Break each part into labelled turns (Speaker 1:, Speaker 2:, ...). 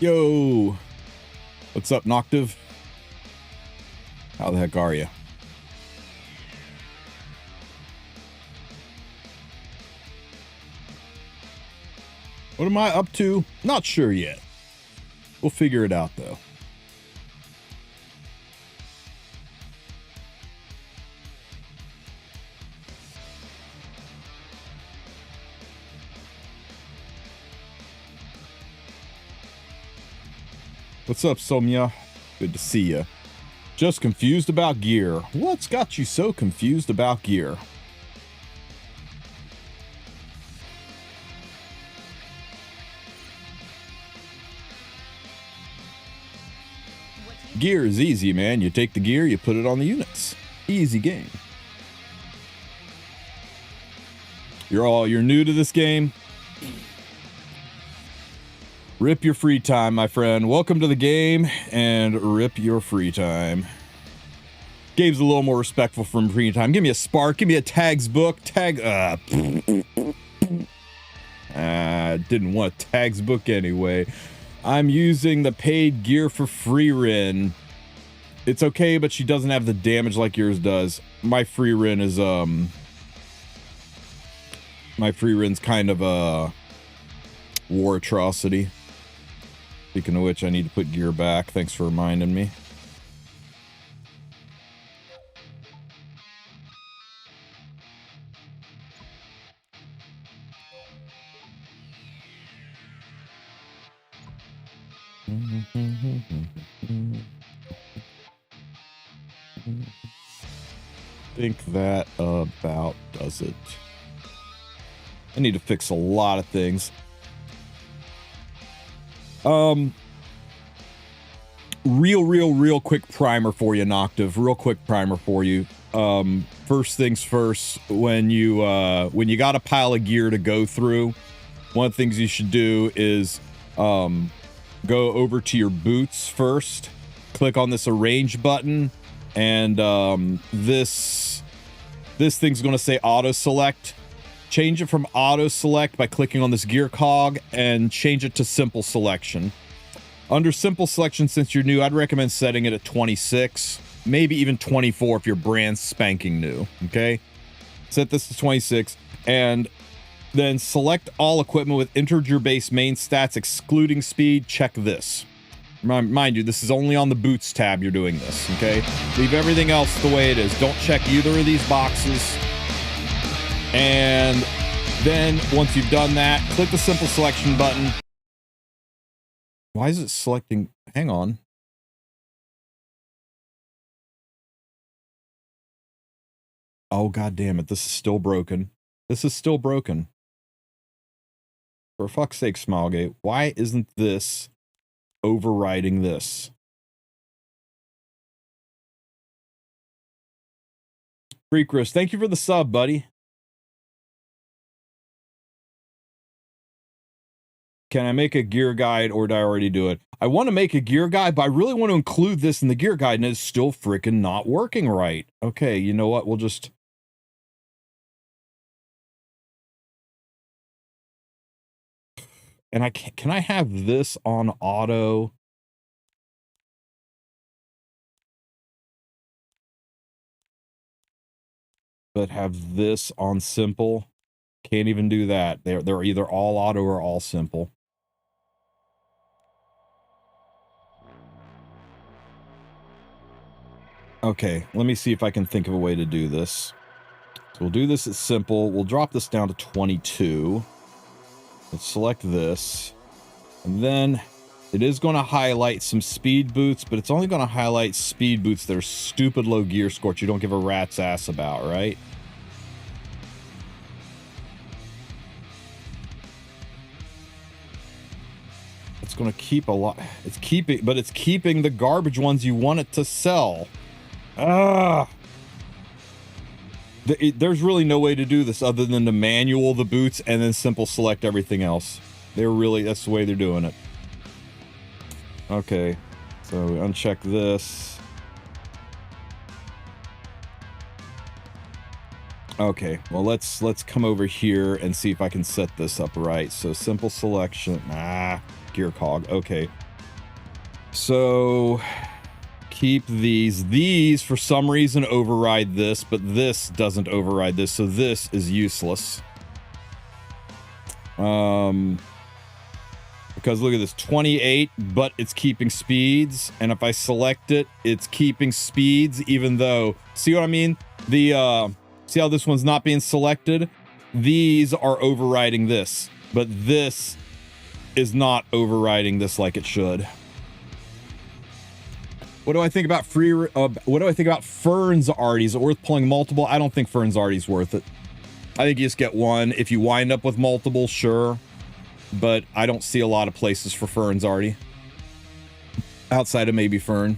Speaker 1: Yo, what's up, Noctiv? How the heck are you? What am I up to? Not sure yet. We'll figure it out, though. What's up, Somya? Good to see you. Just confused about gear. What's got you so confused about gear? Gear is easy, man. You take the gear, you put it on the units. Easy game. You're new to this game. Rip your free time, my friend. Welcome to the game and rip your free time. Gabe's a little more respectful from free time. Give me a spark. Give me a tags book. Didn't want a tags book anyway. I'm using the paid gear for free Rin. It's okay, but she doesn't have the damage like yours does. My free Rin is my free Rin's kind of a war atrocity. Speaking of which, I need to put gear back. Thanks for reminding me. Think that about does it. I need to fix a lot of things. Real quick primer for you, Noctiv. Real quick primer for you. First things first, when you got a pile of gear to go through, one of the things you should do is go over to your boots first, click on this arrange button, and this thing's going to say auto select. Change it from auto select by clicking on this gear cog and change it to simple selection. Under simple selection, since you're new, I'd recommend setting it at 26, maybe even 24 if you're brand spanking new. Okay, set this to 26 and then select all equipment with integer base main stats excluding speed. Check this. Mind you, this is only on the boots tab you're doing this. Okay, leave everything else the way it is. Don't check either of these boxes. And then once you've done that, click the simple selection button. Why is it selecting? Hang on. Oh, God damn it. This is still broken. This is still broken. For fuck's sake, Smilegate. Why isn't this overriding this? Free Chris, thank you for the sub, buddy. Can I make a gear guide or did I already do it? I want to make a gear guide, but I really want to include this in the gear guide and it's still freaking not working right. Okay, you know what? We'll just... And can I have this on auto? But have this on simple? Can't even do that. They're either all auto or all simple. Okay, let me see if I can think of a way to do this. So we'll do this as simple. We'll drop this down to 22. Let's select this. And then it is going to highlight some speed boots, but it's only going to highlight speed boots that are stupid low gear score you don't give a rat's ass about, right? It's going to keep a lot. It's keeping the garbage ones you want it to sell. There's really no way to do this other than to manual the boots and then simple select everything else. That's the way they're doing it. Okay, so we uncheck this. Okay, well let's come over here and see if I can set this up right. So simple selection, gear cog. Okay, So keep these. These, for some reason, override this, but this doesn't override this, so this is useless. Because look at this, 28, but it's keeping speeds, and if I select it, it's keeping speeds, even though, see what I mean? The, see how this one's not being selected? These are overriding this, but this is not overriding this like it should. What do I think about what do I think about Fern's Artie? Is it worth pulling multiple? I don't think Fern's Artie's worth it. I think you just get one. If you wind up with multiple, sure. But I don't see a lot of places for Fern's Artie. Outside of maybe Fern.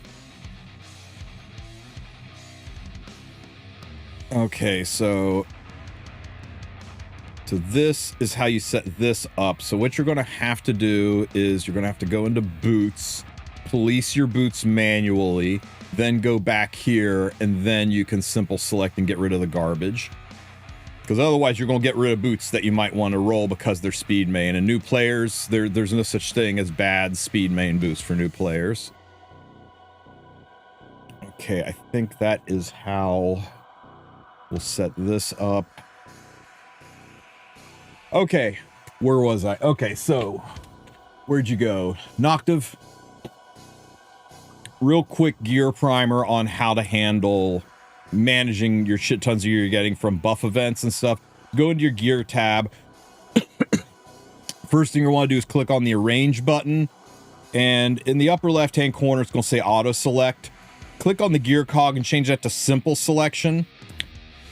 Speaker 1: Okay, so this is how you set this up. So what you're going to have to do is you're going to have to go into boots, police your boots manually, then go back here, and then you can simple select and get rid of the garbage. Because otherwise you're going to get rid of boots that you might want to roll because they're speed main. And new players, there's no such thing as bad speed main boots for new players. Okay, I think that is how we'll set this up. Okay, where was I? Okay, so where'd you go? Noctiv. Real quick gear primer on how to handle managing your shit tons of gear you're getting from buff events and stuff. Go into your gear tab. First thing you want to do is click on the arrange button, and in the upper left hand corner it's going to say auto select. Click on the gear cog and change that to simple selection,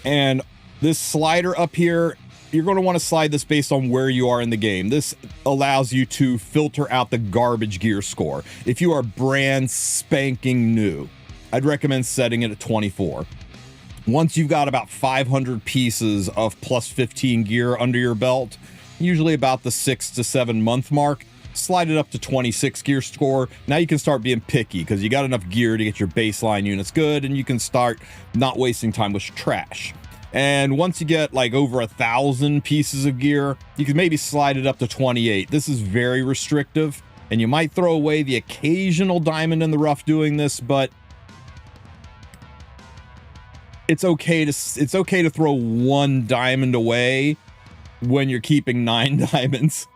Speaker 1: and this slider up here, you're going to want to slide this based on where you are in the game. This allows you to filter out the garbage gear score. If you are brand spanking new, I'd recommend setting it at 24. Once you've got about 500 pieces of plus 15 gear under your belt, usually about the 6 to 7 month mark, slide it up to 26 gear score. Now you can start being picky because you got enough gear to get your baseline units good, and you can start not wasting time with trash. And once you get like over 1,000 pieces of gear, you can maybe slide it up to 28. This is very restrictive, and you might throw away the occasional diamond in the rough doing this, but it's okay to throw 1 diamond away when you're keeping 9 diamonds,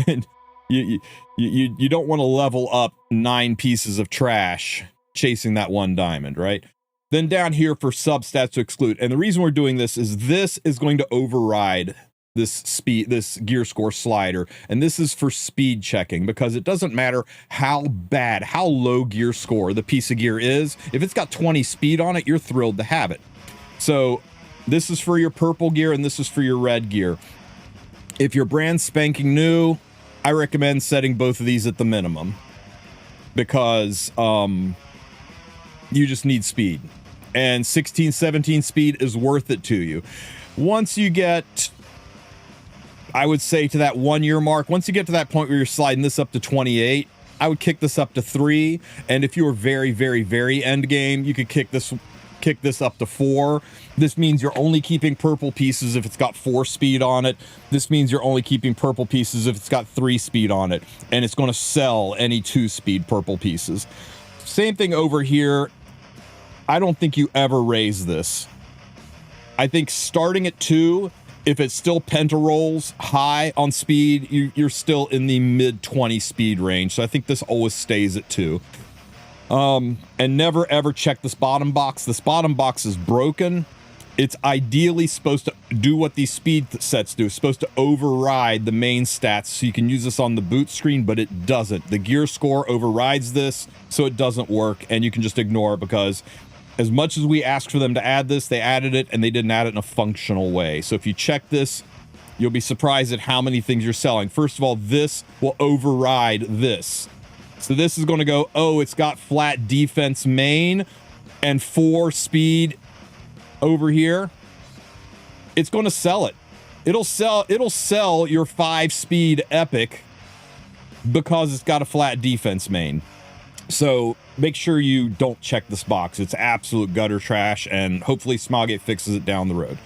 Speaker 1: and you don't want to level up 9 pieces of trash chasing that 1 diamond, right? Then down here for substats to exclude, and the reason we're doing this is going to override this gear score slider, and this is for speed checking, because it doesn't matter how low gear score the piece of gear is. If it's got 20 speed on it, you're thrilled to have it. So this is for your purple gear, and this is for your red gear. If you're brand spanking new, I recommend setting both of these at the minimum, because you just need speed, and 16, 17 speed is worth it to you. Once you get, I would say, to that 1 year mark, once you get to that point where you're sliding this up to 28, I would kick this up to 3. And if you were very, very, very end game, you could kick this up to 4. This means you're only keeping purple pieces if it's got 4 speed on it. This means you're only keeping purple pieces if it's got 3 speed on it, and it's going to sell any 2 speed purple pieces. Same thing over here. I don't think you ever raise this. I think starting at 2, if it still penta rolls high on speed, you're still in the mid 20 speed range. So I think this always stays at 2. And never ever check this bottom box. This bottom box is broken. It's ideally supposed to do what these speed sets do. It's supposed to override the main stats, so you can use this on the boot screen, but it doesn't. The gear score overrides this, so it doesn't work, and you can just ignore it, because as much as we asked for them to add this, they added it, and they didn't add it in a functional way. So if you check this, you'll be surprised at how many things you're selling. First of all, this will override this. So this is going to go, oh, it's got flat defense main and 4 speed over here. It's going to sell it. It'll sell your 5 speed epic because it's got a flat defense main. So make sure you don't check this box. It's absolute gutter trash, and hopefully Smilegate fixes it down the road.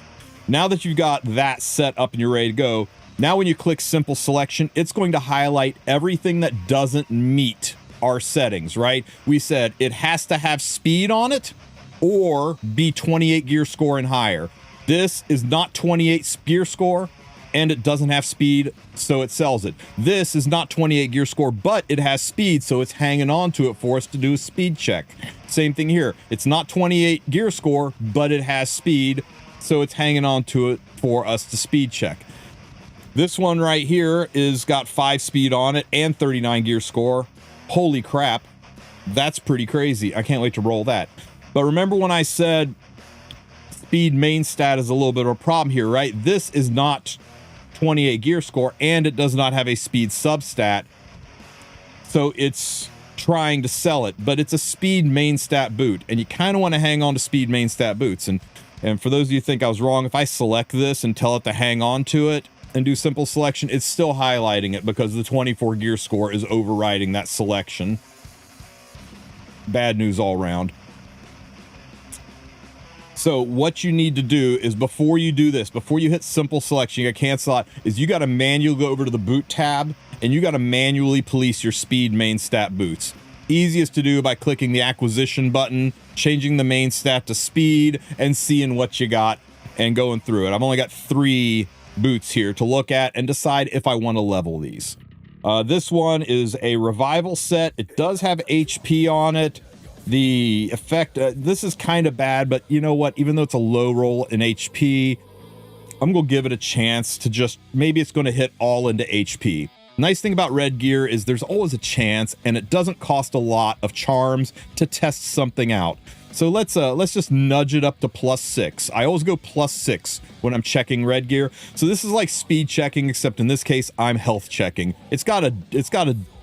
Speaker 1: Now that you've got that set up and you're ready to go, now when you click simple selection, it's going to highlight everything that doesn't meet our settings, right? We said it has to have speed on it or be 28 gear score and higher. This is not 28 gear score, and it doesn't have speed, so it sells it. This is not 28 gear score, but it has speed, so it's hanging on to it for us to do a speed check. Same thing here. It's not 28 gear score, but it has speed, so it's hanging on to it for us to speed check. This one right here is got 5 speed on it and 39 gear score. Holy crap. That's pretty crazy. I can't wait to roll that. But remember when I said speed main stat is a little bit of a problem here, right? This is not 28 gear score, and it does not have a speed substat, so it's trying to sell it, but it's a speed main stat boot, and you kind of want to hang on to speed main stat boots. And for those of you who think I was wrong, if I select this and tell it to hang on to it and do simple selection, it's still highlighting it because the 24 gear score is overriding that selection. Bad news all around. So what you need to do is before you do this, before you hit simple selection, you got to cancel out, is you got to manually go over to the boot tab and you got to manually police your speed main stat boots. Easiest to do by clicking the acquisition button, changing the main stat to speed, and seeing what you got and going through it. I've only got 3 boots here to look at and decide if I want to level these. This one is a revival set. It does have HP on it. The effect, this is kind of bad, but you know what? Even though it's a low roll in HP, I'm going to give it a chance to just, maybe it's going to hit all into HP. Nice thing about red gear is there's always a chance, and it doesn't cost a lot of charms to test something out. So let's just nudge it up to +6. I always go +6 when I'm checking red gear. So this is like speed checking, except in this case, I'm health checking. It's gotta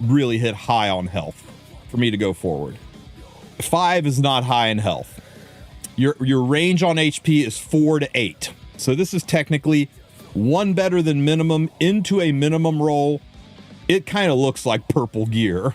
Speaker 1: really hit high on health for me to go forward. 5 is not high in health. Your range on HP is 4 to 8. So this is technically 1 better than minimum into a minimum roll. It kind of looks like purple gear.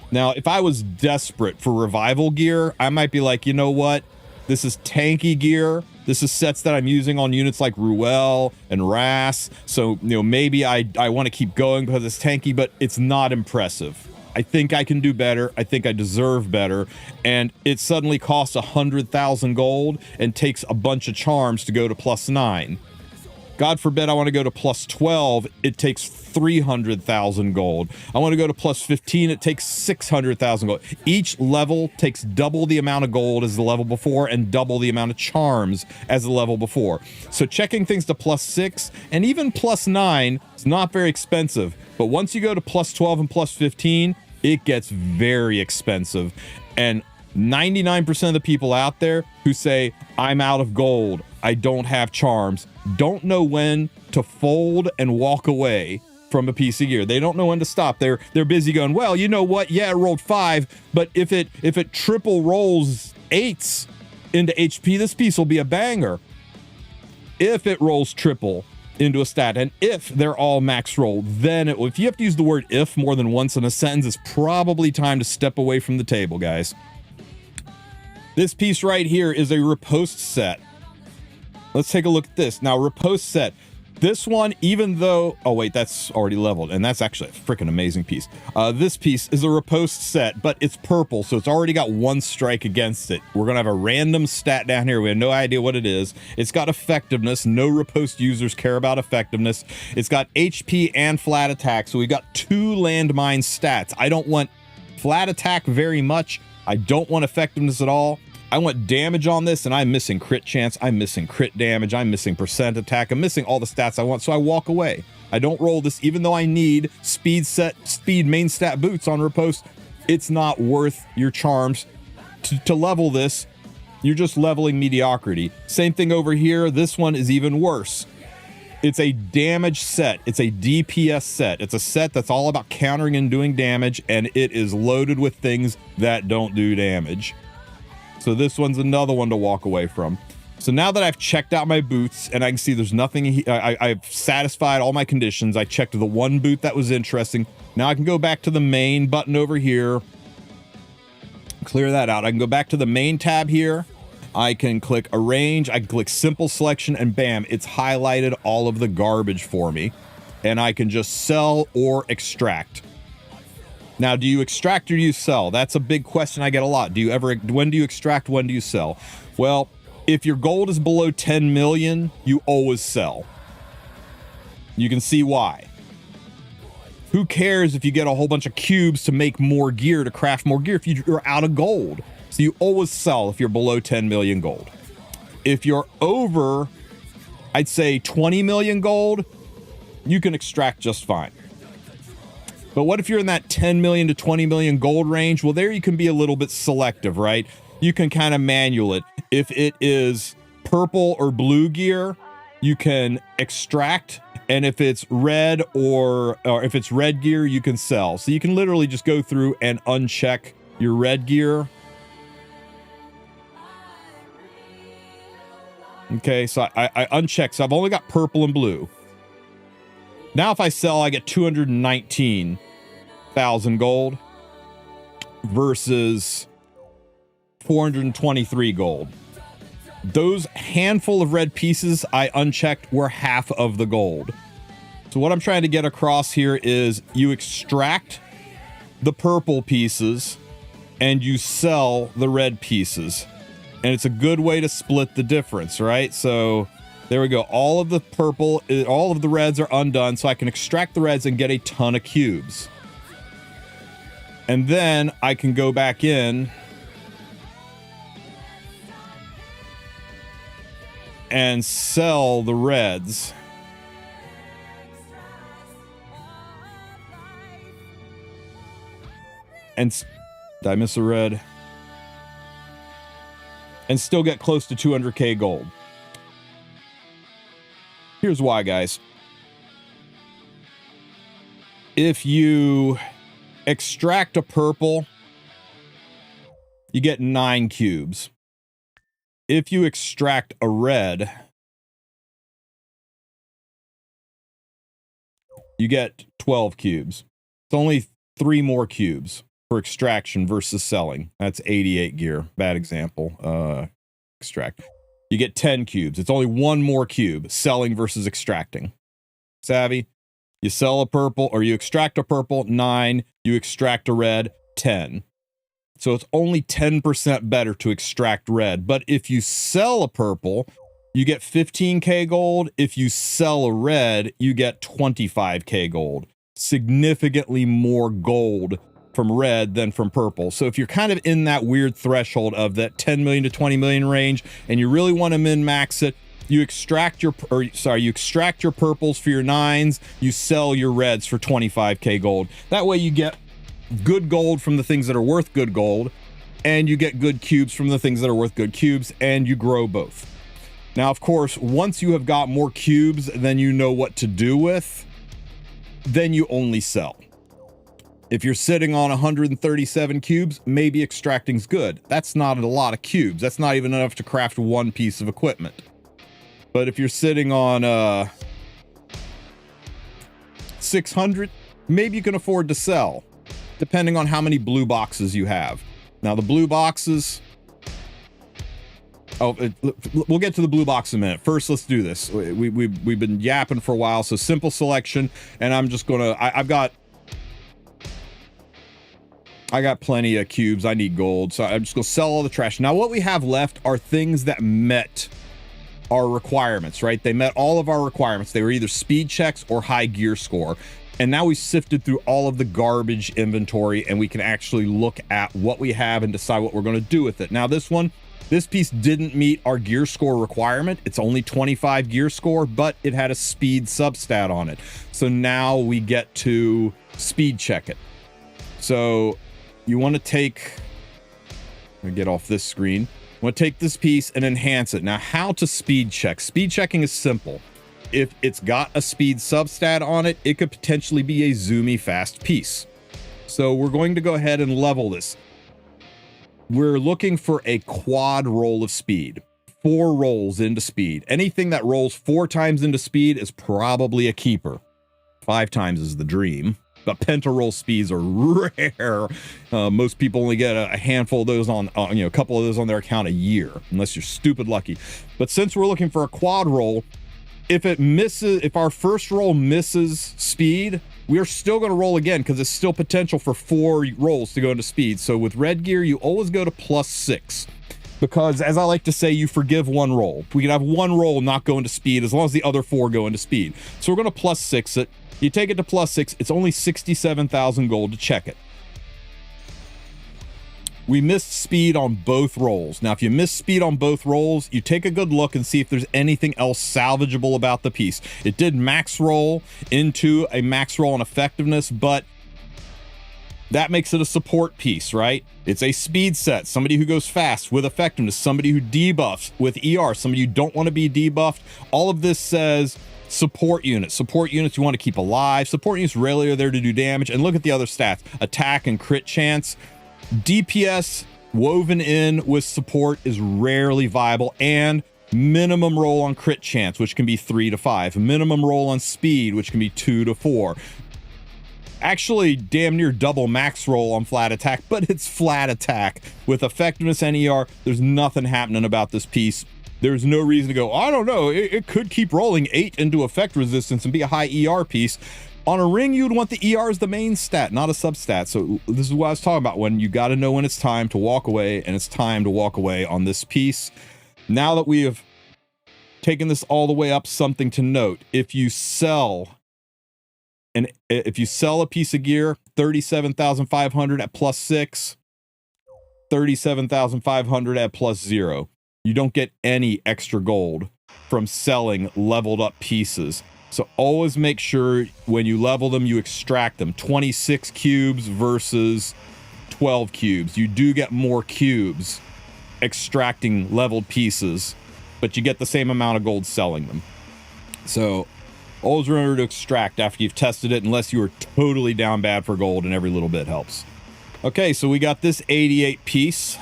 Speaker 1: Now, if I was desperate for revival gear, I might be like, you know what? This is tanky gear. This is sets that I'm using on units like Ruel and Ras. So, you know, maybe I want to keep going because it's tanky, but it's not impressive. I think I can do better. I think I deserve better. And it suddenly costs 100,000 gold and takes a bunch of charms to go to +9. God forbid I want to go to +12, it takes 300,000 gold. I want to go to +15, it takes 600,000 gold. Each level takes double the amount of gold as the level before and double the amount of charms as the level before. So checking things to +6 and even +9 is not very expensive. But once you go to +12 and +15, it gets very expensive. And 99% of the people out there who say, I'm out of gold, I don't have charms, don't know when to fold and walk away from a piece of gear. They don't know when to stop. They're busy going, well, you know what? Yeah, it rolled 5, but if it triple rolls 8s into HP, this piece will be a banger. If it rolls triple into a stat, and if they're all max roll, then it will. If you have to use the word if more than once in a sentence, it's probably time to step away from the table, guys. This piece right here is a riposte set. Let's take a look at this. Now, riposte set. This one, even though... Oh, wait, that's already leveled, and that's actually a freaking amazing piece. This piece is a riposte set, but it's purple, so it's already got 1 strike against it. We're going to have a random stat down here. We have no idea what it is. It's got effectiveness. No riposte users care about effectiveness. It's got HP and flat attack, so we've got 2 landmine stats. I don't want flat attack very much. I don't want effectiveness at all. I want damage on this, and I'm missing crit chance, I'm missing crit damage, I'm missing percent attack, I'm missing all the stats I want, so I walk away. I don't roll this, even though I need speed main stat boots on riposte. It's not worth your charms to level this. You're just leveling mediocrity. Same thing over here. This one is even worse. It's a damage set. It's a DPS set. It's a set that's all about countering and doing damage, and it is loaded with things that don't do damage. So this one's another one to walk away from. So now that I've checked out my boots and I can see there's nothing, I've satisfied all my conditions. I checked the 1 boot that was interesting. Now I can go back to the main button over here. Clear that out. I can go back to the main tab here. I can click arrange. I can click simple selection, and bam, it's highlighted all of the garbage for me. And I can just sell or extract. Now, do you extract or do you sell? That's a big question I get a lot. When do you extract? When do you sell? Well, if your gold is below 10 million, you always sell. You can see why. Who cares if you get a whole bunch of cubes to make more gear, to craft more gear, if you're out of gold? So you always sell if you're below 10 million gold. If you're over, I'd say 20 million gold, you can extract just fine. But what if you're in that 10 million to 20 million gold range? Well, there you can be a little bit selective, right? You can kind of manual it. If it is purple or blue gear, you can extract. And if it's red or if it's red gear, you can sell. So you can literally just go through and uncheck your red gear. Okay, so I uncheck. So I've only got purple and blue. Now if I sell, I get 219,000 gold versus 423 gold. Those handful of red pieces I unchecked were half of the gold. So what I'm trying to get across here is you extract the purple pieces and you sell the red pieces. And it's a good way to split the difference, right? So there we go. All of the purple, all of the reds are undone, so I can extract the reds and get a ton of cubes. And then I can go back in and sell the reds. And did I miss a red? And still get close to 200k gold. Here's why, guys. If you extract a purple, you get 9 cubes. If you extract a red, you get 12 cubes. It's only 3 more cubes for extraction versus selling. That's 88 gear. Bad example. Extract. You get 10 cubes. It's only 1 more cube, selling versus extracting. Savvy? You sell a purple, or you extract a purple, 9. You extract a red, 10. So it's only 10% better to extract red. But if you sell a purple, you get 15k gold. If you sell a red, you get 25k gold. Significantly more gold from red than from purple. So if you're kind of in that weird threshold of that 10 million to 20 million range, and you really want to min-max it, you extract your purples for your 9s, you sell your reds for 25k gold. That way you get good gold from the things that are worth good gold, and you get good cubes from the things that are worth good cubes, and you grow both. Now, of course, once you have got more cubes than you know what to do with, then you only sell. If you're sitting on 137 cubes, maybe extracting's good. That's not a lot of cubes. That's not even enough to craft 1 piece of equipment. But if you're sitting on 600, maybe you can afford to sell, depending on how many blue boxes you have. Now, the blue boxes... we'll get to the blue box in a minute. First, let's do this. We've been yapping for a while, so simple selection, and I'm just gonna... I got plenty of cubes. I need gold, so I'm just gonna sell all the trash. Now, what we have left are things that met our requirements, right? They met all of our requirements. They were either speed checks or high gear score. And now we've sifted through all of the garbage inventory, and we can actually look at what we have and decide what we're going to do with it. Now, this piece didn't meet our gear score requirement. It's only 25 gear score, but it had a speed substat on it. So now we get to speed check it. So you want to take... Let me get off this screen. I want to take this piece and enhance it. Now, how to speed check? Speed checking is simple. If it's got a speed substat on it, it could potentially be a zoomy fast piece. So we're going to go ahead and level this. We're looking for a quad roll of speed. 4 rolls into speed. Anything that rolls 4 times into speed is probably a keeper. 5 times is the dream. But penta-roll speeds are rare. Most people only get a handful of those on a couple of those on their account a year, unless you're stupid lucky. But since we're looking for a quad roll, if our first roll misses speed, we are still going to roll again because it's still potential for 4 rolls to go into speed. So with red gear, you always go to +6 because, as I like to say, you forgive 1 roll. We can have 1 roll not go into speed as long as the other 4 go into speed. So we're going to +6 it. You take it to +6. It's only 67,000 gold to check it. We missed speed on both rolls. Now, if you miss speed on both rolls, you take a good look and see if there's anything else salvageable about the piece. It did max roll into a max roll on effectiveness, but that makes it a support piece, right? It's a speed set, somebody who goes fast with effectiveness, somebody who debuffs with ER, somebody you don't want to be debuffed. All of this says support units. Support units you want to keep alive. Support units rarely are there to do damage. And look at the other stats, attack and crit chance. DPS woven in with support is rarely viable, and minimum roll on crit chance, which can be 3 to 5. Minimum roll on speed, which can be 2 to 4. Actually, damn near double max roll on flat attack, but it's flat attack. With effectiveness and ER, there's nothing happening about this piece. There's no reason to go, I don't know, it could keep rolling 8 into effect resistance and be a high ER piece. On a ring, you'd want the ER as the main stat, not a substat. So this is what I was talking about, when you got to know when it's time to walk away, and it's time to walk away on this piece. Now that we have taken this all the way up, something to note: if you sell a piece of gear, 37,500 at +6, 37,500 at +0. You don't get any extra gold from selling leveled up pieces. So always make sure when you level them, you extract them. 26 cubes versus 12 cubes. You do get more cubes extracting leveled pieces, but you get the same amount of gold selling them. So always remember to extract after you've tested it, unless you are totally down bad for gold, and every little bit helps. Okay, so we got this 88 piece.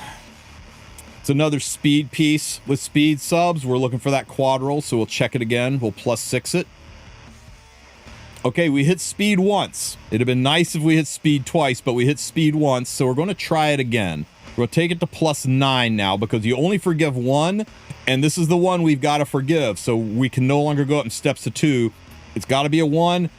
Speaker 1: It's another speed piece with speed subs. We're looking for that quad roll, so we'll check it again. We'll +6 it. Okay, we hit speed once. It'd have been nice if we hit speed twice, but we hit speed once, so we're going to try it again. We'll take it to +9 now, because you only forgive 1, and this is the one we've got to forgive, so we can no longer go up in steps to 2. It's got to be a 1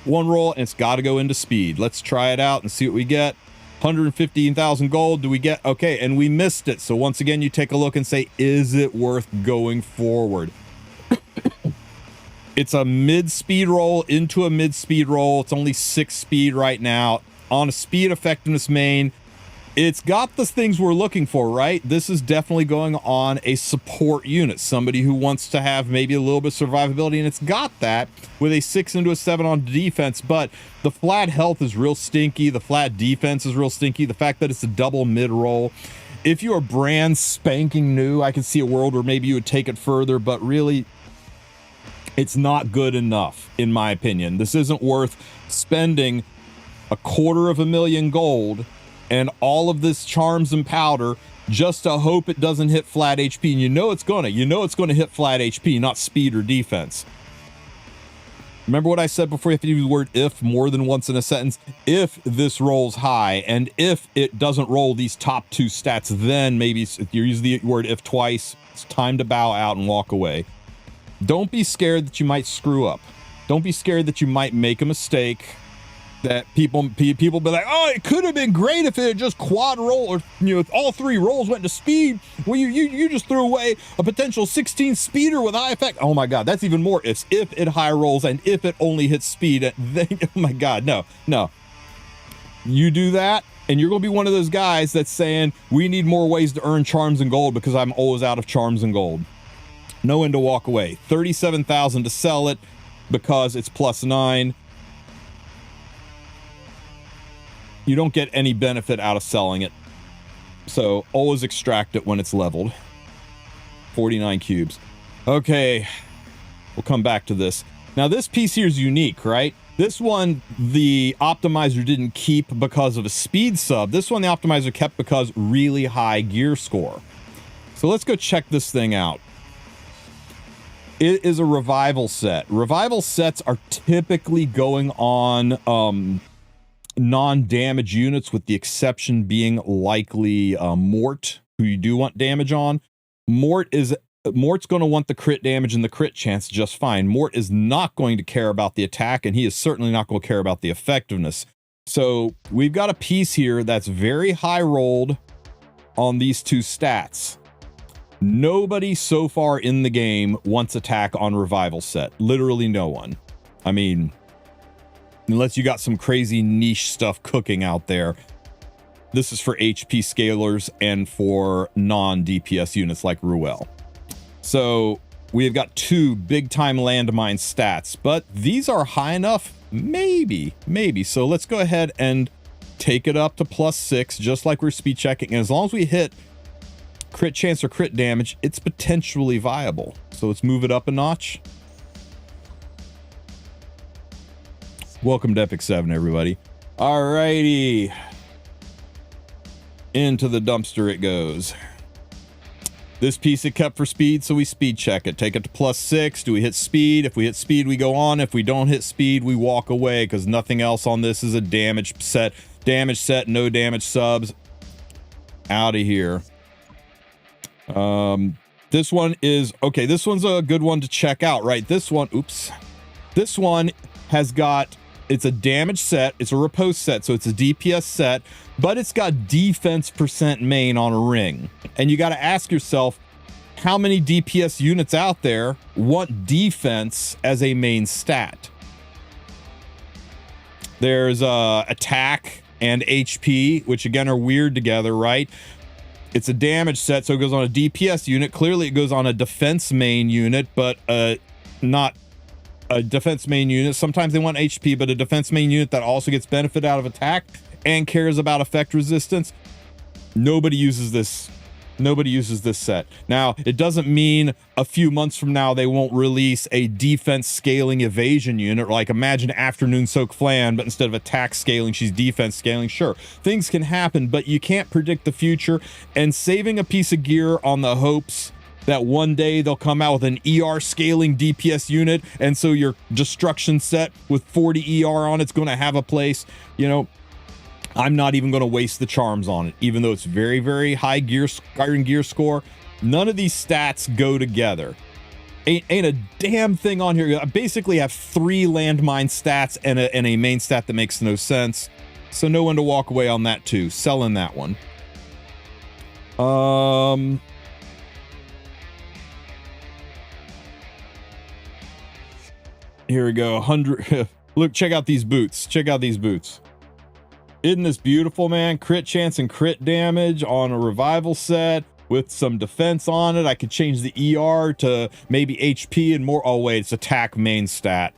Speaker 1: roll, and it's got to go into speed. Let's try it out and see what we get. 115,000 gold. Do we get? Okay, and we missed it. So once again, you take a look and say, is it worth going forward? It's a mid-speed roll into a mid-speed roll. It's only 6 speed right now. On a speed effectiveness main, it's got the things we're looking for, right? This is definitely going on a support unit. Somebody who wants to have maybe a little bit of survivability, and it's got that with a 6 into a 7 on defense, but the flat health is real stinky. The flat defense is real stinky. The fact that it's a double mid-roll. If you are brand spanking new, I can see a world where maybe you would take it further, but really, it's not good enough, in my opinion. This isn't worth spending 250,000 gold and all of this charms and powder just to hope it doesn't hit flat HP. And you know it's gonna hit flat HP, not speed or defense. Remember what I said before? You have to use the word if more than once in a sentence. If this rolls high, and if it doesn't roll these top 2 stats, then maybe if you use the word if twice, it's time to bow out and walk away. Don't be scared that you might screw up. Don't be scared that you might make a mistake. That people be like, oh, it could have been great if it had just quad roll, or if all 3 rolls went to speed. Well, you just threw away a potential 16 speeder with high effect. Oh my god, that's even more ifs. If it high rolls and if it only hits speed, then oh my god, no. You do that, and you're gonna be one of those guys that's saying we need more ways to earn charms and gold because I'm always out of charms and gold. Know when to walk away. 37,000 to sell it because it's +9. You don't get any benefit out of selling it. So always extract it when it's leveled. 49 cubes. Okay, we'll come back to this. Now this piece here is unique, right? This one, the optimizer didn't keep because of a speed sub. This one, the optimizer kept because really high gear score. So let's go check this thing out. It is a revival set. Revival sets are typically going on non-damage units, with the exception being likely Mort, who you do want damage on. Mort is Mort's going to want the crit damage and the crit chance just fine. Mort is not going to care about the attack, and he is certainly not going to care about the effectiveness. So we've got a piece here that's very high rolled on these two stats. Nobody so far in the game wants attack on revival set. Literally no one. I mean, unless you got some crazy niche stuff cooking out there. This is for HP scalers and for non-DPS units like Ruel. So we've got two big time landmine stats, but these are high enough. Maybe. So let's go ahead and take it up to +6, just like we're speed checking. And as long as we hit crit chance or crit damage, it's potentially viable. So let's move it up a notch. Welcome to Epic 7, everybody. Alrighty. Into the dumpster it goes. This piece it kept for speed, so we speed check it. Take it to +6. Do we hit speed? If we hit speed, we go on. If we don't hit speed, we walk away, because nothing else on this is a damage set. Damage set, no damage subs. Out of here. This one is... Okay, this one's a good one to check out, right? This one... Oops. This one has got... It's a damage set. It's a repose set, so it's a DPS set, but it's got defense % main on a ring. And you got to ask yourself, how many DPS units out there want defense as a main stat? There's attack and HP, which again are weird together, right? It's a damage set, so it goes on a DPS unit. Clearly it goes on a defense main unit, but not a defense main unit. Sometimes they want HP, but a defense main unit that also gets benefit out of attack and cares about effect resistance. Nobody uses this. Nobody uses this set. Now, it doesn't mean a few months from now they won't release a defense scaling evasion unit. Like, imagine Afternoon Soak Flan, but instead of attack scaling, she's defense scaling. Sure, things can happen, but you can't predict the future. And saving a piece of gear on the hopes that one day they'll come out with an ER scaling DPS unit, and so your destruction set with 40 ER on it's going to have a place. You know, I'm not even going to waste the charms on it, even though it's very, very high gear, Skyrim gear score. None of these stats go together. Ain't a damn thing on here. I basically have 3 landmine stats and a main stat that makes no sense. So no one to walk away on that too. Selling that one. Here we go. 100. Look, check out these boots. Check out these boots. Isn't this beautiful, man? Crit chance and crit damage on a revival set with some defense on it. I could change the ER to maybe HP and more. Oh, wait, it's attack main stat.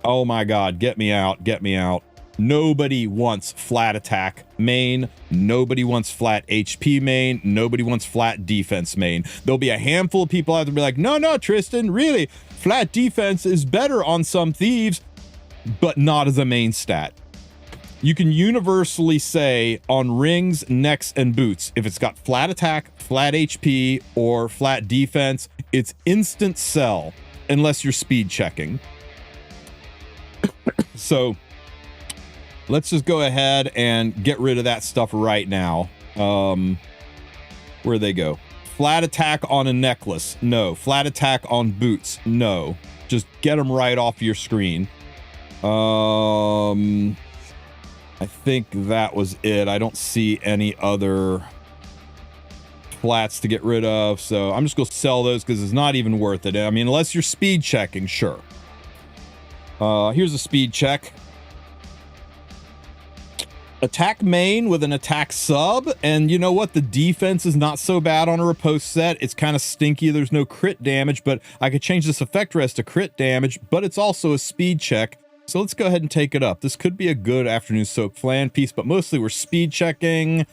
Speaker 1: Oh my God, get me out. Get me out. Nobody wants flat attack main. Nobody wants flat HP main. Nobody wants flat defense main. There'll be a handful of people out there be like, no, Tristen, really, flat defense is better on some thieves, but not as a main stat. You can universally say on rings, necks, and boots, if it's got flat attack, flat HP, or flat defense, it's instant sell unless you're speed checking. So let's just go ahead and get rid of that stuff right now. Where'd they go? Flat attack on a necklace. No. Flat attack on boots. No. Just get them right off your screen. I think that was it. I don't see any other flats to get rid of, so I'm just gonna sell those because it's not even worth it. I mean, unless you're speed checking, sure. Here's a speed check. Attack main with an attack sub, and you know what? The defense is not so bad on a repose set. It's kind of stinky. There's no crit damage, but I could change this effect rest to crit damage, but it's also a speed check. So let's go ahead and take it up. This could be a good Afternoon Soak Flan piece, but mostly we're speed checking.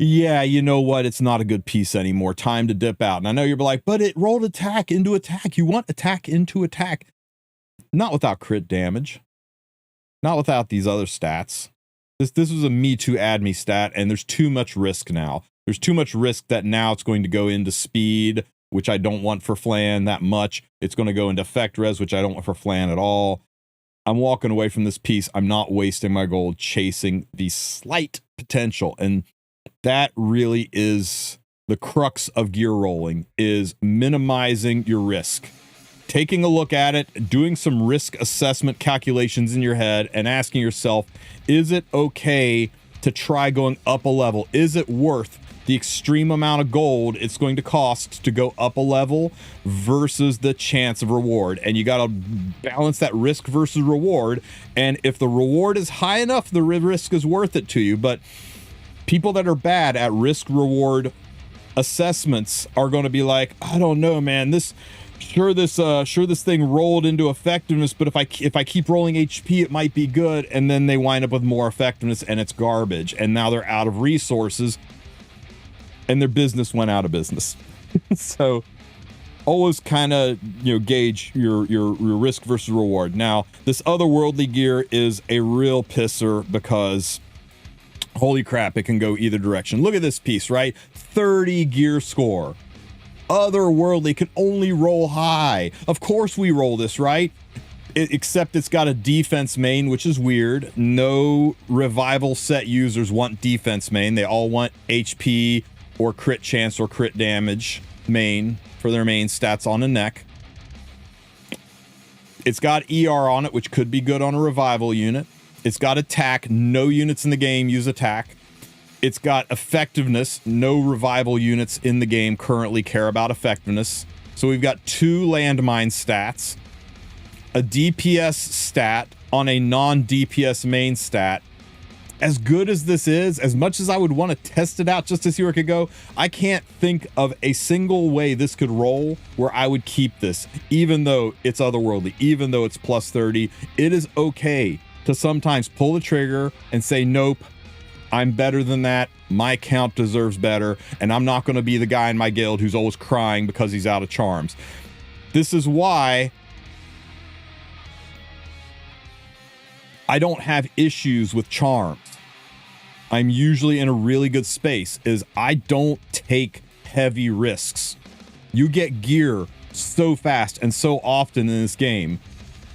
Speaker 1: Yeah, you know what? It's not a good piece anymore. Time to dip out. And I know you're like, but it rolled attack into attack. You want attack into attack. Not without crit damage. Not without these other stats. This was a me to add me stat, and there's too much risk now. There's too much risk that now it's going to go into speed, which I don't want for Flan that much. It's going to go into effect res, which I don't want for Flan at all. I'm walking away from this piece. I'm not wasting my gold chasing the slight potential. And that really is the crux of gear rolling is minimizing your risk. Taking a look at it, doing some risk assessment calculations in your head and asking yourself, is it okay to try going up a level? Is it worth the extreme amount of gold it's going to cost to go up a level versus the chance of reward? And you got to balance that risk versus reward. And if the reward is high enough, the risk is worth it to you. But people that are bad at risk reward assessments are going to be like, I don't know, man, this thing rolled into effectiveness, but if I keep rolling HP, it might be good. And then they wind up with more effectiveness and it's garbage. And now they're out of resources and their business went out of business. So always kind of, gauge your risk versus reward. Now, this otherworldly gear is a real pisser because holy crap, it can go either direction. Look at this piece, right? 30 gear score. Otherworldly can only roll high. Of course we roll this, right? Except it's got a defense main, which is weird. No revival set users want defense main. They all want HP or crit chance or crit damage main for their main stats on the neck. It's got ER on it, which could be good on a revival unit. It's got attack. No units in the game use attack. It's got effectiveness. No revival units in the game currently care about effectiveness. So we've got 2 landmine stats, a DPS stat on a non-DPS main stat. As good as this is, as much as I would want to test it out just to see where it could go, I can't think of a single way this could roll where I would keep this, even though it's otherworldly, even though it's plus 30. It is okay to sometimes pull the trigger and say, nope, I'm better than that. My count deserves better. And I'm not going to be the guy in my guild who's always crying because he's out of charms. This is why I don't have issues with charms. I'm usually in a really good space, is I don't take heavy risks. You get gear so fast and so often in this game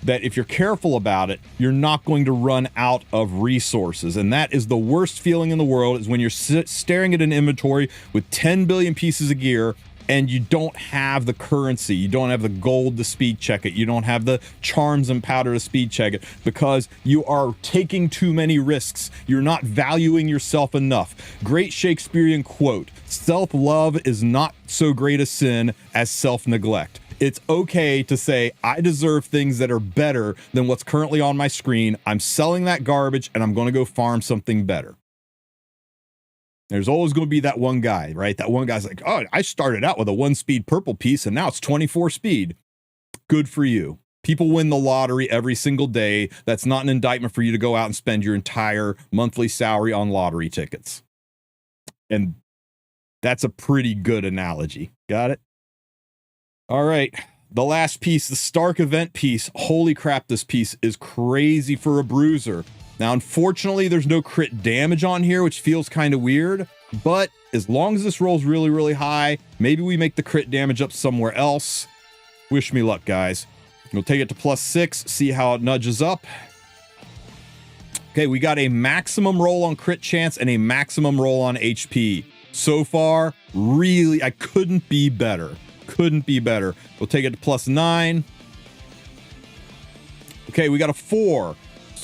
Speaker 1: that if you're careful about it, you're not going to run out of resources. And that is the worst feeling in the world, is when you're staring at an inventory with 10 billion pieces of gear and you don't have the currency, you don't have the gold to speed check it, you don't have the charms and powder to speed check it, because you are taking too many risks. You're not valuing yourself enough. Great Shakespearean quote, self-love is not so great a sin as self-neglect. It's okay to say, I deserve things that are better than what's currently on my screen. I'm selling that garbage and I'm going to go farm something better. There's always going to be that one guy, right? That one guy's like, oh, I started out with a 1-speed purple piece and now it's 24 speed. Good for you. People win the lottery every single day. That's not an indictment for you to go out and spend your entire monthly salary on lottery tickets. And that's a pretty good analogy. Got it? All right. The last piece, the Stark event piece. Holy crap, this piece is crazy for a bruiser. Now, unfortunately, there's no crit damage on here, which feels kind of weird, but as long as this rolls really, really high, maybe we make the crit damage up somewhere else. Wish me luck, guys. We'll take it to +6, see how it nudges up. Okay, we got a maximum roll on crit chance and a maximum roll on HP. So far, really, I couldn't be better. Couldn't be better. We'll take it to +9. Okay, we got a 4.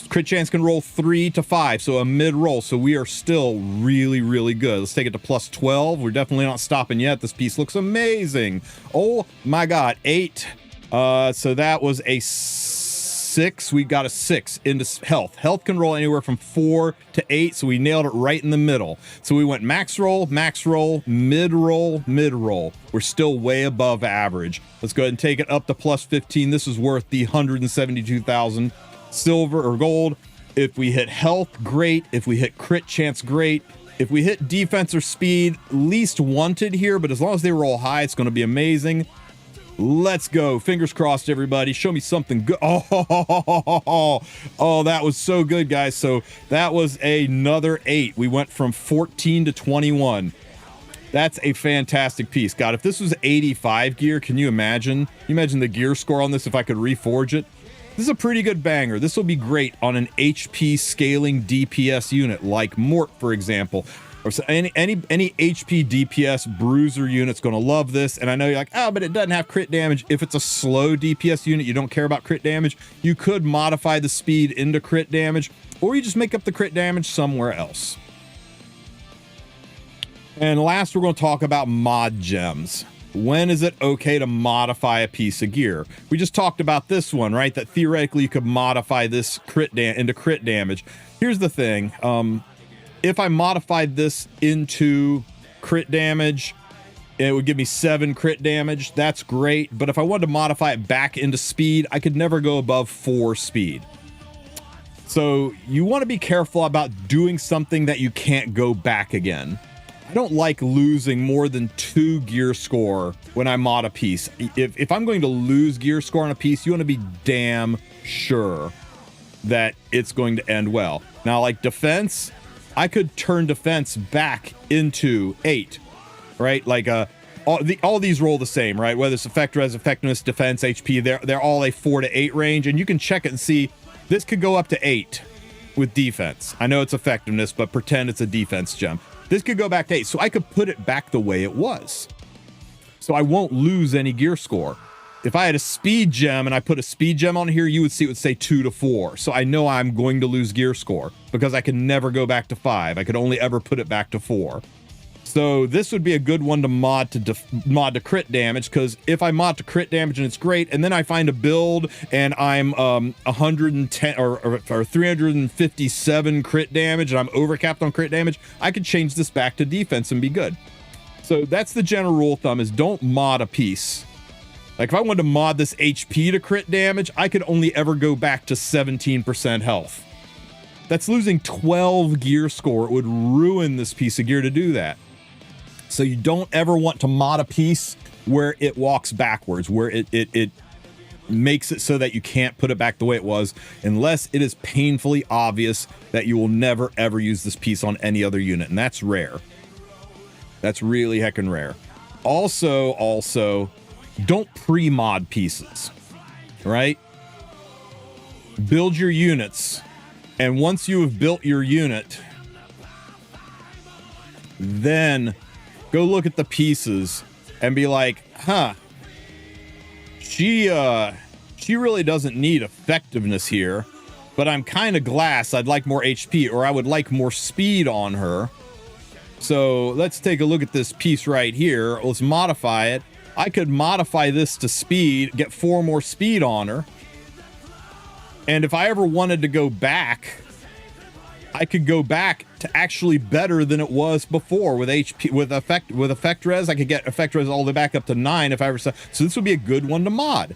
Speaker 1: Crit chance can roll 3 to 5, so a mid roll. So we are still really, really good. Let's take it to +12. We're definitely not stopping yet. This piece looks amazing. Oh my God, 8. So that was a 6. We got a 6 into health. Health can roll anywhere from 4 to 8, so we nailed it right in the middle. So we went max roll, mid roll, mid roll. We're still way above average. Let's go ahead and take it up to +15. This is worth the 172,000 silver or gold. If we hit health, great. If we hit crit chance, great. If we hit defense or speed, least wanted here, but as long as they roll high, it's going to be amazing. Let's go. Fingers crossed, everybody. Show me something good. Oh, that was so good, guys. So that was another 8. We went from 14 to 21. That's a fantastic piece. God, if this was 85 gear, can you imagine? You imagine the gear score on this if I could reforge it? This is a pretty good banger. This will be great on an HP scaling DPS unit like Mort, for example. or so any HP DPS bruiser unit's going to love this. And I know you're like, oh, but it doesn't have crit damage. If it's a slow DPS unit, you don't care about crit damage, you could modify the speed into crit damage, or you just make up the crit damage somewhere else. And last, we're going to talk about mod gems. When is it okay to modify a piece of gear? We just talked about this one, right? That theoretically you could modify this into crit damage. Here's the thing. If I modified this into crit damage, it would give me 7 crit damage. That's great. But if I wanted to modify it back into speed, I could never go above 4 speed. So you want to be careful about doing something that you can't go back again. I don't like losing more than 2 gear score when I mod a piece. If I'm going to lose gear score on a piece, you want to be damn sure that it's going to end well. Now, like defense, I could turn defense back into 8, right? Like all these roll the same, right? Whether it's effect, res, effectiveness, defense, HP, they're all a 4 to 8 range, and you can check it and see this could go up to 8 with defense. I know it's effectiveness, but pretend it's a defense gem. This could go back to 8, so I could put it back the way it was. So I won't lose any gear score. If I had a speed gem and I put a speed gem on here, you would see it would say 2 to 4. So I know I'm going to lose gear score because I can never go back to 5. I could only ever put it back to 4. So this would be a good one to mod to crit damage, because if I mod to crit damage and it's great, and then I find a build and I'm 110 or 357 crit damage and I'm overcapped on crit damage, I could change this back to defense and be good. So that's the general rule of thumb, is don't mod a piece. Like if I wanted to mod this HP to crit damage, I could only ever go back to 17% health. That's losing 12 gear score. It would ruin this piece of gear to do that. So you don't ever want to mod a piece where it walks backwards, where it makes it so that you can't put it back the way it was, unless it is painfully obvious that you will never ever use this piece on any other unit. And that's rare. That's really heckin' rare. Also, don't pre-mod pieces, right? Build your units, and once you have built your unit, then go look at the pieces and be like, huh, she really doesn't need effectiveness here, but I'm kind of glass. I'd like more HP, or I would like more speed on her. So let's take a look at this piece right here. Let's modify it. I could modify this to speed, get 4 more speed on her. And if I ever wanted to go back, I could go back to actually better than it was before with HP, with effect res. I could get effect res all the way back up to 9 if I ever saw. So this would be a good one to mod.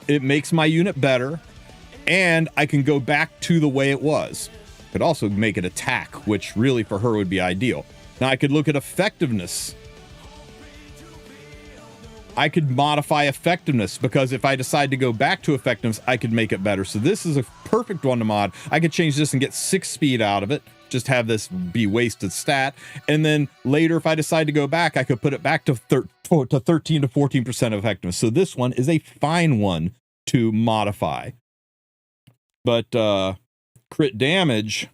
Speaker 1: It makes my unit better, and I can go back to the way it was. Could also make it attack, which really for her would be ideal. Now I could look at effectiveness. I could modify effectiveness, because if I decide to go back to effectiveness, I could make it better. So this is a perfect one to mod. I could change this and get 6 speed out of it. Just have this be wasted stat. And then later, if I decide to go back, I could put it back to 13 to 14% of effectiveness. So this one is a fine one to modify. But crit damage,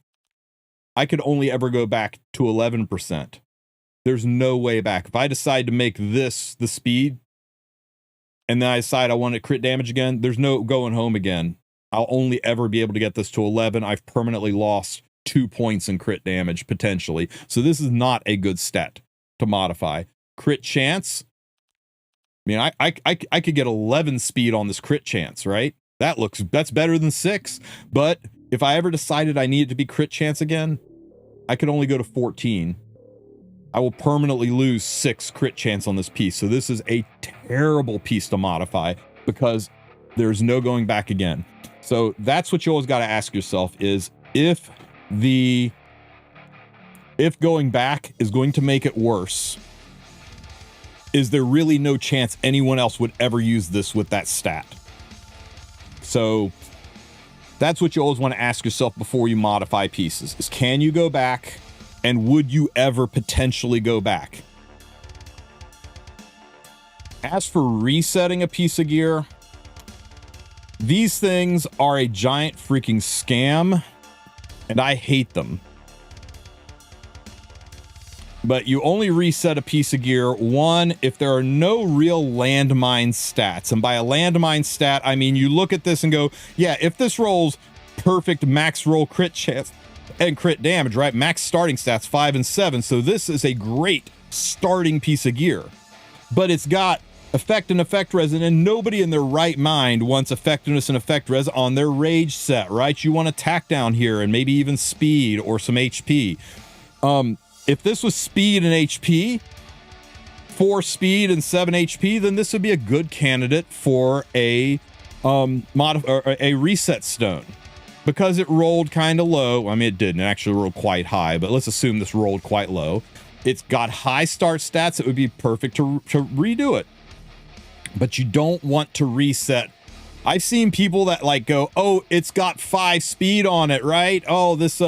Speaker 1: I could only ever go back to 11%. There's no way back. If I decide to make this the speed, and then I decide I want to crit damage again, there's no going home again. I'll only ever be able to get this to 11. I've permanently lost 2 points in crit damage, potentially. So this is not a good stat to modify. Crit chance. I mean, I could get 11 speed on this crit chance, right? That's better than 6. But if I ever decided I needed to be crit chance again, I could only go to 14. I will permanently lose 6 crit chance on this piece. So this is a terrible piece to modify, because there's no going back again. So that's what you always got to ask yourself, is if going back is going to make it worse, is there really no chance anyone else would ever use this with that stat? So that's what you always want to ask yourself before you modify pieces, is can you go back? And would you ever potentially go back? As for resetting a piece of gear, these things are a giant freaking scam, and I hate them. but you only reset a piece of gear, one, if there are no real landmine stats. And by a landmine stat, I mean you look at this and go, yeah, if this rolls perfect max roll crit chance and crit damage, right? Max starting stats 5 and 7. So this is a great starting piece of gear. But it's got effect and effect res, and nobody in their right mind wants effectiveness and effect res on their rage set, right? You want attack down here and maybe even speed or some HP. If this was speed and HP, 4 speed and 7 HP, then this would be a good candidate for a a reset stone, because it rolled kind of low. I mean, it didn't. It actually rolled quite high, but let's assume this rolled quite low. It's got high start stats. It would be perfect to redo it, but you don't want to reset. I've seen people that like go, oh, it's got 5 speed on it, right? Oh, this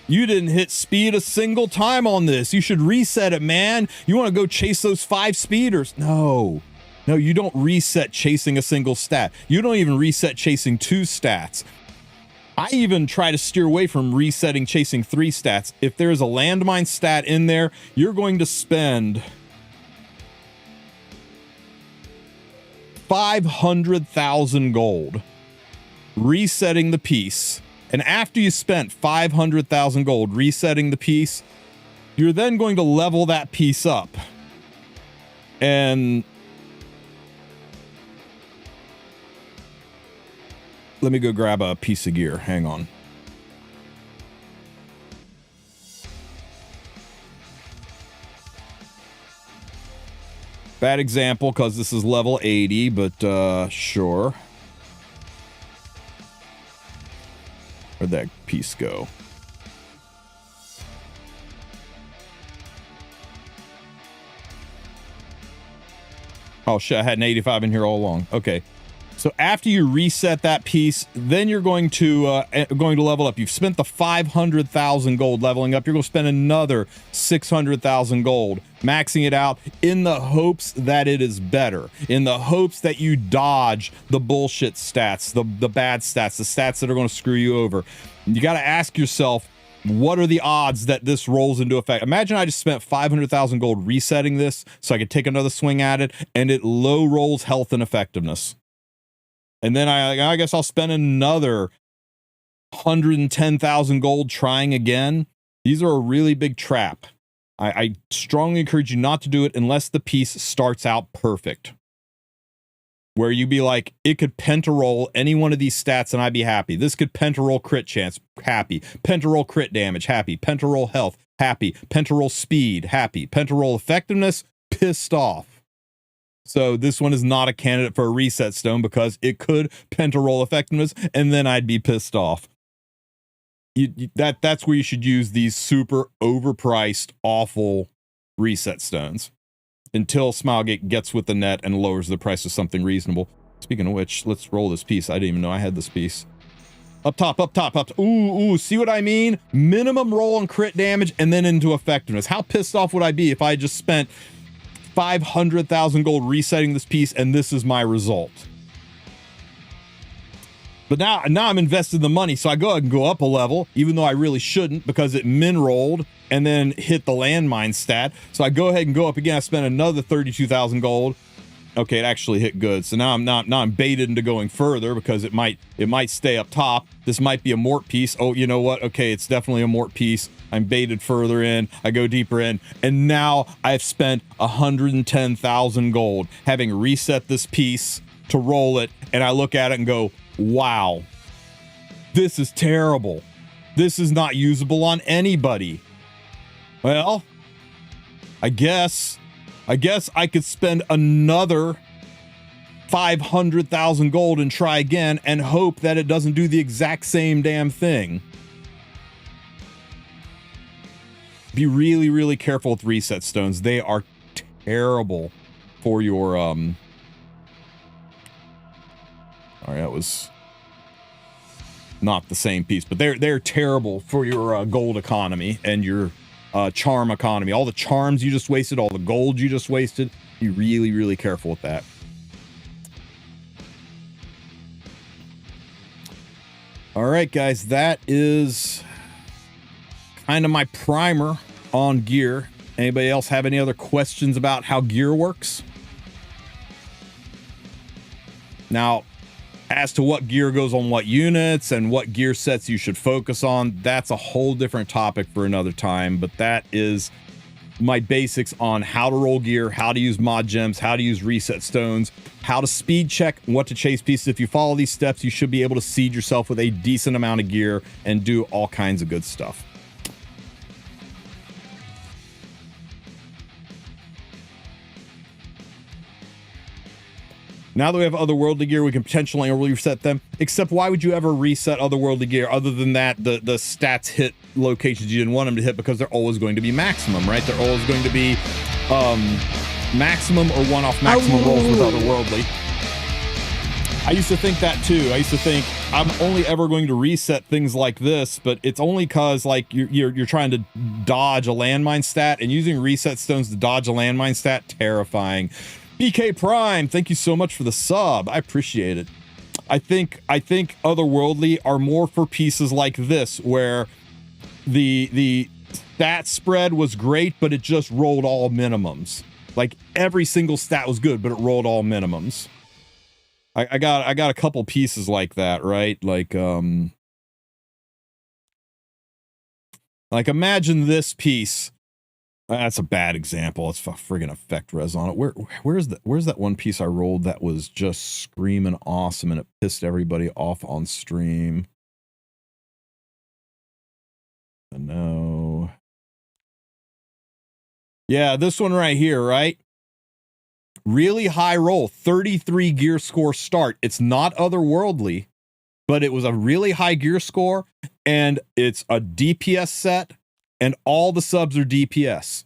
Speaker 1: you didn't hit speed a single time on this. You should reset it, man. You want to go chase those 5 speeders? No, you don't reset chasing a single stat. You don't even reset chasing 2 stats. I even try to steer away from resetting chasing 3 stats. If there's a landmine stat in there, you're going to spend 500,000 gold resetting the piece. And after you spent 500,000 gold resetting the piece, you're then going to level that piece up. And let me go grab a piece of gear. Hang on. Bad example because this is level 80, but sure. Where'd that piece go? Oh shit, I had an 85 in here all along. Okay. So after you reset that piece, then you're going to level up. You've spent the 500,000 gold leveling up. You're going to spend another 600,000 gold, maxing it out in the hopes that it is better, in the hopes that you dodge the bullshit stats, the bad stats, the stats that are going to screw you over. You got to ask yourself, what are the odds that this rolls into effect? Imagine I just spent 500,000 gold resetting this so I could take another swing at it, and it low rolls health and effectiveness. And then I guess I'll spend another 110,000 gold trying again. These are a really big trap. I strongly encourage you not to do it unless the piece starts out perfect. Where you be like, it could pentaroll any one of these stats and I'd be happy. This could pentaroll crit chance, happy. Pentaroll crit damage, happy. Pentaroll health, happy. Pentaroll speed, happy. Pentaroll effectiveness, pissed off. So this one is not a candidate for a reset stone because it could pentaroll effectiveness and then I'd be pissed off. That's where you should use these super overpriced, awful reset stones until Smilegate gets with the net and lowers the price to something reasonable. Speaking of which, let's roll this piece. I didn't even know I had this piece. Up top, up top, up top. Ooh, see what I mean? Minimum roll on crit damage and then into effectiveness. How pissed off would I be if I just spent 500,000 gold resetting this piece and this is my result? But now I'm invested in the money, so I go ahead and go up a level, even though I really shouldn't because it min rolled and then hit the landmine stat. So I go ahead and go up again. I spent another 32,000 gold. Okay, it actually hit good. So now I'm baited into going further because it might stay up top. This might be a mort piece. Oh, you know what? Okay, it's definitely a mort piece. I'm baited further in. I go deeper in, and now I've spent 110,000 gold having reset this piece to roll it, and I look at it and go, wow, this is terrible. This is not usable on anybody. Well, I guess I could spend another 500,000 gold and try again and hope that it doesn't do the exact same damn thing. Be really, really careful with reset stones. They are terrible for your, all right, that was not the same piece, but they're terrible for your gold economy and your charm economy. All the charms you just wasted, all the gold you just wasted. Be really, really careful with that. All right, guys, that is kind of my primer on gear Anybody else have any other questions about how gear works? Now, as to what gear goes on what units and what gear sets you should focus on, that's a whole different topic for another time, but that is my basics on how to roll gear, how to use mod gems, how to use reset stones, how to speed check, what to chase pieces. If you follow these steps, you should be able to seed yourself with a decent amount of gear and do all kinds of good stuff. Now that we have Otherworldly gear, we can potentially reset them. Except, why would you ever reset Otherworldly gear other than that the stats hit locations you didn't want them to hit, because they're always going to be maximum, right? They're always going to be maximum or one-off maximum rolls with Otherworldly. I used to think that too. I used to think I'm only ever going to reset things like this, but it's only because like you're trying to dodge a landmine stat, and using reset stones to dodge a landmine stat, terrifying. BK Prime, thank you so much for the sub. I appreciate it. I think Otherworldly are more for pieces like this, where the stat spread was great, but it just rolled all minimums. Like every single stat was good, but it rolled all minimums. I got a couple pieces like that, right? Like imagine this piece. That's a bad example. It's a friggin' effect res on it. Where's that one piece I rolled that was just screaming awesome and it pissed everybody off on stream? No. Yeah, this one right here, right? Really high roll, 33 gear score start. It's not Otherworldly, but it was a really high gear score, and it's a DPS set, and all the subs are DPS.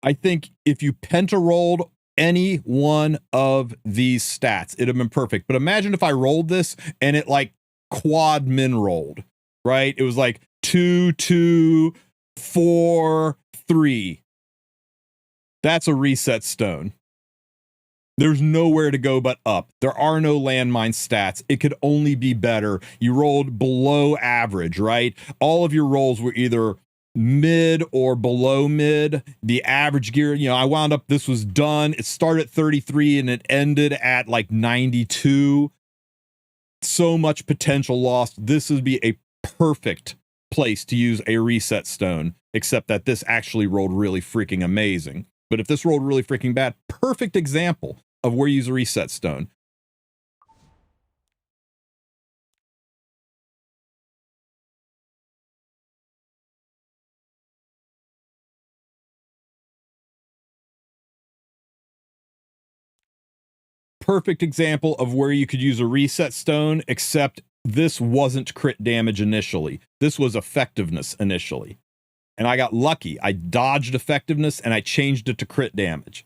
Speaker 1: I think if you penta rolled any one of these stats, it'd have been perfect. But imagine if I rolled this and it like quad min rolled, right? It was like 2, 2, 4, 3. That's a reset stone. There's nowhere to go but up. There are no landmine stats. It could only be better. You rolled below average, right? All of your rolls were either mid or below mid. The average gear, you know, I wound up, this was done. It started at 33 and it ended at like 92. So much potential lost. This would be a perfect place to use a reset stone, except that this actually rolled really freaking amazing. But if this rolled really freaking bad, perfect example of where you use a reset stone. Perfect example of where you could use a reset stone, except this wasn't crit damage initially. This was effectiveness initially. And I got lucky. I dodged effectiveness and I changed it to crit damage.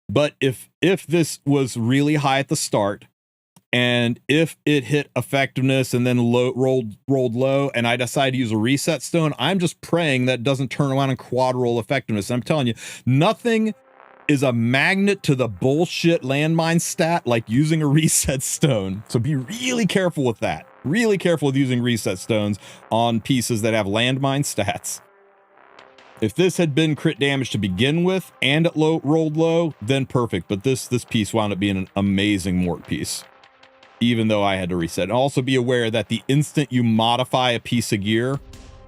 Speaker 1: But if this was really high at the start, and if it hit effectiveness and then rolled low, and I decide to use a reset stone, I'm just praying that doesn't turn around and quad roll effectiveness. And I'm telling you, nothing is a magnet to the bullshit landmine stat like using a reset stone. So be really careful with that. Really careful with using reset stones on pieces that have landmine stats. If this had been crit damage to begin with and it rolled low, then perfect. But this piece wound up being an amazing mort piece, even though I had to reset. And also be aware that the instant you modify a piece of gear,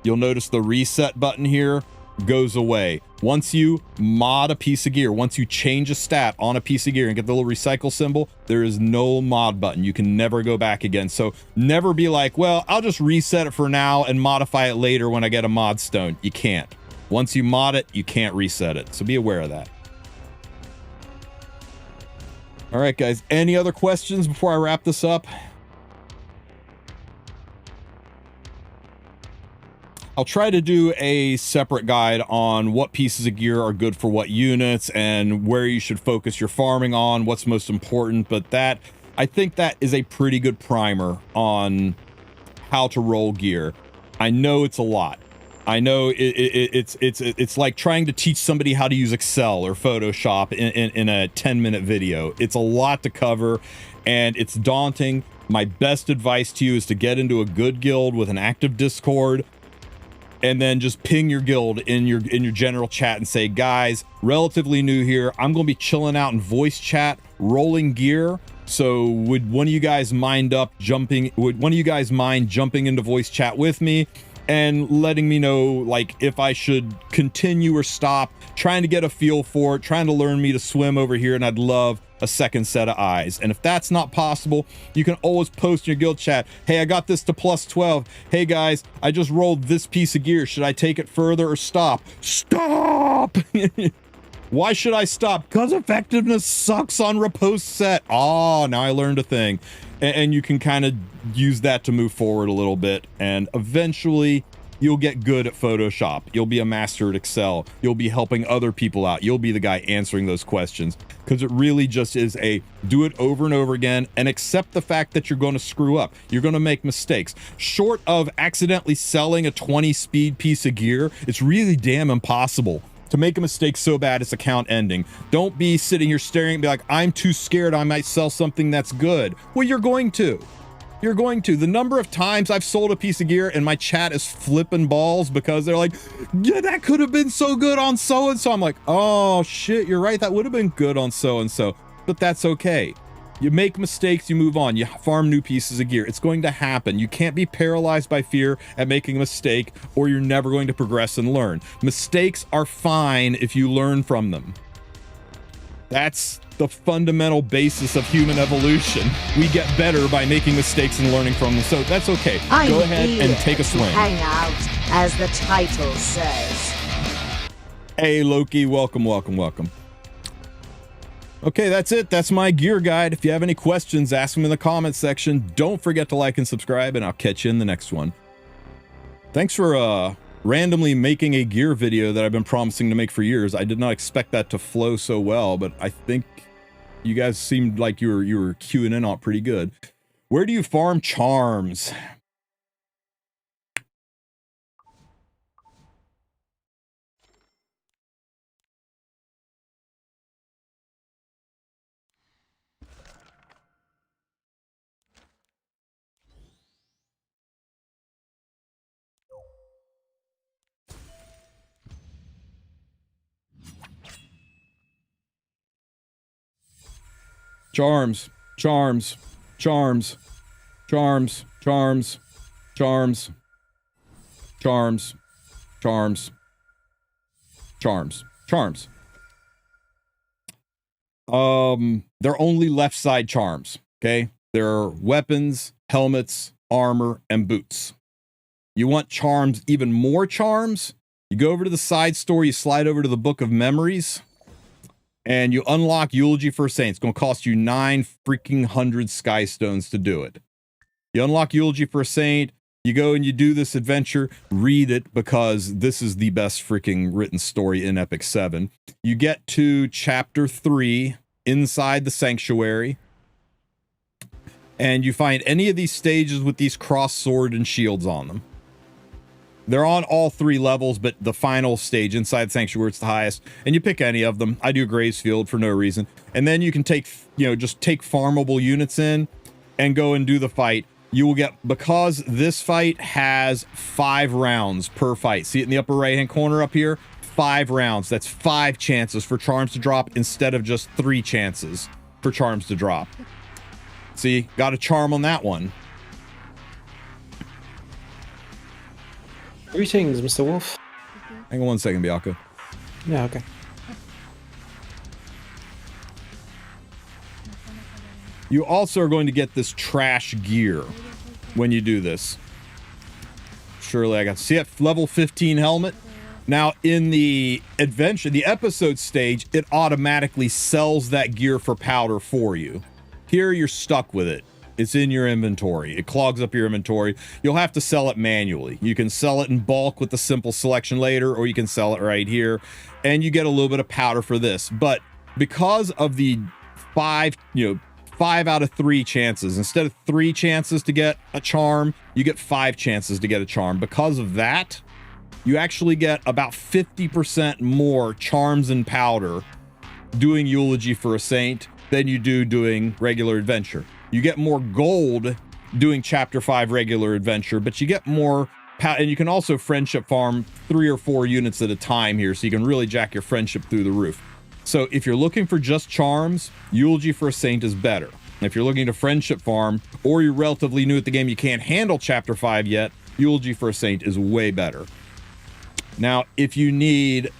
Speaker 1: you'll notice the reset button here goes away. Once you mod a piece of gear, once you change a stat on a piece of gear and get the little recycle symbol, there is no mod button. You can never go back again. So never be like, well, I'll just reset it for now and modify it later when I get a mod stone. You can't. Once you mod it, you can't reset it. So be aware of that. All right, guys. Any other questions before I wrap this up? I'll try to do a separate guide on what pieces of gear are good for what units and where you should focus your farming on, what's most important. But that, I think that is a pretty good primer on how to roll gear. I know it's a lot. I know it's like trying to teach somebody how to use Excel or Photoshop in a 10-minute video. It's a lot to cover and it's daunting. My best advice to you is to get into a good guild with an active Discord and then just ping your guild in your general chat and say, guys, relatively new here, I'm going to be chilling out in voice chat, rolling gear. So would one of you guys mind jumping into voice chat with me and letting me know, like, if I should continue or stop, trying to get a feel for it, trying to learn me to swim over here, and I'd love a second set of eyes. And if that's not possible, you can always post in your guild chat, hey, I got this to +12. Hey guys, I just rolled this piece of gear. Should I take it further or stop? Stop! Why should I stop? Because effectiveness sucks on riposte set. Oh, now I learned a thing. And you can kind of use that to move forward a little bit. And eventually you'll get good at Photoshop. You'll be a master at Excel. You'll be helping other people out. You'll be the guy answering those questions. Because it really just is a do it over and over again and accept the fact that you're going to screw up. You're going to make mistakes. Short of accidentally selling a 20 speed piece of gear, it's really damn impossible to make a mistake so bad it's account ending. Don't be sitting here staring and be like, I'm too scared I might sell something that's good. Well, you're going to. You're going to. The number of times I've sold a piece of gear and my chat is flipping balls because they're like, yeah, that could have been so good on so-and-so. I'm like, oh shit, you're right. That would have been good on so-and-so, but that's okay. You make mistakes, you move on, you farm new pieces of gear. It's going to happen. You can't be paralyzed by fear at making a mistake, or you're never going to progress and learn. Mistakes are fine if you learn from them. That's the fundamental basis of human evolution. We get better by making mistakes and learning from them, so that's okay. Go ahead and take a swing.
Speaker 2: Hang out, as the title says.
Speaker 1: Hey Loki, welcome, welcome, welcome. Okay, that's it. That's my gear guide. If you have any questions, ask them in the comments section. Don't forget to like and subscribe, and I'll catch you in the next one. Thanks for randomly making a gear video that I've been promising to make for years. I did not expect that to flow so well, but I think you guys seemed like you were queuing in on pretty good. Where do you farm charms? Charms, charms, charms, charms, charms, charms, charms, charms, charms, charms. They're only left side charms, okay? There are weapons, helmets, armor, and boots. You want charms, even more charms? You go over to the side store, you slide over to the Book of Memories, and you unlock Eulogy for a Saint. It's going to cost you 9 freaking hundred Sky Stones to do it. You unlock Eulogy for a Saint, you go and you do this adventure, read it because this is the best freaking written story in Epic 7. You get to chapter 3 inside the sanctuary, and you find any of these stages with these cross sword and shields on them. They're on all 3 levels, but the final stage inside Sanctuary, it's the highest, and you pick any of them. I do Graysfield for no reason. And then you can take, just take farmable units in and go and do the fight. You will get, because this fight has 5 rounds per fight. See it in the upper right-hand corner up here? 5 rounds. That's 5 chances for charms to drop instead of just 3 chances for charms to drop. See, got a charm on that one.
Speaker 3: Greetings, Mr. Wolf.
Speaker 1: Hang on one second, Bianca.
Speaker 3: Yeah, okay.
Speaker 1: You also are going to get this trash gear when you do this. Surely I got to see it. Level 15 helmet. Now, in the adventure, the episode stage, it automatically sells that gear for powder for you. Here, you're stuck with it. It's in your inventory. It clogs up your inventory. You'll have to sell it manually. You can sell it in bulk with the simple selection later, or you can sell it right here, and you get a little bit of powder for this. But because of the 5 out of 3 chances, instead of 3 chances to get a charm, you get 5 chances to get a charm. Because of that, you actually get about 50% more charms and powder doing Eulogy for a Saint than you do doing regular adventure. You get more gold doing chapter 5 regular adventure, but you get more And you can also friendship farm 3 or 4 units at a time here, so you can really jack your friendship through the roof. So if you're looking for just charms, Eulogy for a Saint is better. If you're looking to friendship farm, or you're relatively new at the game, you can't handle Chapter 5 yet, Eulogy for a Saint is way better. Now, if you need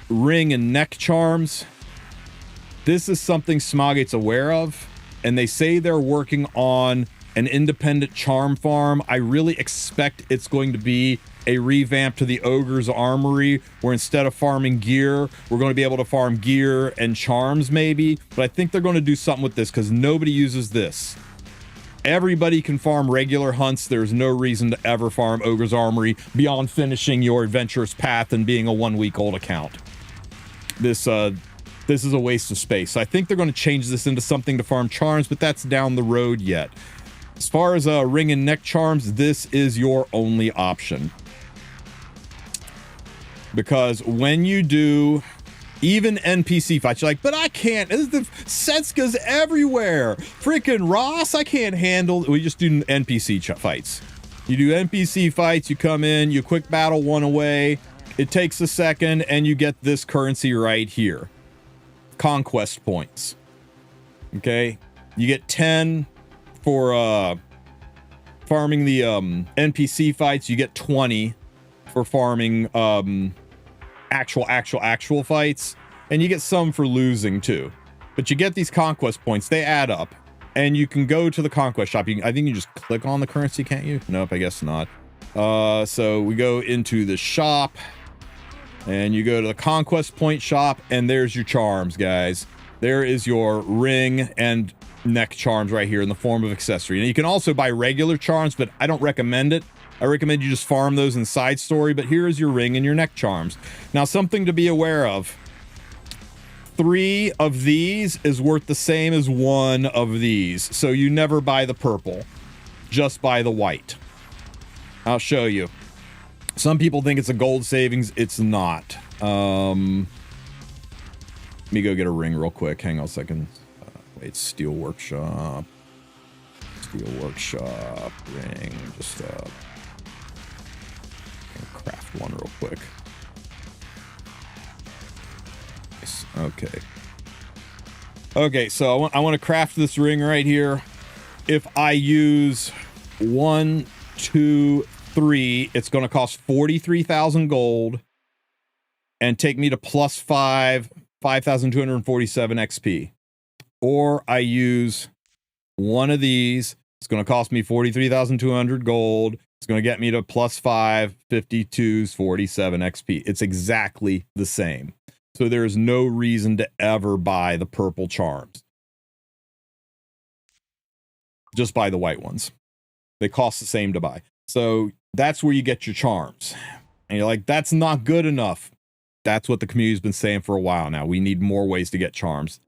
Speaker 1: ring and neck charms, this is something Smogate's aware of, and they say they're working on an independent charm farm. I really expect it's going to be a revamp to the Ogre's Armory, where instead of farming gear, we're going to be able to farm gear and charms maybe. But I think they're going to do something with this because nobody uses this. Everybody can farm regular hunts. There's no reason to ever farm Ogre's Armory beyond finishing your adventurous path and being a 1-week-old account. This is a waste of space. So I think they're going to change this into something to farm charms, but that's down the road yet. As far as ring and neck charms, this is your only option. Because when you do even NPC fights, you're like, but I can't. The Setska's everywhere. Freaking Ross, I can't handle. We just do NPC fights. You do NPC fights, you come in, you quick battle one away. It takes a second, and you get this currency right here. Conquest points. Okay? You get 10 for farming the NPC fights. You get 20 for farming actual fights, and you get some for losing too. But you get these conquest points. They add up, and you can go to the Conquest shop. I think you just click on the currency, can't you? Nope, I guess not. So we go into the shop, and you go to the Conquest point shop, and there's your charms, guys. There is your ring and neck charms right here in the form of accessory. And you can also buy regular charms, but I don't recommend it. I recommend you just farm those in side story, but here is your ring and your neck charms. Now, something to be aware of. 3 of these is worth the same as 1 of these. So you never buy the purple, just buy the white. I'll show you. Some people think it's a gold savings. It's not. Let me go get a ring real quick. Hang on a second. Wait, Steel Workshop. Steel Workshop ring. Just craft one real quick. Nice. Okay. Okay, so I want to craft this ring right here. If I use 1, 2, 3, it's going to cost 43,000 gold and take me to plus 5,247 XP. Or I use one of these, it's going to cost me 43,200 gold. It's going to get me to plus 5, 5247 XP. It's exactly the same. So there's no reason to ever buy the purple charms. Just buy the white ones. They cost the same to buy. So that's where you get your charms. And you're like, that's not good enough. That's what the community's been saying for a while now. We need more ways to get charms.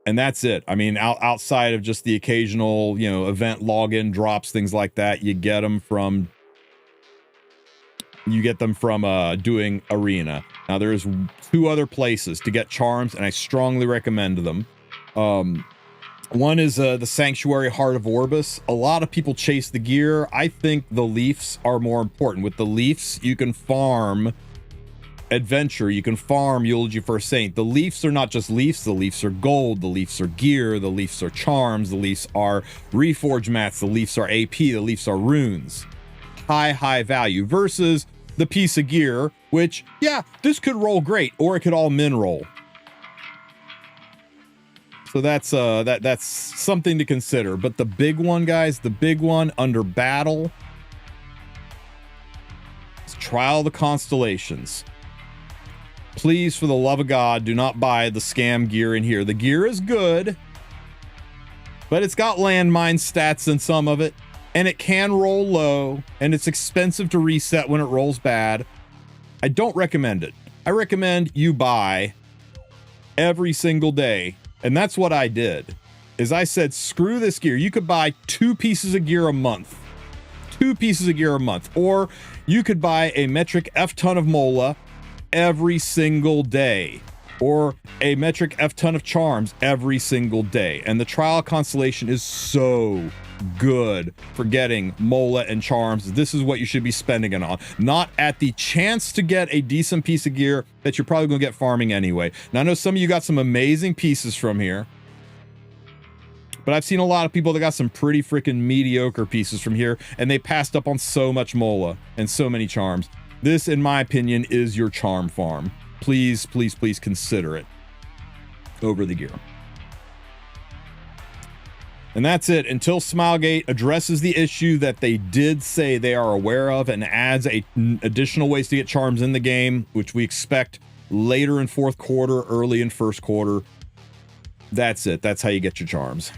Speaker 1: And that's it. I mean, outside of just the occasional, event login drops, things like that, you get them from doing arena. Now there's 2 other places to get charms, and I strongly recommend them. One is the Sanctuary Heart of Orbis. A lot of people chase the gear. I think the Leafs are more important. With the Leafs, you can farm adventure, you can farm Eulogy for a Saint. The Leafs are not just Leafs, the Leafs are gold, the Leafs are gear, the Leafs are charms, the Leafs are reforge mats, the Leafs are AP, the Leafs are runes. High value versus the piece of gear, which, yeah, this could roll great, or it could all min roll. So that's something to consider. But the big one, guys, the big one under battle is Trial of the Constellations. Please, for the love of God, do not buy the scam gear in here. The gear is good, but it's got landmine stats in some of it, and it can roll low, and it's expensive to reset when it rolls bad. I don't recommend it. I recommend you buy every single day, and that's what I did. Is I said, screw this gear. You could buy 2 pieces of gear a month. 2 pieces of gear a month. Or you could buy a metric F ton of Mola every single day. or a metric F ton of charms every single day. And the trial constellation is so good for getting Mola and charms. This is what you should be spending it on, not at the chance to get a decent piece of gear that you're probably going to get farming anyway. Now, I know some of you got some amazing pieces from here, but I've seen a lot of people that got some pretty freaking mediocre pieces from here, and they passed up on so much Mola and so many charms. This, in my opinion, is your charm farm. Please, please, please consider it over the gear. And that's it until Smilegate addresses the issue that they did say they are aware of and adds additional ways to get charms in the game, which we expect later in fourth quarter, early in first quarter. That's it. That's how you get your charms.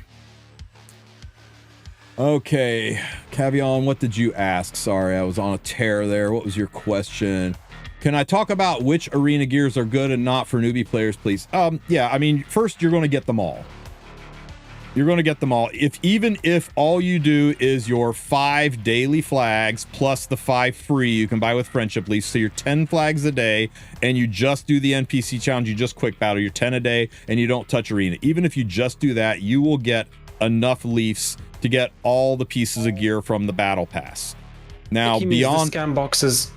Speaker 1: Okay, Cavion, what did you ask? Sorry, I was on a tear there. What was your question? Can I talk about which arena gears are good and not for newbie players, please? Yeah, I mean, first you're going to get them all. You're going to get them all. Even if all you do is your 5 daily flags plus the 5 free you can buy with Friendship Leaf, so you're 10 flags a day, and you just do the NPC challenge, you just quick battle, you're 10 a day, and you don't touch arena. Even if you just do that, you will get enough leafs to get all the pieces of gear from the battle pass. Now, beyond
Speaker 3: the scan boxes,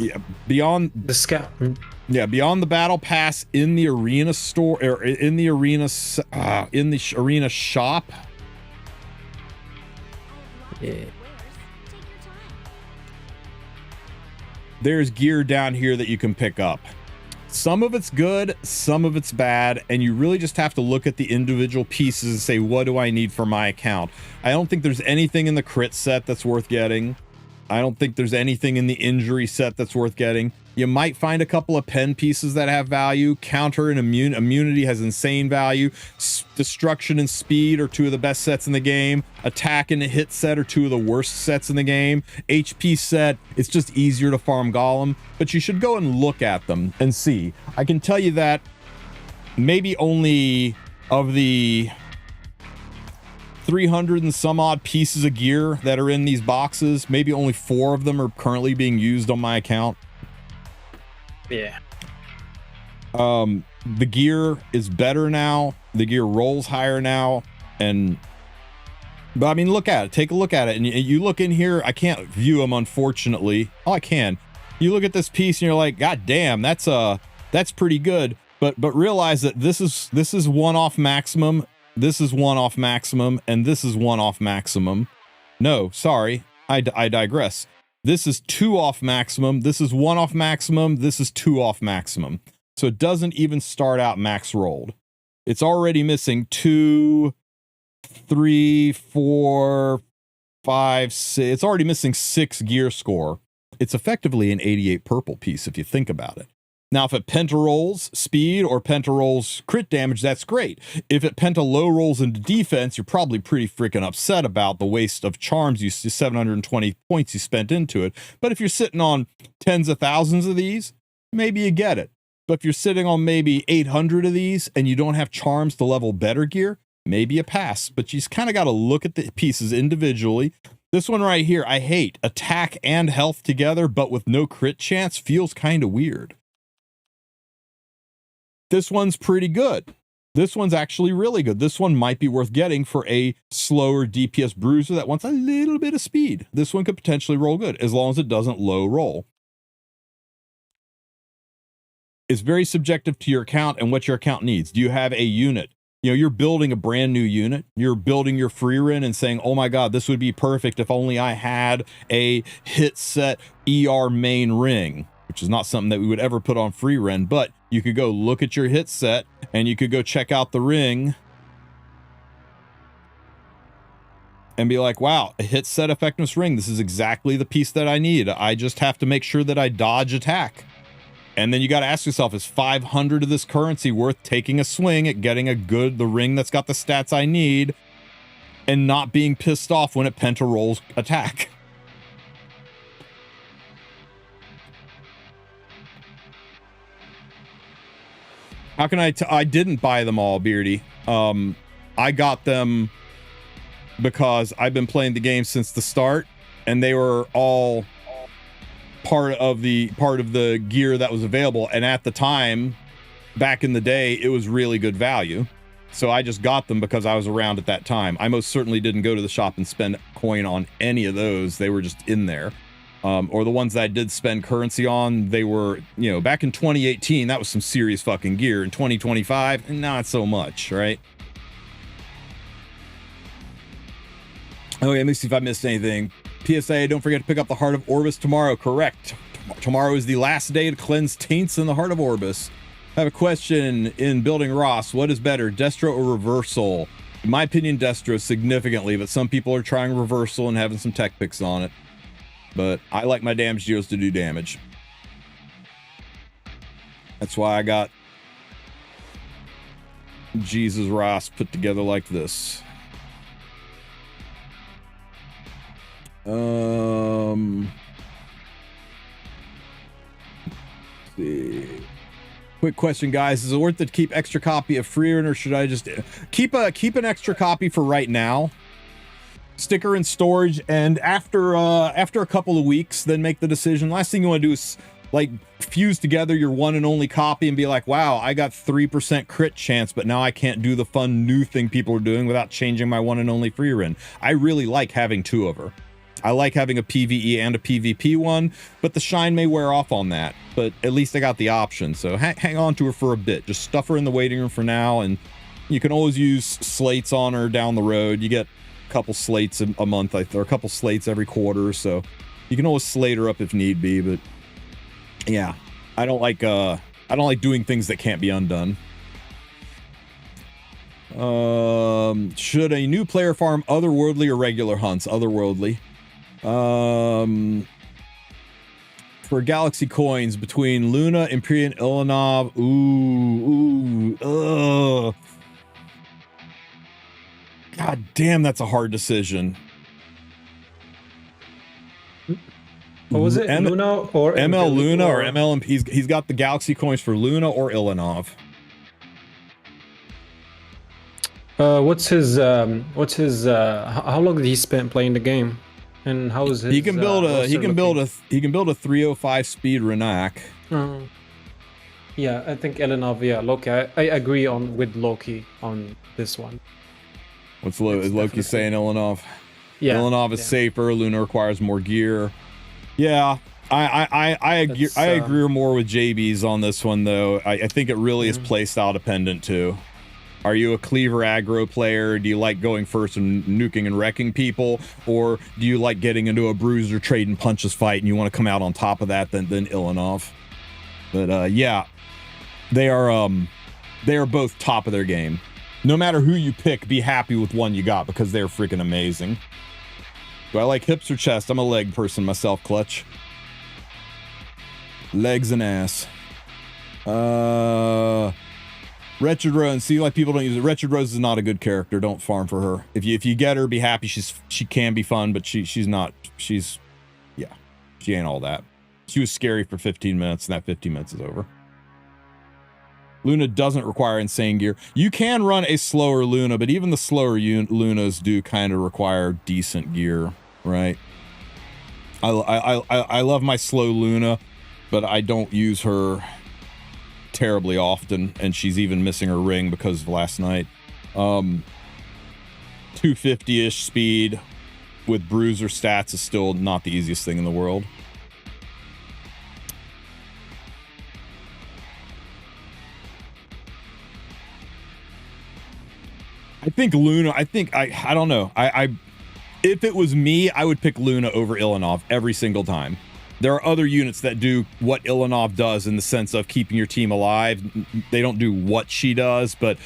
Speaker 1: beyond
Speaker 3: the scan,
Speaker 1: beyond the battle pass in the arena store or in the arena arena shop.
Speaker 3: Yeah.
Speaker 1: There's gear down here that you can pick up. Some of it's good, some of it's bad, and you really just have to look at the individual pieces and say, what do I need for my account? I don't think there's anything in the crit set that's worth getting. I don't think there's anything in the injury set that's worth getting. You might find a couple of pen pieces that have value. Counter and immunity has insane value. Destruction and speed are 2 of the best sets in the game. Attack and hit set are 2 of the worst sets in the game. HP set, it's just easier to farm Golem, but you should go and look at them and see. I can tell you that maybe only of the 300 and some odd pieces of gear that are in these boxes, maybe only 4 of them are currently being used on my account.
Speaker 3: Yeah.
Speaker 1: The gear is better now. The gear rolls higher now. But I mean, look at it. Take a look at it. And you look in here. I can't view them, unfortunately. Oh, I can. You look at this piece and you're like, God damn, that's pretty good. But realize that this is 1 off maximum. This is 1 off maximum. And this is 1 off maximum. No, sorry. I digress. This is 2 off maximum. This is 1 off maximum. This is 2 off maximum. So it doesn't even start out max rolled. It's already missing 2, 3, 4, 5, 6. It's already missing 6 gear score. It's effectively an 88 purple piece if you think about it. Now, if it penta rolls speed or penta rolls crit damage, that's great. If it penta low rolls into defense, you're probably pretty freaking upset about the waste of charms, 720 points you spent into it. But if you're sitting on tens of thousands of these, maybe you get it. But if you're sitting on maybe 800 of these and you don't have charms to level better gear, maybe a pass. But you just kind of got to look at the pieces individually. This one right here, I hate. Attack and health together, but with no crit chance, feels kind of weird. This one's pretty good. This one's actually really good. This one might be worth getting for a slower DPS bruiser that wants a little bit of speed. This one could potentially roll good as long as it doesn't low roll. It's very subjective to your account and what your account needs. Do you have a unit? You know, you're building a brand new unit. You're building your free run and saying, oh my God, this would be perfect if only I had a hit set ER main ring, which is not something that we would ever put on free run, but you could go look at your hit set and you could go check out the ring and be like, wow, a hit set effectiveness ring. This is exactly the piece that I need. I just have to make sure that I dodge attack. And then you got to ask yourself, is 500 of this currency worth taking a swing at getting the ring that's got the stats I need and not being pissed off when it penta rolls attack? How can I didn't buy them all, Beardy. I got them because I've been playing the game since the start, and they were all part of the gear that was available. And at the time, back in the day, it was really good value. So I just got them because I was around at that time. I most certainly didn't go to the shop and spend coin on any of those. They were just in there. Or the ones that I did spend currency on, they were, you know, back in 2018, that was some serious fucking gear. In 2025, not so much, right? Okay, let me see if I missed anything. PSA, don't forget to pick up the Heart of Orbis tomorrow. Correct. Tomorrow is the last day to cleanse taints in the Heart of Orbis. I have a question in building Ross. What is better, Destro or Reversal? In my opinion, Destro significantly, but some people are trying Reversal and having some tech picks on it. But I like my damage deals to do damage. That's why I got Jesus Ross put together like this. Let's see. Quick question, guys. Is it worth it to keep extra copy of Freerun, or should I just keep an extra copy for right now? Stick her in storage, and after a couple of weeks, then make the decision. Last thing you want to do is like fuse together your one and only copy and be like, wow, I got 3% crit chance, but now I can't do the fun new thing people are doing without changing my one and only Freerun. I really like having two of her. I like having a PvE and a PvP one, but the shine may wear off on that. But at least I got the option, so hang on to her for a bit. Just stuff her in the waiting room for now, and you can always use slates on her down the road. You get a couple slates a month, or a couple slates every quarter, so you can always slate her up if need be. But yeah, I don't like doing things that can't be undone. Should a new player farm Otherworldly or regular hunts? Otherworldly. For Galaxy coins between Luna, Empyrean, Ilanov. God damn, that's a hard decision.
Speaker 3: What was it? Luna or
Speaker 1: ML Luna or ML? He's got the Galaxy coins for Luna or Ilanov.
Speaker 3: What's his how long did he spend playing the game? And how is his,
Speaker 1: he can build a 305 speed Renak.
Speaker 3: Yeah, I think Ilanov, yeah, Loki. I agree with Loki on this one.
Speaker 1: Is Loki saying Ilanov?
Speaker 3: Yeah.
Speaker 1: Ilanov is safer, Luna requires more gear. Yeah. I agree more with JB's on this one though. I think it really is playstyle dependent too. Are you a cleaver aggro player? Do you like going first and nuking and wrecking people? Or do you like getting into a bruiser trade and punches fight and you want to come out on top of that than Ilanov? But yeah, they are both top of their game. No matter who you pick, be happy with one you got because they're freaking amazing. Do I like hips or chest? I'm a leg person myself, Clutch. Legs and ass. Wretched Rose, see, like people don't use it. Wretched Rose is not a good character. Don't farm for her. If you get her, be happy. She can be fun, but she's not. She ain't all that. She was scary for 15 minutes, and that 15 minutes is over. Luna doesn't require insane gear. You can run a slower Luna, but even the slower Lunas do kind of require decent gear, right? I love my slow Luna, but I don't use her terribly often, and she's even missing her ring because of last night. 250-ish speed with bruiser stats is still not the easiest thing in the world. I think Luna, I don't know. If it was me, I would pick Luna over Ilanov every single time. There are other units that do what Ilanov does in the sense of keeping your team alive. They don't do what she does, but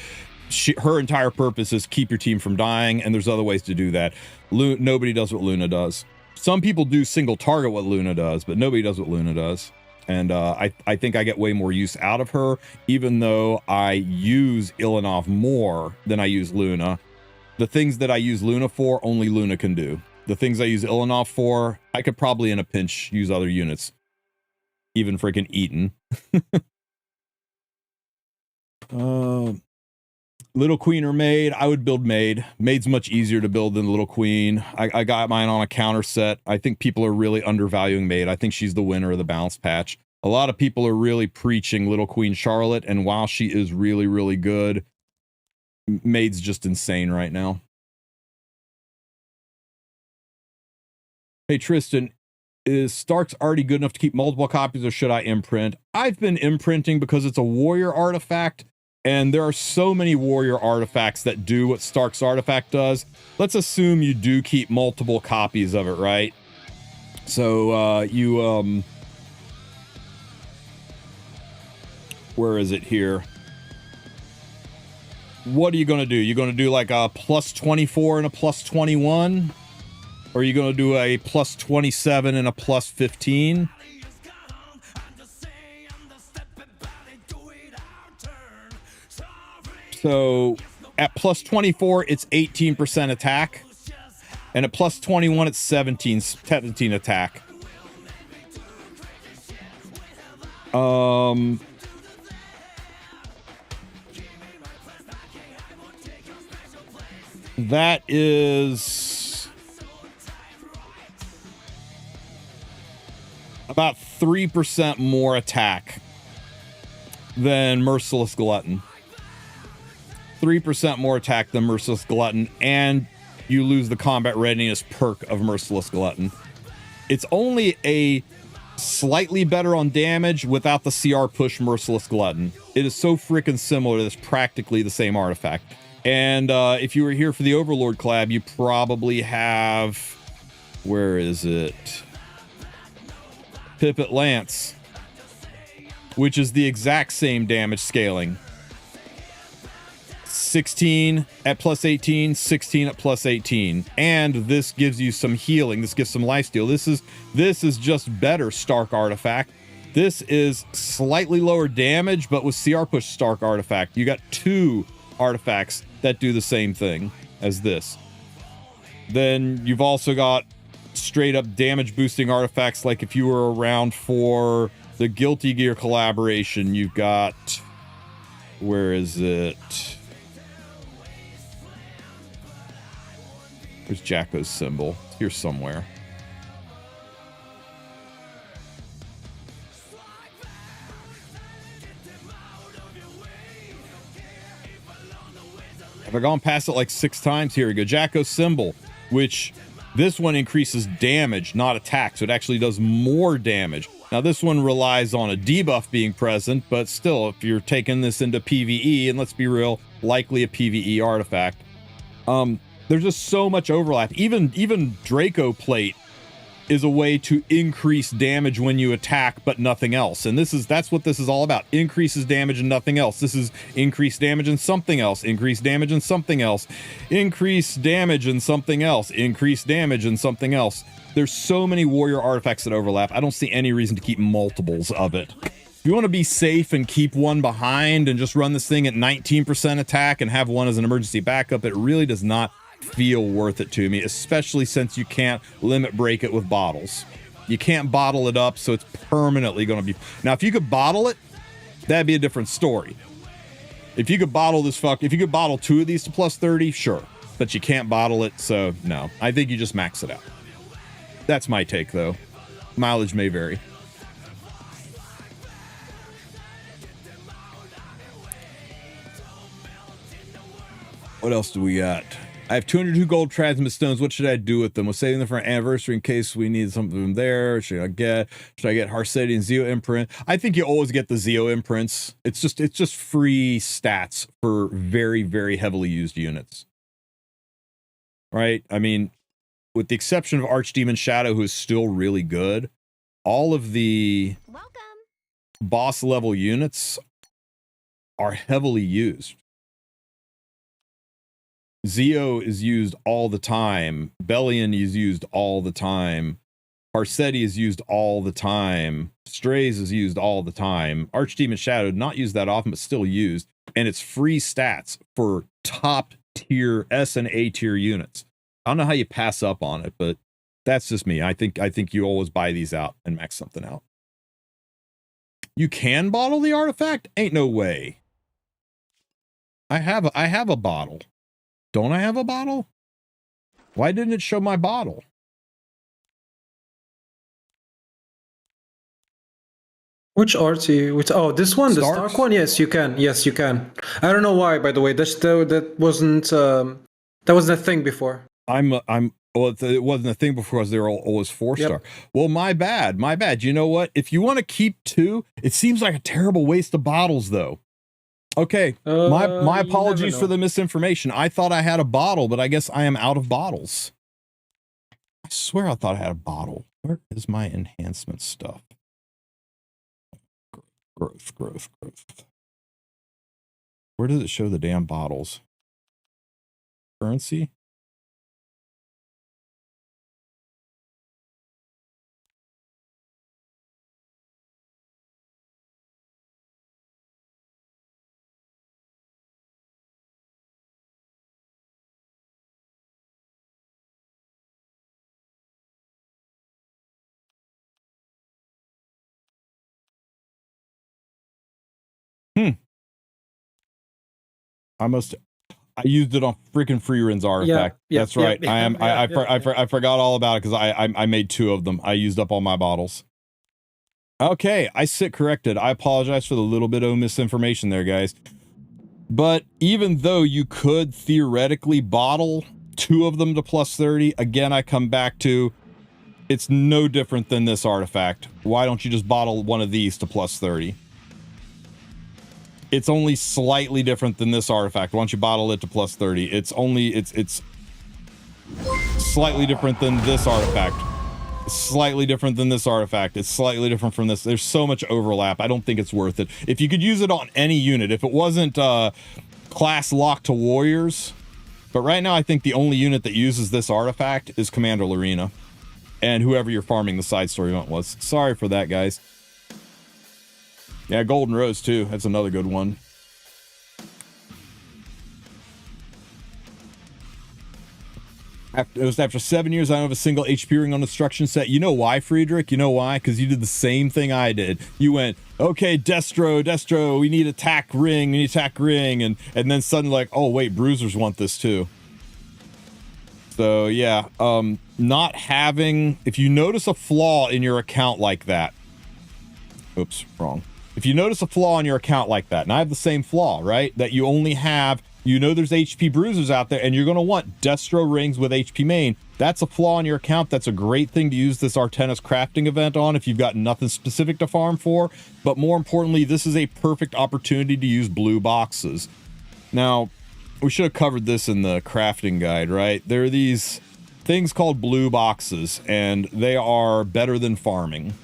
Speaker 1: her entire purpose is keep your team from dying, and there's other ways to do that. Nobody does what Luna does. Some people do single target what Luna does, but nobody does what Luna does. And I think I get way more use out of her, even though I use Ilanov more than I use Luna. The things that I use Luna for, only Luna can do. The things I use Ilanov for, I could probably in a pinch use other units. Even freaking Eaton. Little Queen or Maid? I would build Maid. Maid's much easier to build than Little Queen. I got mine on a counter set. I think people are really undervaluing Maid. I think she's the winner of the balance patch. A lot of people are really preaching Little Queen Charlotte, and while she is really, really good, Maid's just insane right now. Hey, Tristen, is Stark's already good enough to keep multiple copies, or should I imprint? I've been imprinting because it's a warrior artifact, and there are so many warrior artifacts that do what Stark's artifact does. Let's assume you do keep multiple copies of it, right? So, where is it here? What are you going to do? You're going to do like a plus 24 and a plus 21? Or are you going to do a plus 27 and a plus 15? So at plus 24, it's 18% attack. And at plus 21, it's 17 attack. That is about 3% more attack than Merciless Glutton. 3% more attack than Merciless Glutton, and you lose the combat readiness perk of Merciless Glutton. It's only a slightly better on damage without the CR push Merciless Glutton. It is so freaking similar that it's practically the same artifact. And if you were here for the Overlord collab, you probably have... Where is it? Pipit Lance, which is the exact same damage scaling. 16 at plus 18, 16 at plus 18. And this gives you some healing. This gives some lifesteal. This is just better Stark artifact. This is slightly lower damage, but with CR push Stark artifact. You got two artifacts that do the same thing as this. Then you've also got straight up damage boosting artifacts, like if you were around for the Guilty Gear collaboration, you've got... Where is it? There's Jacko's symbol. It's here somewhere. Have I gone past it like 6 times? Here we go. Jacko's symbol, which this one increases damage, not attack. So it actually does more damage. Now this one relies on a debuff being present, but still, if you're taking this into PvE, and let's be real, likely a PvE artifact. There's just so much overlap. Even Draco Plate is a way to increase damage when you attack, but nothing else. And that's what this is all about. Increases damage and nothing else. This is increased damage and something else. Increased damage and something else. Increased damage and something else. Increased damage and something else. There's so many warrior artifacts that overlap. I don't see any reason to keep multiples of it. If you want to be safe and keep one behind and just run this thing at 19% attack and have one as an emergency backup, it really does not feel worth it to me, especially since you can't limit break it with bottles. You can't bottle it up, so it's permanently going to be... Now, if you could bottle it, that'd be a different story. If you could bottle if you could bottle 2 of these to plus 30, sure. But you can't bottle it, so no. I think you just max it out. That's my take, though. Mileage may vary. What else do we got? I have 202 gold transmit stones. What should I do with them? We're saving them for an anniversary in case we need something there. Should I get Harseti and Zeo imprint? I think you always get the Zeo imprints. It's just free stats for very, very heavily used units. Right? I mean, with the exception of Archdemon Shadow, who is still really good, all of the boss level units are heavily used. Zeo is used all the time. Bellion is used all the time. Harseti is used all the time. Strays is used all the time. Archdemon Shadow, not used that often, but still used. And it's free stats for top tier S and A tier units. I don't know how you pass up on it, but that's just me. I think you always buy these out and max something out. You can bottle the artifact? Ain't no way. I have a bottle. Don't I have a bottle? Why didn't it show my bottle?
Speaker 3: Which RT? Which, oh, this one, the
Speaker 1: Starks?
Speaker 3: Stark one? Yes, you can. Yes, you can. I don't know why, by the way. That wasn't that wasn't a thing before.
Speaker 1: Well, it wasn't a thing before because they were always 4-star.
Speaker 3: Yep.
Speaker 1: Well, my bad. You know what? If you want to keep 2, it seems like a terrible waste of bottles, though. Okay, my apologies for the misinformation. I thought I had a bottle, but I guess I am out of bottles. I swear I thought I had a bottle. Where is my enhancement stuff? Growth. Where does it show the damn bottles? Currency? I used it on freaking Freeren's artifact.
Speaker 3: Yeah,
Speaker 1: That's right. I forgot all about it because I made 2 of them. I used up all my bottles. Okay, I sit corrected. I apologize for the little bit of misinformation there, guys. But even though you could theoretically bottle 2 of them to +30, again, I come back to it's no different than this artifact. Why don't you just bottle one of these to +30? It's only slightly different than this artifact. Why don't you bottle it to +30? It's slightly different than this artifact. Slightly different than this artifact. It's slightly different from this. There's so much overlap. I don't think it's worth it. If you could use it on any unit, if it wasn't class locked to warriors, but right now I think the only unit that uses this artifact is Commander Lorena and whoever you're farming the side story event was. Sorry for that, guys. Yeah, Golden Rose too. That's another good one. It was after 7 years, I don't have a single HP ring on destruction set. You know why, Friedrich? You know why? Because you did the same thing I did. You went, okay, Destro, we need attack ring, and then suddenly like, oh wait, bruisers want this too. So yeah, not having, if you notice a flaw in your account like that, oops, wrong. If you notice a flaw in your account like that, and I have the same flaw, right? That you only have, you know there's HP bruisers out there, and you're going to want Destro rings with HP main. That's a flaw in your account. That's a great thing to use this Artenis crafting event on if you've got nothing specific to farm for. But more importantly, this is a perfect opportunity to use blue boxes. Now, we should have covered this in the crafting guide, right? There are these things called blue boxes, and they are better than farming.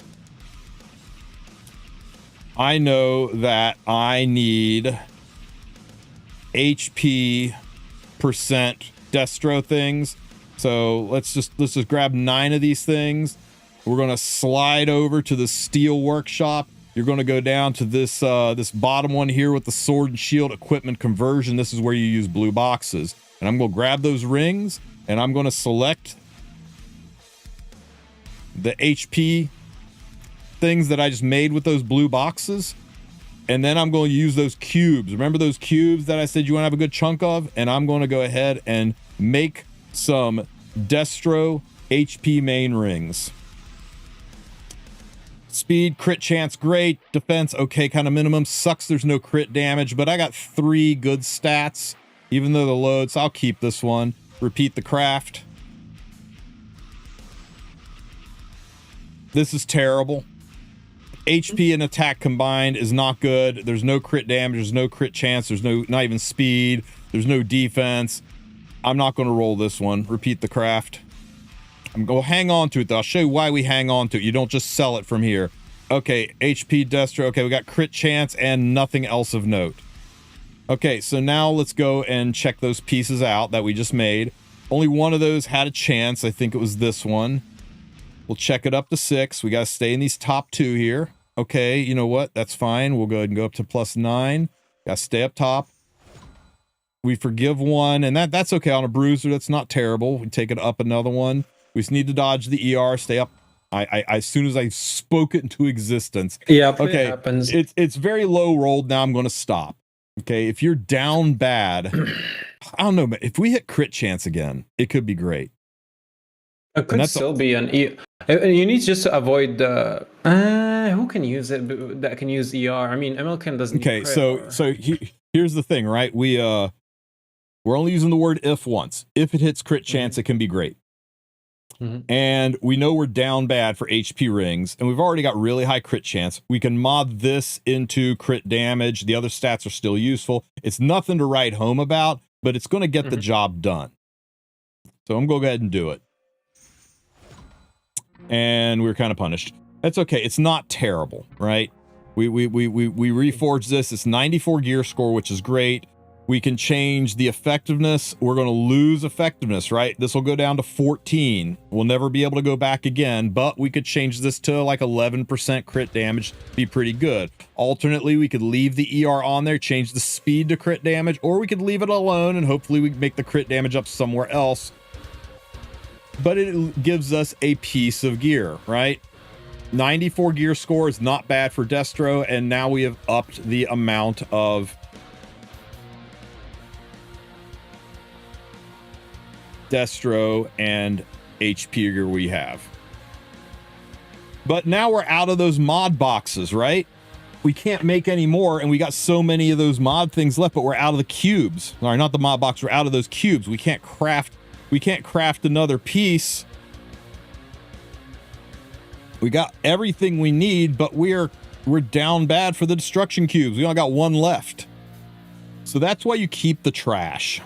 Speaker 1: I know that I need HP percent Destro things. So let's just grab 9 of these things. We're going to slide over to the steel workshop. You're going to go down to this this bottom one here with the sword and shield equipment conversion. This is where you use blue boxes. And I'm going to grab those rings and I'm going to select the HP things that I just made with those blue boxes, and then I'm going to use those cubes. Remember those cubes that I said you want to have a good chunk of? And I'm going to go ahead and make some Destro HP main rings. Speed, crit chance, great. Defense, okay, kind of minimum. Sucks there's no crit damage, but I got 3 good stats, even though the load, so I'll keep this one. Repeat the craft. This is terrible. HP and attack combined is not good. There's no crit damage. There's no crit chance. There's not even speed. There's no defense. I'm not going to roll this one. Repeat the craft. I'm going to hang on to it, though. I'll show you why we hang on to it. You don't just sell it from here. Okay, HP Destro. Okay, we got crit chance and nothing else of note. Okay, so now let's go and check those pieces out that we just made. Only one of those had a chance. I think it was this one. We'll check it up to 6. We got to stay in these top 2 here. Okay, you know what? That's fine. We'll go ahead and go up to +9. Got to stay up top. We forgive one, and that's okay on a bruiser. That's not terrible. We take it up another one. We just need to dodge the ER. Stay up. I as soon as I spoke it into existence.
Speaker 3: Yeah,
Speaker 1: okay.
Speaker 3: It happens.
Speaker 1: It's very low rolled. Now I'm going to stop. Okay, if you're down bad, I don't know, but if we hit crit chance again, it could be great.
Speaker 3: It could still be an E. You need just to avoid the. Who can use it? That can use ER. I mean, MLK doesn't.
Speaker 1: Okay, here's the thing, right? We're only using the word if once. If it hits crit chance, it can be great. And we know we're down bad for HP rings, and we've already got really high crit chance. We can mod this into crit damage. The other stats are still useful. It's nothing to write home about, but it's going to get the job done. So I'm going to go ahead and do it. And we were kind of punished. That's okay. It's not terrible, right? We reforged this. It's 94 gear score, which is great. We can change the effectiveness. We're going to lose effectiveness, right? This will go down to 14. We'll never be able to go back again, but we could change this to like 11% crit damage. Be pretty good. Alternately, we could leave the ER on there, change the speed to crit damage, or we could leave it alone and hopefully we make the crit damage up somewhere else. But it gives us a piece of gear, right? 94 gear score is not bad for Destro, and now we have upped the amount of Destro and HP gear we have. But now we're out of those mod boxes, right? We can't make any more, and we got so many of those mod things left, but we're out of the cubes. Sorry, not the mod box, we're out of those cubes. We can't craft another piece. We got everything we need, but we're down bad for the destruction cubes. We only got one left. So that's why you keep the trash.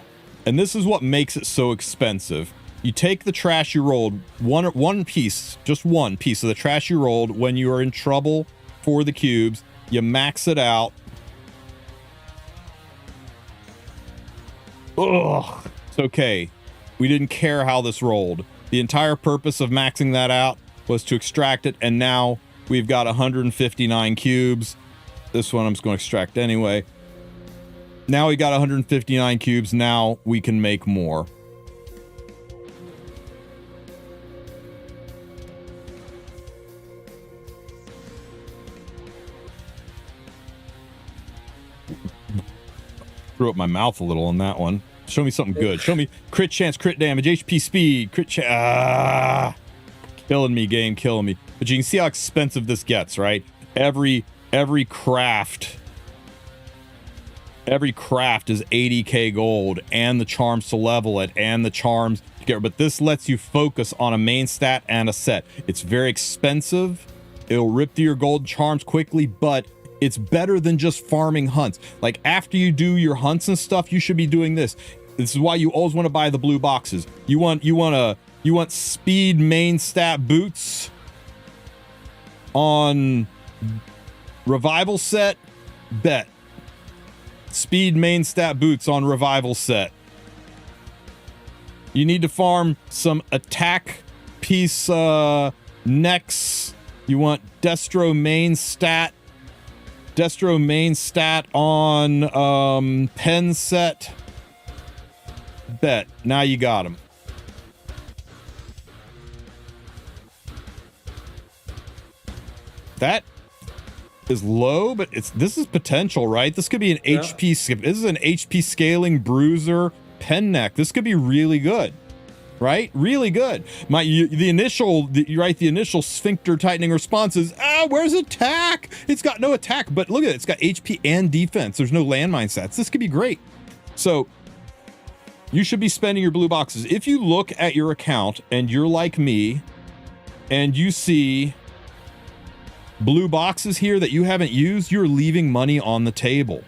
Speaker 1: And this is what makes it so expensive. You take the trash you rolled, one piece, just one piece of the trash you rolled when you are in trouble for the cubes. You max it out. Ugh. It's okay. We didn't care how this rolled. The entire purpose of maxing that out was to extract it, and now we've got 159 cubes. This one I'm just going to extract anyway. Now we got 159 cubes. Now we can make more. Threw up my mouth a little on that one. Show me something good. Show me crit chance, crit damage, HP speed, crit chance. Killing me, game, killing me. But you can see how expensive this gets, right? Every craft is 80k gold, and the charms to level it, and the charms to get. But this lets you focus on a main stat and a set. It's very expensive. It'll rip through your gold charms quickly, but it's better than just farming hunts. Like after you do your hunts and stuff, you should be doing this. This is why you always want to buy the blue boxes. You want speed main stat boots on revival set? Bet. Speed main stat boots on revival set. You need to farm some attack piece necks. You want Destro main stat. Destro main stat on pen set. Bet. Now you got them. That is low, but this is potential, right? This could be an HP skip. This is an HP scaling bruiser pen neck. This could be really good, right? Really good. The initial sphincter tightening response is, where's attack? It's got no attack, but look at it. It's got HP and defense. There's no landmine stats. This could be great. So you should be spending your blue boxes. If you look at your account and you're like me and you see blue boxes here that you haven't used, you're leaving money on the table.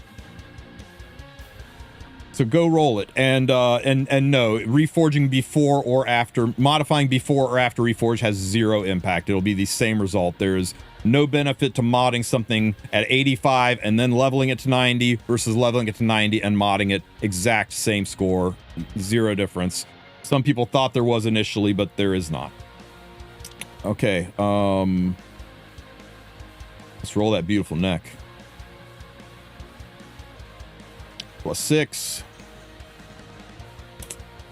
Speaker 1: So go roll it. And no, reforging before or after, modifying before or after reforge has zero impact. It'll be the same result. There's no benefit to modding something at 85 and then leveling it to 90 versus leveling it to 90 and modding it exact same score. Zero difference. Some people thought there was initially, but there is not. Okay, let's roll that beautiful neck. +6.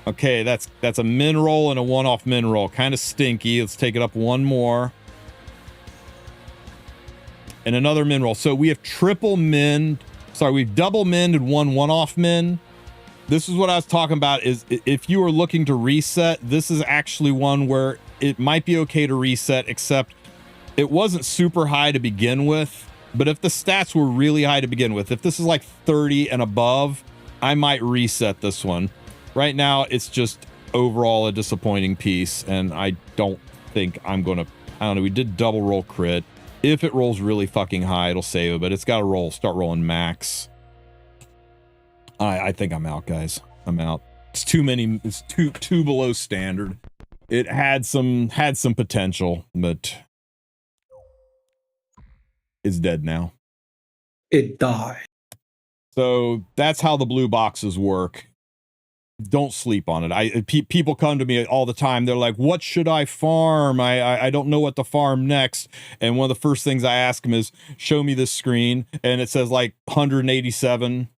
Speaker 1: Okay, that's a min roll and a one-off min roll. Kind of stinky. Let's take it up one more. And another min roll. So we have triple min. Sorry, we've double min and one-off min. this is what I was talking about, is if you are looking to reset, this is actually one where it might be okay to reset, except it wasn't super high to begin with. But if the stats were really high to begin with, if this is like 30 and above, I might reset this one. Right now, it's just overall a disappointing piece, and I don't think I'm going to, I don't know, we did double roll crit. If it rolls really fucking high, it'll save it, but it's got to start rolling max. I think I'm out, guys. I'm out. It's too many, it's too below standard. It had some potential, but it's dead now.
Speaker 3: It died.
Speaker 1: So that's how the blue boxes work. Don't sleep on it. People come to me all the time. They're like, what should I farm? I don't know what to farm next. And one of the first things I ask them is, show me this screen. And it says like 187.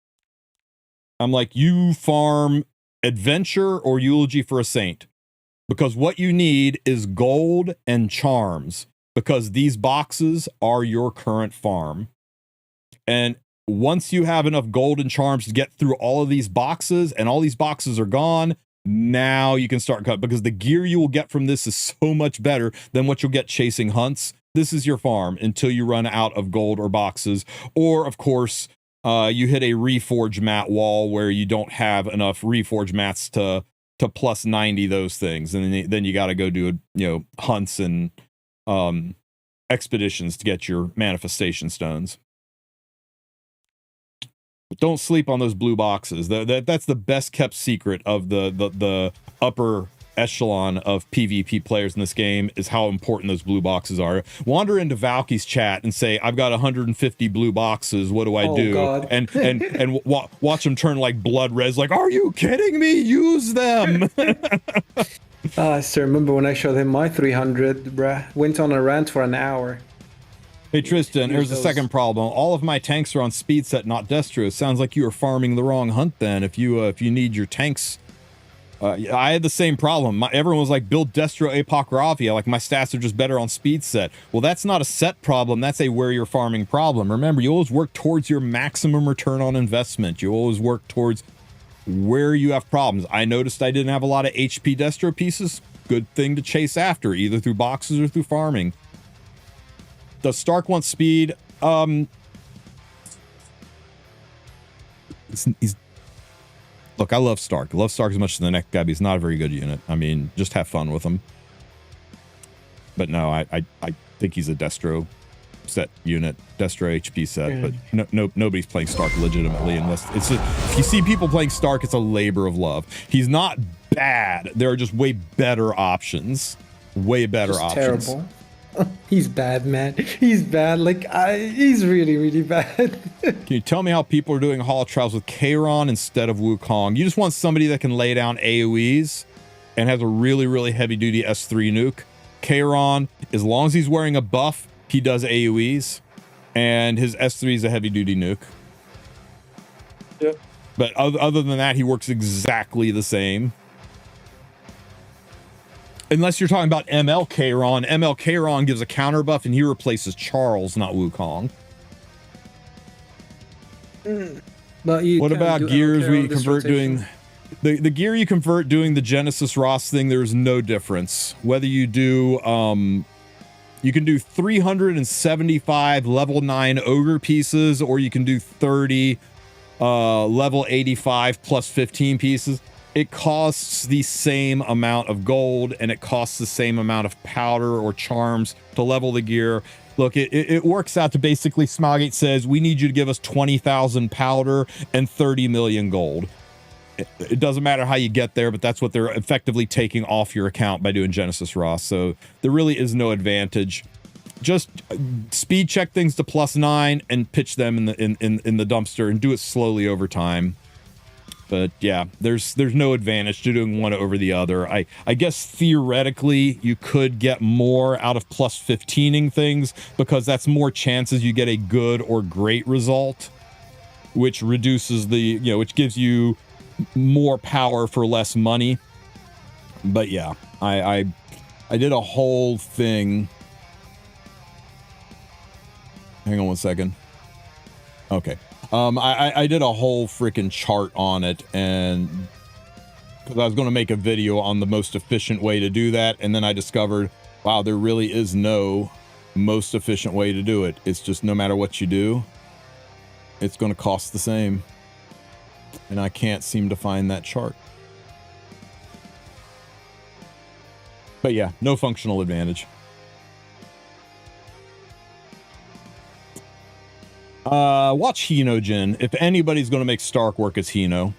Speaker 1: I'm like, you farm Adventure or Eulogy for a Saint. Because what you need is gold and charms. Because these boxes are your current farm. And once you have enough gold and charms to get through all of these boxes, and all these boxes are gone, now you can start cut, because the gear you will get from this is so much better than what you'll get chasing hunts. This is your farm until you run out of gold or boxes, or of course you hit a reforge mat wall where you don't have enough reforge mats to plus 90 those things, and then you got to go do hunts and expeditions to get your manifestation stones. Don't sleep on those blue boxes. That's the best kept secret of the upper echelon of PvP players in this game, is how important those blue boxes are. Wander into Valky's chat and say, I've got 150 blue boxes. What do I do?
Speaker 3: God.
Speaker 1: And watch them turn like blood red. Like, are you kidding me? Use them.
Speaker 3: I still remember when I showed him my 300, bruh. Went on a rant for an hour.
Speaker 1: Hey Tristan, here's the second problem. All of my tanks are on speed set, not Destro. Sounds like you are farming the wrong hunt then. If you need your tanks, I had the same problem. Everyone was like, build Destro Apocryphia. Like, my stats are just better on speed set. Well, that's not a set problem. That's a where you're farming problem. Remember, you always work towards your maximum return on investment. You always work towards where you have problems. I noticed I didn't have a lot of HP Destro pieces. Good thing to chase after, either through boxes or through farming. Does Stark want speed? Look, I love Stark. I love Stark as much as the next guy, but he's not a very good unit. I mean, just have fun with him. But no, I think he's a Destro set unit, Destro HP set. But nobody's playing Stark legitimately unless it's if you see people playing Stark, it's a labor of love. He's not bad. There are just way better options. Way better options.
Speaker 3: Terrible. He's bad, man. He's bad. Like, he's really, really bad.
Speaker 1: Can you tell me how people are doing Hall of Trials with Kayron instead of Wukong? You just want somebody that can lay down AoEs and has a really, really heavy-duty S3 nuke. Kayron, as long as he's wearing a buff, he does AoEs, and his S3 is a heavy-duty nuke.
Speaker 3: Yep.
Speaker 1: But other than that, he works exactly the same. Unless you're talking about ML Kayron. ML Kayron gives a counter buff and he replaces Charles, not Wukong.
Speaker 3: But you
Speaker 1: what about gears we convert doing? The gear you convert doing the Genesis Ross thing, there's no difference. Whether you do, you can do 375 level 9 ogre pieces, or you can do 30 level 85 plus 15 pieces. It costs the same amount of gold, and it costs the same amount of powder or charms to level the gear. Look, it works out to basically, Smilegate says, we need you to give us 20,000 powder and 30 million gold. It doesn't matter how you get there, but that's what they're effectively taking off your account by doing Genesis Ross. So there really is no advantage. Just speed check things to +9 and pitch them in the dumpster, and do it slowly over time. But yeah, there's no advantage to doing one over the other. I guess theoretically you could get more out of +15ing things, because that's more chances you get a good or great result, which reduces the, which gives you more power for less money. But yeah, I did a whole thing. Hang on one second. Okay. I did a whole freaking chart on it, and because I was going to make a video on the most efficient way to do that, and then I discovered, wow, there really is no most efficient way to do it. It's just no matter what you do, it's going to cost the same. And I can't seem to find that chart. But yeah, no functional advantage. Watch Hinogen. If anybody's going to make Stark work, it's Hino.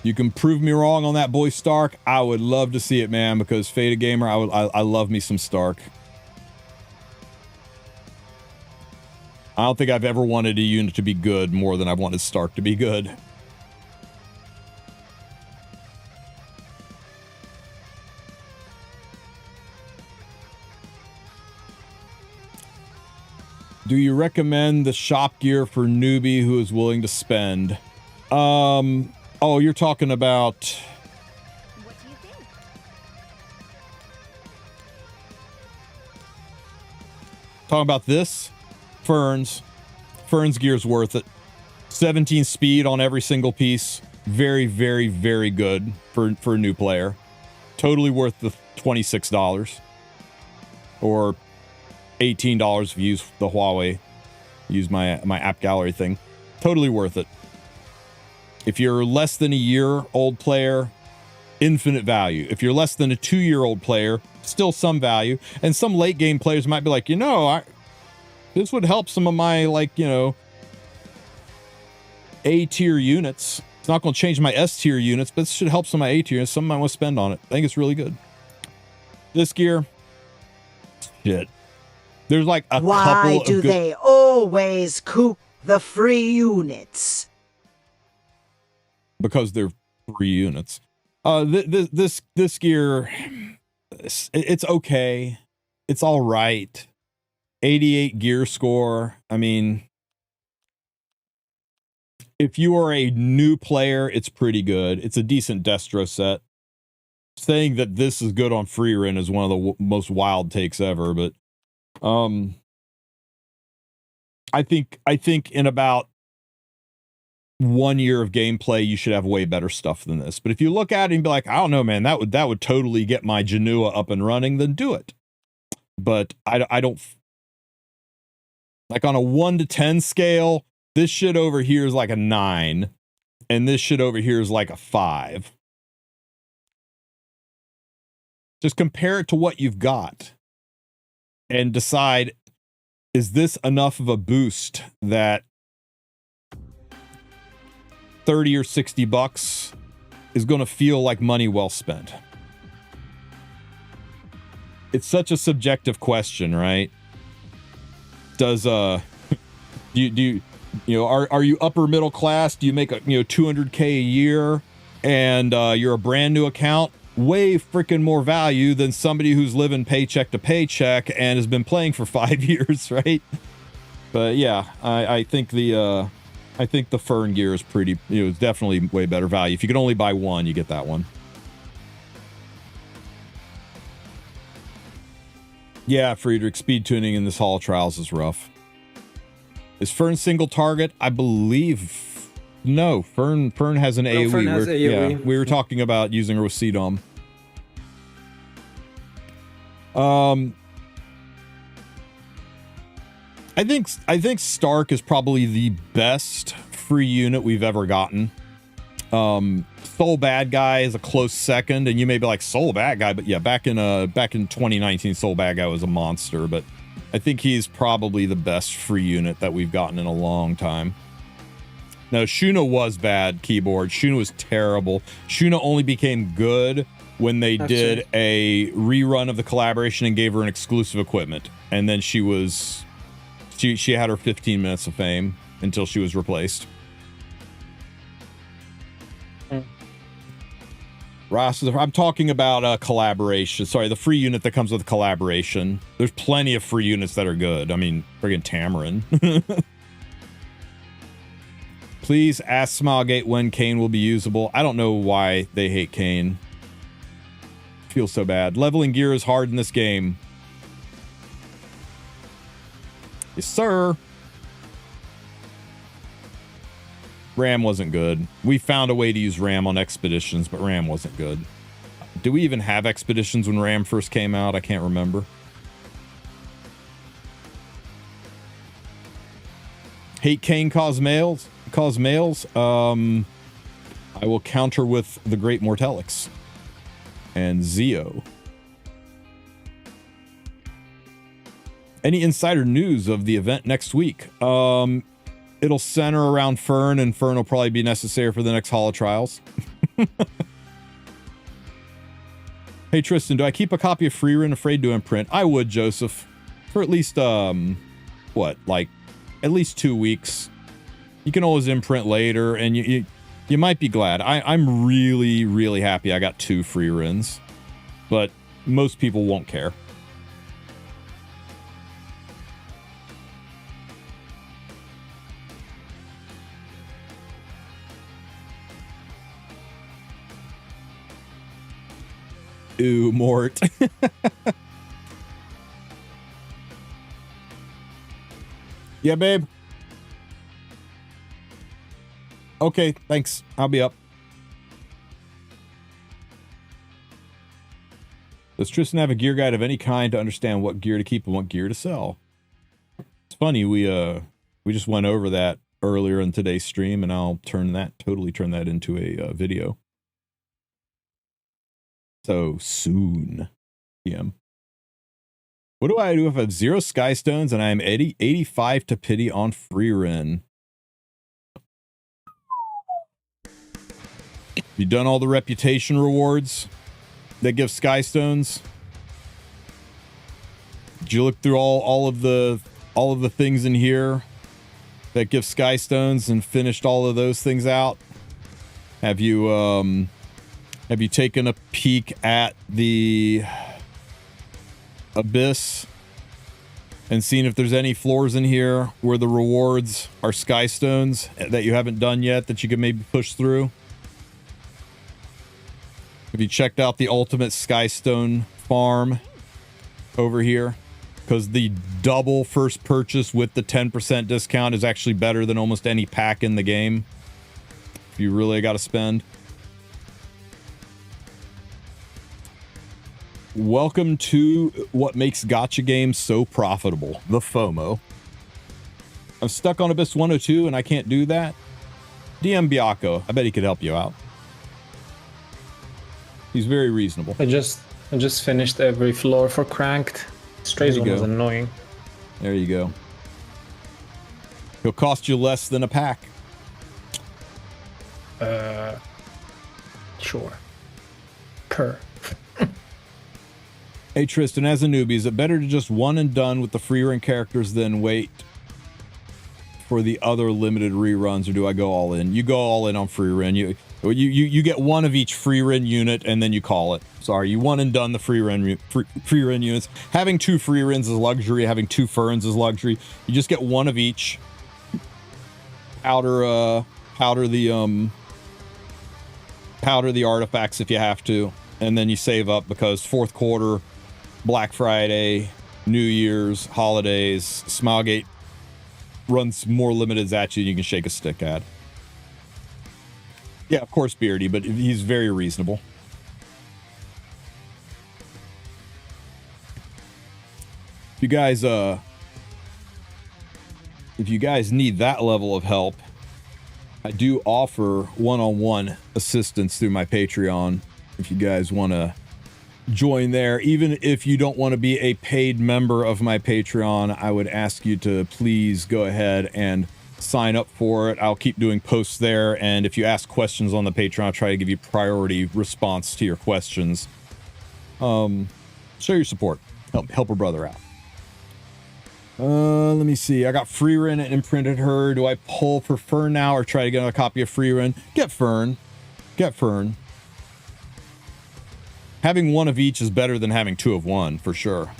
Speaker 1: You can prove me wrong on that boy Stark. I would love to see it, man, because Fada Gamer, I love me some Stark. I don't think I've ever wanted a unit to be good more than I've wanted Stark to be good. Do you recommend the shop gear for newbie who is willing to spend? Oh, you're talking about...
Speaker 4: What do you think?
Speaker 1: Talking about this? Ferns. Ferns gear's worth it. 17 speed on every single piece. Very, very, very good for a new player. Totally worth the $26. Or $18 if you use the Huawei. Use my app gallery thing. Totally worth it. If you're less than a year-old player, infinite value. If you're less than a 2-year-old player, still some value. And some late-game players might be like, you know, this would help some of my, like, you know, A-tier units. It's not going to change my S-tier units, but it should help some of my A-tier. Some I want to spend on it. I think it's really good. This gear, shit. There's like a couple
Speaker 2: Why
Speaker 1: of
Speaker 2: do
Speaker 1: good...
Speaker 2: they always coop the free units?
Speaker 1: Because they're free units. This gear, it's okay. It's all right. 88 gear score. I mean, if you are a new player, it's pretty good. It's a decent Destro set. Saying that this is good on free rent is one of the most wild takes ever, but I think in about 1 year of gameplay, you should have way better stuff than this. But if you look at it and be like, I don't know, man, that would totally get my Janua up and running, then do it. But I don't, like, on a 1 to 10 scale, this shit over here is like a 9, and this shit over here is like a 5. Just compare it to what you've got and decide, is this enough of a boost that 30 or 60 bucks is going to feel like money well spent? It's such a subjective question, right? Does do you know, are you upper middle class? Do you make a, you know, 200K a year and you're a brand new account? Way freaking more value than somebody who's living paycheck to paycheck and has been playing for 5 years, right? But yeah, I think the Fern gear is pretty, you know, it's definitely way better value. If you can only buy one, you get that one. Yeah, Friedrich, speed tuning in this Hall of Trials is rough. Is Fern single target? I believe no. Fern has an AoE.
Speaker 3: Fern has AoE.
Speaker 1: Yeah, we were talking about using a Rosidom. I think Stark is probably the best free unit we've ever gotten. Soul Bad Guy is a close second, and you may be like, Soul Bad Guy, but yeah, back in 2019, Soul Bad Guy was a monster, but I think he's probably the best free unit that we've gotten in a long time. No, Shuna was bad, keyboard. Shuna was terrible. Shuna only became good when they did a rerun of the collaboration and gave her an exclusive equipment. And then she had her 15 minutes of fame until she was replaced. Ross, I'm talking about collaboration. Sorry, the free unit that comes with collaboration. There's plenty of free units that are good. I mean, friggin' Tamarin. Please ask Smilegate when Kane will be usable. I don't know why they hate Kane. Feels so bad. Leveling gear is hard in this game. Yes, sir. RAM wasn't good. We found a way to use RAM on expeditions, but RAM wasn't good. Do we even have expeditions when RAM first came out? I can't remember. Hate Kane cause males. I will counter with the Great Mortellix and Zeo. Any insider news of the event next week? It'll center around Fern, and Fern will probably be necessary for the next Holo Trials. Hey Tristan, do I keep a copy of Freerun Afraid to imprint? I would, Joseph, for at least what, like at least 2 weeks. You can always imprint later, and you might be glad. I'm really, really happy I got 2 free runs, but most people won't care. Ooh, Mort. Yeah, babe. Okay, thanks. I'll be up. Does Tristan have a gear guide of any kind to understand what gear to keep and what gear to sell? It's funny, we just went over that earlier in today's stream, and I'll totally turn that into a video. So soon, PM. What do I do if I have 0 Sky Stones and I am 85 to pity on Freerun? You done all the reputation rewards that give Sky Stones? Did you look through all of the things in here that give Sky Stones and finished all of those things out? Have you taken a peek at the Abyss and seen if there's any floors in here where the rewards are Sky Stones that you haven't done yet that you could maybe push through? Have you checked out the ultimate Sky Stone farm over here? Because the double first purchase with the 10% discount is actually better than almost any pack in the game, if you really got to spend. Welcome to what makes gacha games so profitable, the FOMO. I'm stuck on Abyss 102 and I can't do that. DM Biaco, I bet he could help you out. He's very reasonable.
Speaker 3: I just finished every floor for Cranked. Stray's one was annoying.
Speaker 1: There you go. He'll cost you less than a pack.
Speaker 3: Sure. Per.
Speaker 1: Hey Tristan, as a newbie, is it better to just one and done with the free run characters than wait for the other limited reruns, or do I go all in? You go all in on free run. You get one of each free run unit and then you call it. Sorry, you one and done the free run units. Having 2 free runs is luxury. Having 2 ferns is luxury. You just get one of each. Powder the artifacts if you have to, and then you save up because 4th quarter, Black Friday, New Year's, holidays, Smilegate runs more limiteds at you than you can shake a stick at. Yeah, of course, Beardy, but he's very reasonable. If you guys need that level of help, I do offer one-on-one assistance through my Patreon. If you guys want to join there, even if you don't want to be a paid member of my Patreon, I would ask you to please go ahead and sign up for it. I'll keep doing posts there, and if you ask questions on the Patreon, I'll try to give you priority response to your questions. Show your support. Help a brother out. Let me see. I got Freerun and imprinted her. Do I pull for Fern now or try to get a copy of Freerun? Get Fern. Get Fern. Having one of each is better than having 2 of one, for sure.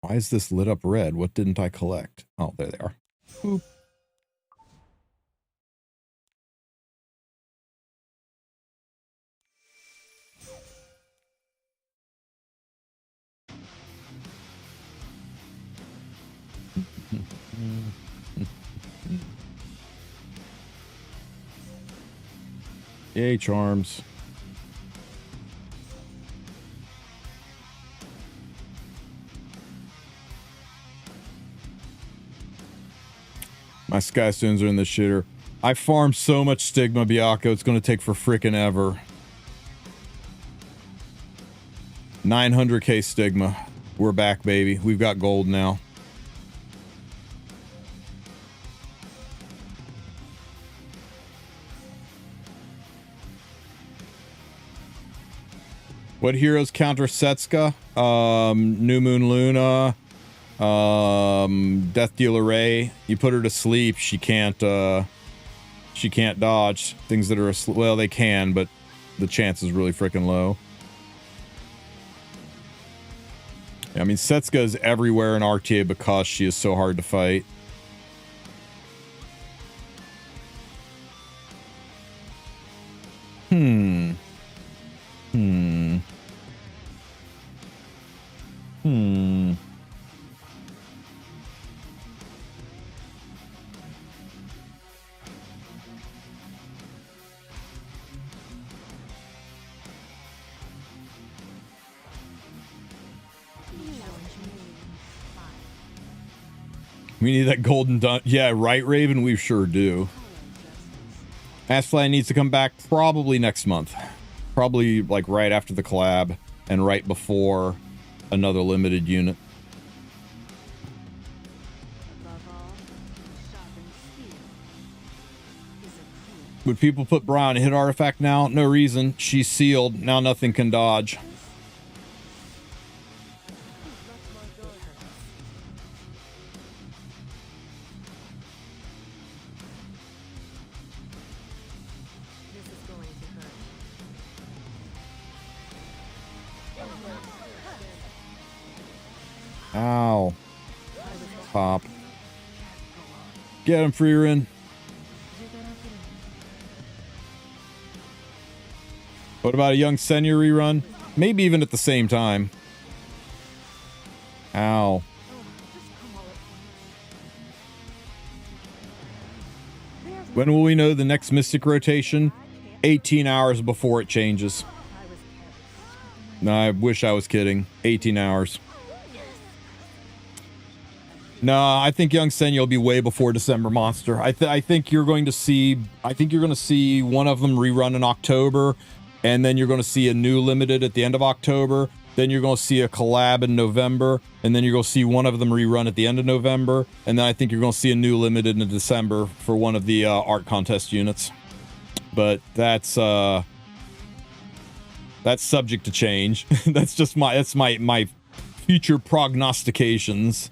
Speaker 1: Why is this lit up red? What didn't I collect? Oh, there they are. Boop. Yay, charms. My Sky Stones are in the shitter. I farmed so much Stigma, Biako, it's going to take for frickin' ever. 900k Stigma. We're back, baby. We've got gold now. What heroes counter Setsuka? New Moon Luna. Death Dealer Ray. You put her to sleep, she can't dodge things that are asleep. Well, they can, but the chance is really freaking low. I mean, Setsuka is everywhere in RTA because she is so hard to fight. We need that golden dun. Yeah, right, Raven? We sure do. Ashfly needs to come back probably next month. Probably like right after the collab and right before another limited unit. Would people put Brian hit artifact now? No reason. She's sealed. Now nothing can dodge. Ow. Pop. Get him, Freerin. What about a Young Senior rerun? Maybe even at the same time. Ow. When will we know the next Mystic rotation? 18 hours before it changes. No, I wish I was kidding. 18 hours. No, I think Young Senya will be way before December Monster. I think you're going to see. I think you're going to see one of them rerun in October, and then you're going to see a new limited at the end of October. Then you're going to see a collab in November, and then you're going to see one of them rerun at the end of November, and then I think you're going to see a new limited in December for one of the art contest units. But that's subject to change. That's my future prognostications.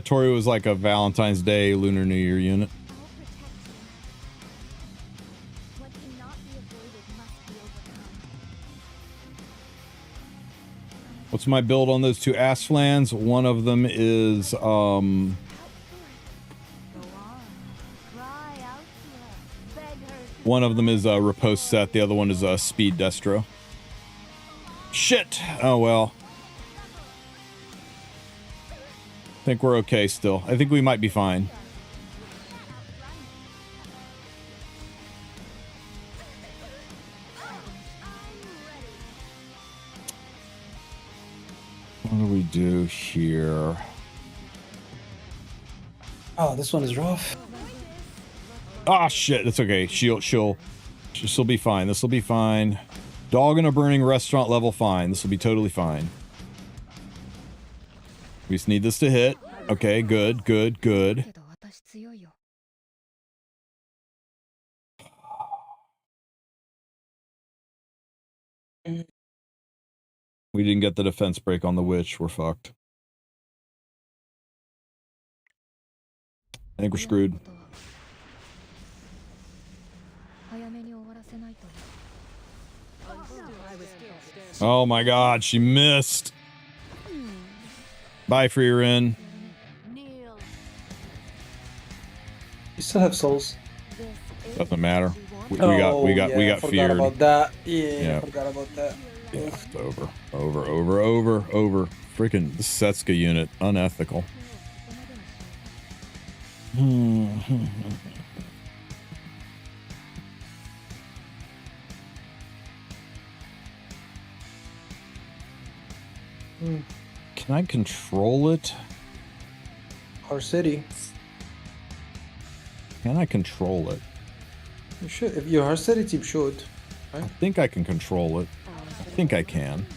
Speaker 1: Tori was like a Valentine's Day Lunar New Year unit. What's my build on those two Asflans? One of them is a Riposte set, the other one is a Speed Destro. Shit! Oh well. I think we're okay still. I think we might be fine. What do we do here?
Speaker 3: Oh, this one is rough.
Speaker 1: Ah, shit. That's okay. She'll be fine. This will be fine. Dog in a burning restaurant level fine. This will be totally fine. We just need this to hit. Okay, good, good, good. We didn't get the defense break on the witch. We're fucked. I think we're screwed. Oh my god, she missed. Bye, Freerin.
Speaker 5: You still have souls.
Speaker 1: Doesn't matter. We got
Speaker 5: forgot
Speaker 1: feared.
Speaker 5: about that. Yeah, forgot about that.
Speaker 1: Yeah, it's over. Freaking Setsuka unit, unethical. Can I control it?
Speaker 5: Our city.
Speaker 1: Can I control it?
Speaker 5: You should. If your city team should.
Speaker 1: I think I can control it. I think I can.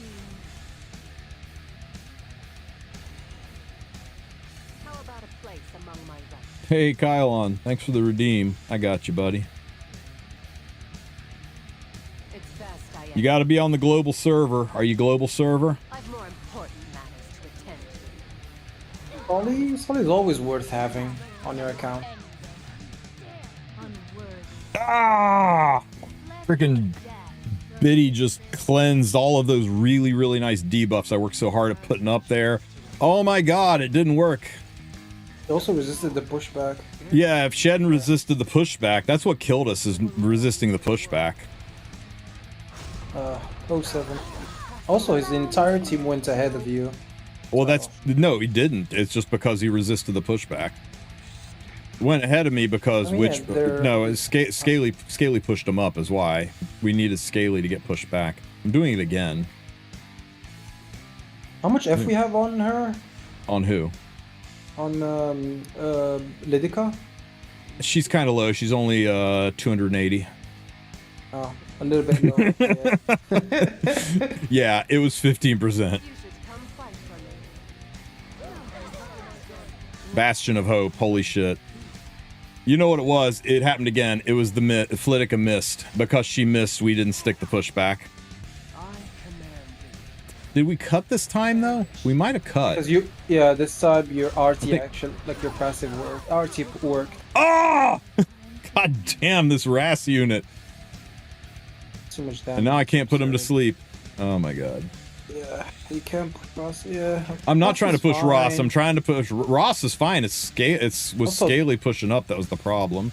Speaker 4: How about a place among my rights?
Speaker 1: Hey, Kylon. Thanks for the redeem. I got you, buddy.
Speaker 4: It's best I
Speaker 1: You got to be on the global server. Are you global server?
Speaker 4: I've more important matters to attend to.
Speaker 5: Solly is always worth having on your account.
Speaker 1: Ah! Freaking Biddy just cleansed all of those really, really nice debuffs I worked so hard at putting up there. Oh my god, it didn't work.
Speaker 5: It also resisted the pushback.
Speaker 1: Yeah, if she hadn't resisted the pushback, that's what killed us, is resisting the pushback.
Speaker 5: 07. Also, his entire team went ahead of you.
Speaker 1: Well, that's... No, he didn't. It's just because he resisted the pushback. Went ahead of me because which... No, Scaly pushed him up is why. We needed Scaly to get pushed back. I'm doing it again.
Speaker 5: How much F we have on her?
Speaker 1: On who?
Speaker 5: On Lidica?
Speaker 1: She's kind of low. She's only 280.
Speaker 5: Oh, a little bit low. Yeah.
Speaker 1: Yeah, it was 15%. Bastion of Hope. Holy shit. You know what it was? It happened again. It was the Flitica missed. Because she missed, we didn't stick the pushback. Did we cut this time though? We might have cut.
Speaker 5: Because this time your RT action, like your passive work, RT worked.
Speaker 1: Oh! God damn this RAS unit.
Speaker 5: Too much damage.
Speaker 1: And now I can't put him to sleep. Oh my god.
Speaker 5: Yeah, you can't put Ross. Yeah.
Speaker 1: I'm not trying to push Ross. I'm trying to push Ross is fine. It's was Scaly pushing up that was the problem.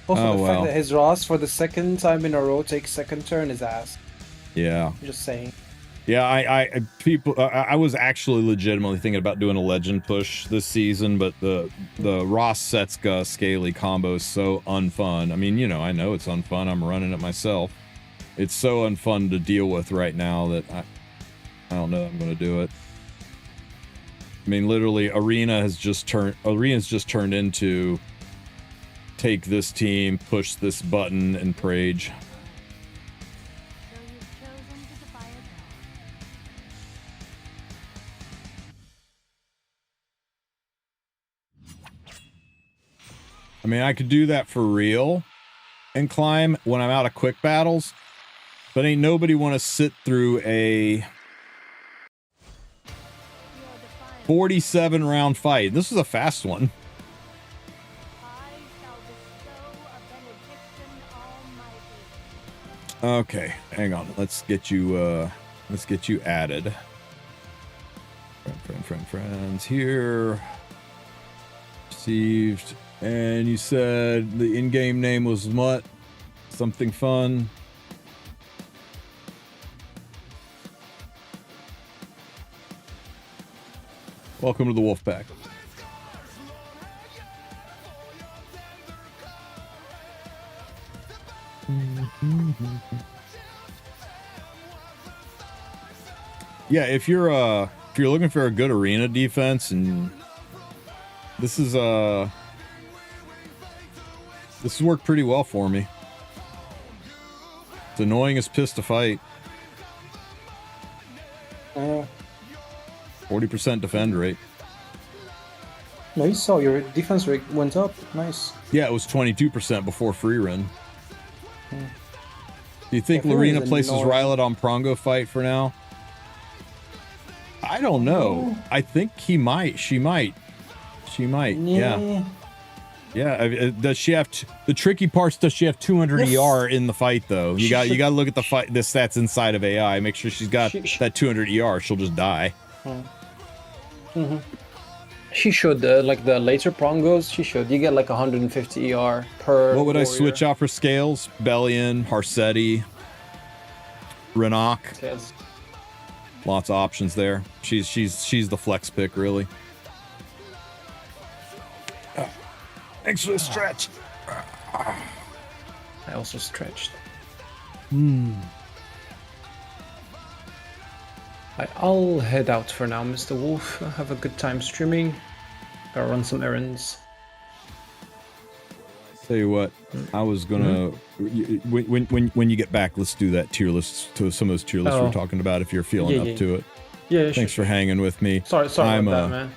Speaker 5: Also, the fact that his Ross for the second time in a row takes second turn is ass.
Speaker 1: Yeah.
Speaker 5: I'm just saying.
Speaker 1: Yeah, I was actually legitimately thinking about doing a legend push this season, but the Ross Setsuka Scaly combo is so unfun. I mean, you know, I know it's unfun. I'm running it myself. It's so unfun to deal with right now that I don't know I'm going to do it. I mean, literally, Arena's just turned into take this team, push this button, and Prage. I mean, I could do that for real and climb when I'm out of quick battles, but ain't nobody want to sit through a 47 round fight. This is a fast one. Okay, hang on. Let's get you added. Friends here. Received. And you said the in-game name was what? Something fun. Welcome to the Wolf Pack. Yeah, if you're looking for a good arena defense, and this has worked pretty well for me. It's annoying as piss to fight. 40% defend rate.
Speaker 5: No, you saw your defense rate went up. Nice.
Speaker 1: Yeah, it was 22% before free run. Do you think
Speaker 5: Yeah,
Speaker 1: Lorena
Speaker 5: Fury's
Speaker 1: places
Speaker 5: annoying.
Speaker 1: Rylet on Prongo fight for now? I don't know. I think he might. She might. She might. Yeah. Yeah. Does she have the tricky parts? Does she have 200 ER in the fight though? You got to look at the fight. The stats inside of AI. Make sure she's got that 200 ER. She'll just die.
Speaker 3: She should, like the later prongos, she should. You get like 150 ER per.
Speaker 1: What would I
Speaker 3: warrior.
Speaker 1: switch out for scales? Bellion, Harsetti, Renok.
Speaker 3: Yes.
Speaker 1: Lots of options there. She's the flex pick, really. Thanks for the stretch.
Speaker 3: I also stretched. I'll head out for now, Mr. Wolf. Have a good time streaming. Gotta run some errands.
Speaker 1: Tell you what, I was gonna when you get back, let's do that tier list to some of those tier lists we were talking about if you're feeling up to it.
Speaker 3: Yeah.
Speaker 1: Thanks for hanging with me.
Speaker 3: Sorry about that, man.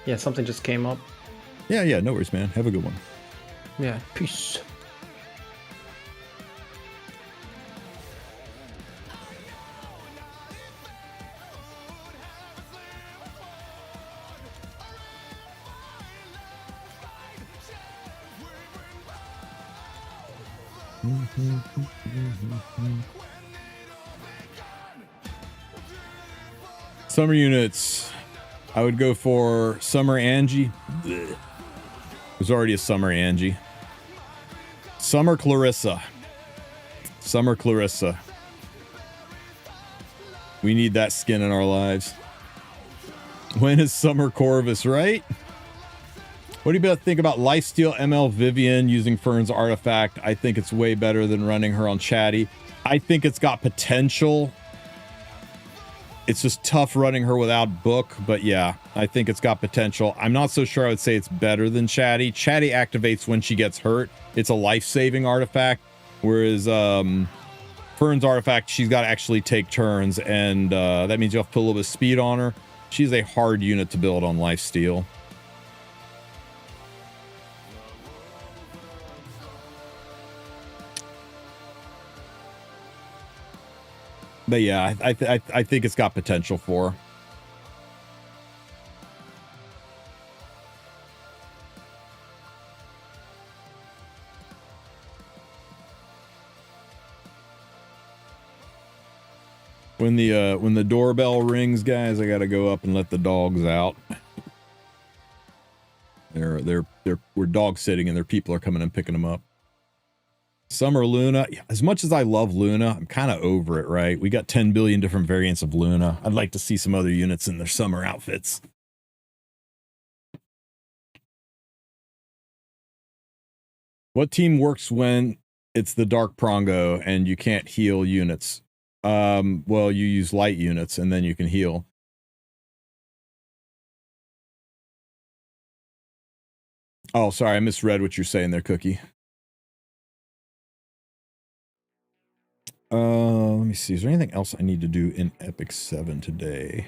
Speaker 3: Yeah, something just came up.
Speaker 1: Yeah, no worries, man. Have a good one.
Speaker 3: Yeah, peace.
Speaker 1: Summer units. I would go for Summer Angie. Blech. There's already a Summer Angie. Summer Clarissa. Summer Clarissa. We need that skin in our lives. When is Summer Corvus, right? What do you think about Lifesteal ML Vivian using Fern's artifact? I think it's way better than running her on Chatty. I think it's got potential. It's just tough running her without book, but yeah, I think it's got potential. I'm not so sure I would say it's better than Chatty. Chatty activates when she gets hurt. It's a life-saving artifact, whereas Fern's artifact, she's got to actually take turns, and that means you have to put a little bit of speed on her. She's a hard unit to build on Lifesteal. But yeah, I think it's got potential for her. When the doorbell rings, guys, I gotta go up and let the dogs out. We're dog sitting and their people are coming and picking them up. Summer Luna. As much as I love Luna, I'm kind of over it, right? We got 10 billion different variants of Luna. I'd like to see some other units in their summer outfits. What team works when it's the Dark Prongo and you can't heal units? Well, you use light units and then you can heal. Oh, sorry, I misread what you're saying there, Cookie. Let me see. Is there anything else I need to do in Epic 7 today?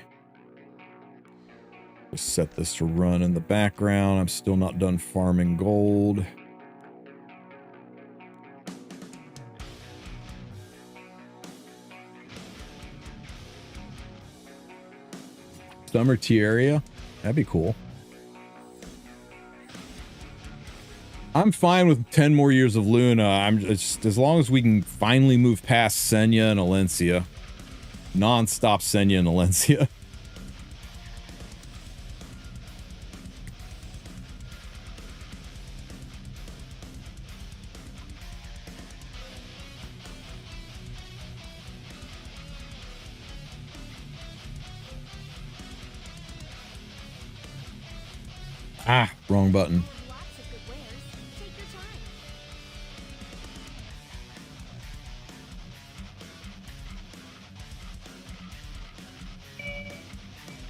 Speaker 1: Just set this to run in the background. I'm still not done farming gold. Summer Tierra? That'd be cool. I'm fine with 10 more years of Luna. I'm just, as long as we can finally move past Senya and Alencia. Non-stop Senya and Alencia. Ah, wrong button.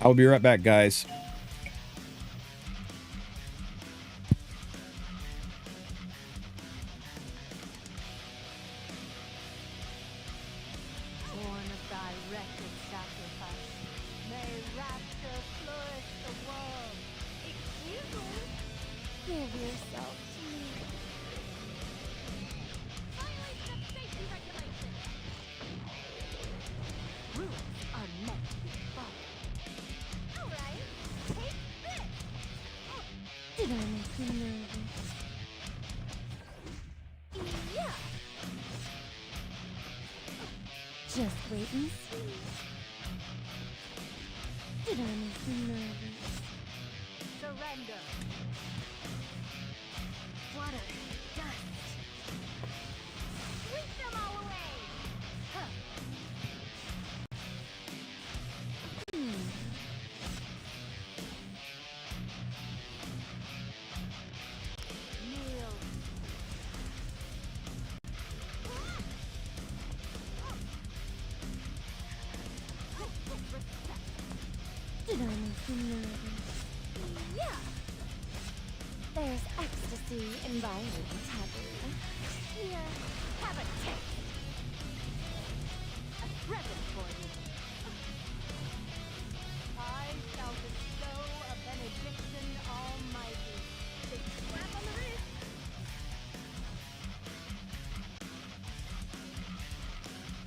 Speaker 1: I'll be right back, guys.
Speaker 4: Born of thy wretched sacrifice, may rapture flourish the world. Excuse me? Give yourself to me. Violation of safety regulations. Just wait and see. Did I make you nervous? Surrender. Water, dust. Sweep them all away. Huh. Kneel. Did I make you nervous? Yeah. There's ecstasy in violent taboo. Here, have a taste. A present for you. I shall bestow a benediction almighty. Big slap on the wrist.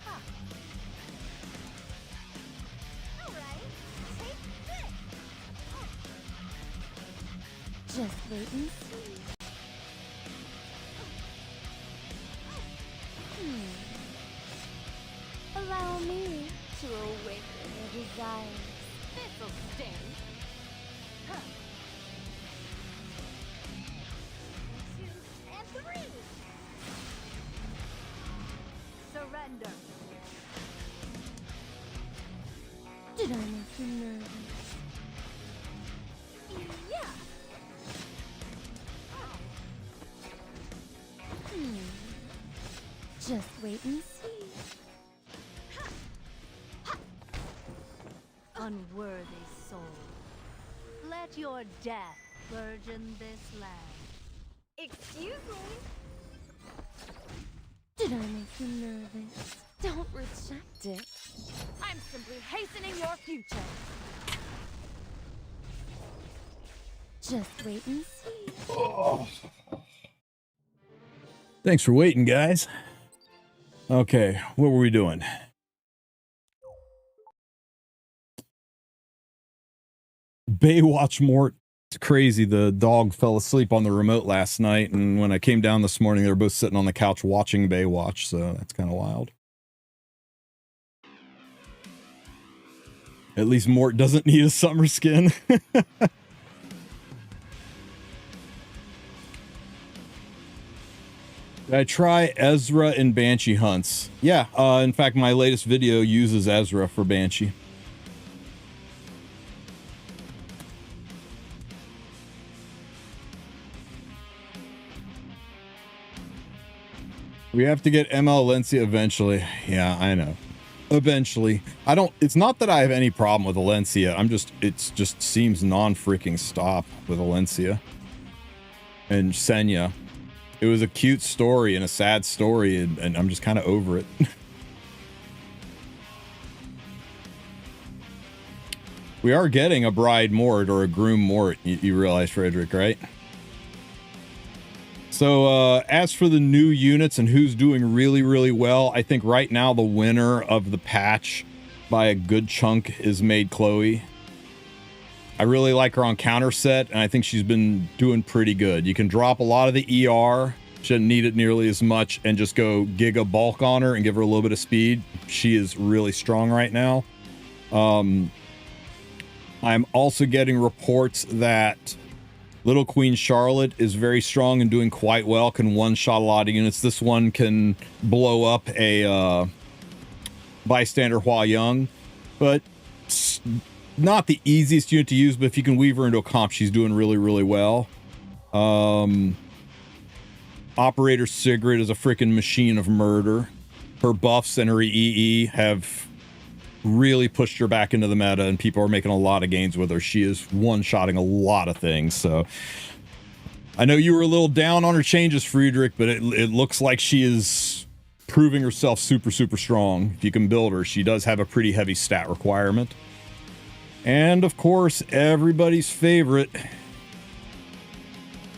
Speaker 4: Huh. All right, take this. Just wait and see. Allow me to awaken your desires. This'll sting. Huh. 2 and 3. Surrender. Did I make you nervous? Yeah. Just wait and see. Unworthy soul, let your death burden this land. Excuse me? Did I make you nervous? Don't reject it. I'm simply hastening your future. Just wait and see.
Speaker 1: Oh. Thanks for waiting, guys. Okay, what were we doing? Baywatch Mort. It's crazy. The dog fell asleep on the remote last night, and when I came down this morning, they were both sitting on the couch watching Baywatch, so that's kind of wild. At least Mort doesn't need a summer skin. Did I try Ezra and Banshee hunts? Yeah, in fact, my latest video uses Ezra for Banshee. We have to get ML Alencia eventually. Yeah, I know. Eventually. It's not that I have any problem with Alencia. It just seems non-freaking stop with Alencia. And Senya. It was a cute story and a sad story, and I'm just kind of over it. We are getting a bride Mort or a groom Mort, you realize, Frederick, right? So as for the new units and who's doing really, really well, I think right now the winner of the patch by a good chunk is Maid Chloe. I really like her on counter set, and I think she's been doing pretty good. You can drop a lot of the ER, shouldn't need it nearly as much, and just go Giga bulk on her and give her a little bit of speed. She is really strong right now. I'm also getting reports that Little Queen Charlotte is very strong and doing quite well, can one-shot a lot of units. This one can blow up a bystander Hua Young, but it's not the easiest unit to use, but if you can weave her into a comp, she's doing really, really well. Operator Sigrid is a freaking machine of murder. Her buffs and her EE have really pushed her back into the meta, and people are making a lot of gains with her. She is one-shotting a lot of things, so I know you were a little down on her changes, Friedrich, but it looks like she is proving herself super, super strong. If you can build her, she does have a pretty heavy stat requirement. And of course, everybody's favorite,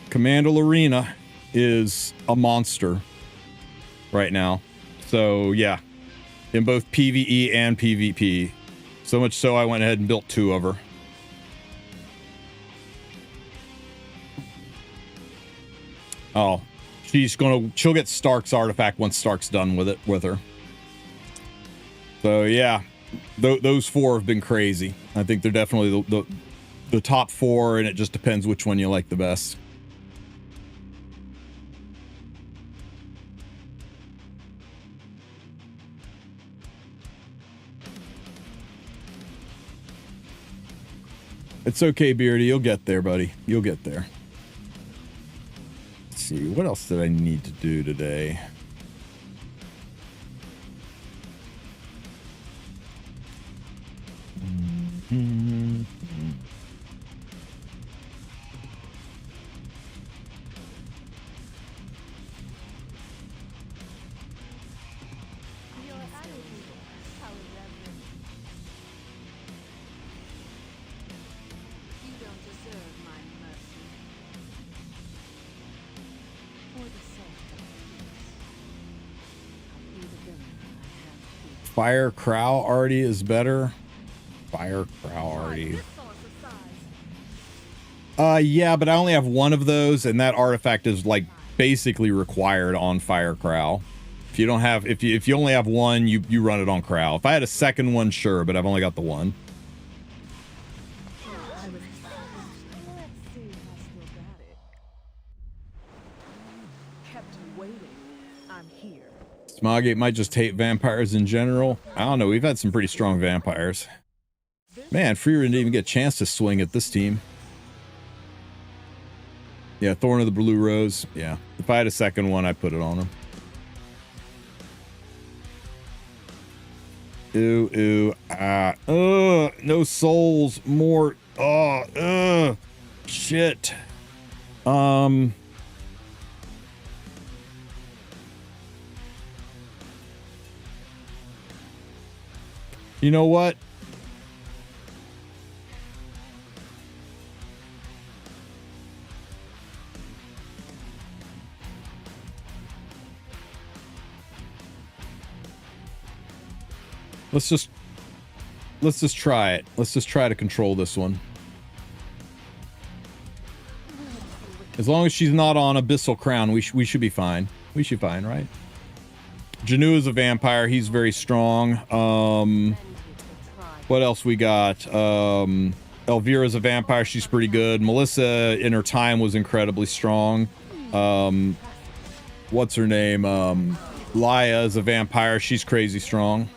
Speaker 1: Commander Lorena, is a monster right now. So yeah, in both PvE and PvP. So much so I went ahead and built 2 of her. Oh, she'll get Stark's artifact once Stark's done with her. So yeah, those 4 have been crazy. I think they're definitely the top 4, and it just depends which one you like the best. It's okay, Beardy. You'll get there, buddy. You'll get there. Let's see. What else did I need to do today?
Speaker 4: Your attitude, how irreverent. You don't deserve my mercy. For the sake of peace, I'll be the villain I have to be.
Speaker 1: Fire Crow already is better. Fire Crow already.
Speaker 4: This source of size.
Speaker 1: Yeah, but I only have 1 of those, and that artifact is like basically required on Fire Crow. If you don't have, if you only have 1, you run it on Crow. If I had a second one, sure, but I've only got the 1.
Speaker 4: Let's see how still got it. Kept waiting. I'm here.
Speaker 1: Smogate might just hate vampires in general. I don't know. We've had some pretty strong vampires. Man, Freer didn't even get a chance to swing at this team. Yeah, Thorn of the Blue Rose. Yeah, if I had a second one, I'd put it on him. Ooh, ooh, ah, no souls, more, shit. You know what? Let's just try it. Let's just try to control this one. As long as she's not on Abyssal Crown, we should be fine. We should be fine, right? Janu is a vampire. He's very strong. What else we got? Elvira's a vampire. She's pretty good. Melissa in her time was incredibly strong. What's her name? Laya is a vampire. She's crazy strong.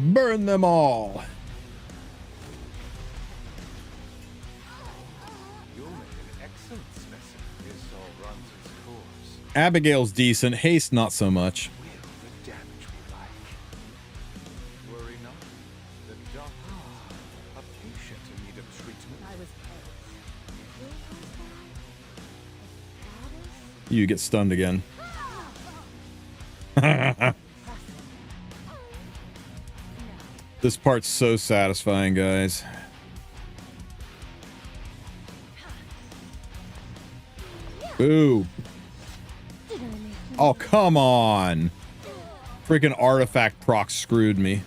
Speaker 1: Burn them all.
Speaker 6: You'll make an excellent specimen if this all runs its course.
Speaker 1: Abigail's decent. Haste, not so much.
Speaker 6: Will the damage we like? Worry not. The doctors a patient in need of treatment.
Speaker 4: I was
Speaker 1: You get stunned again. This part's so satisfying, guys. Ooh. Oh, come on. Freaking artifact proc screwed me.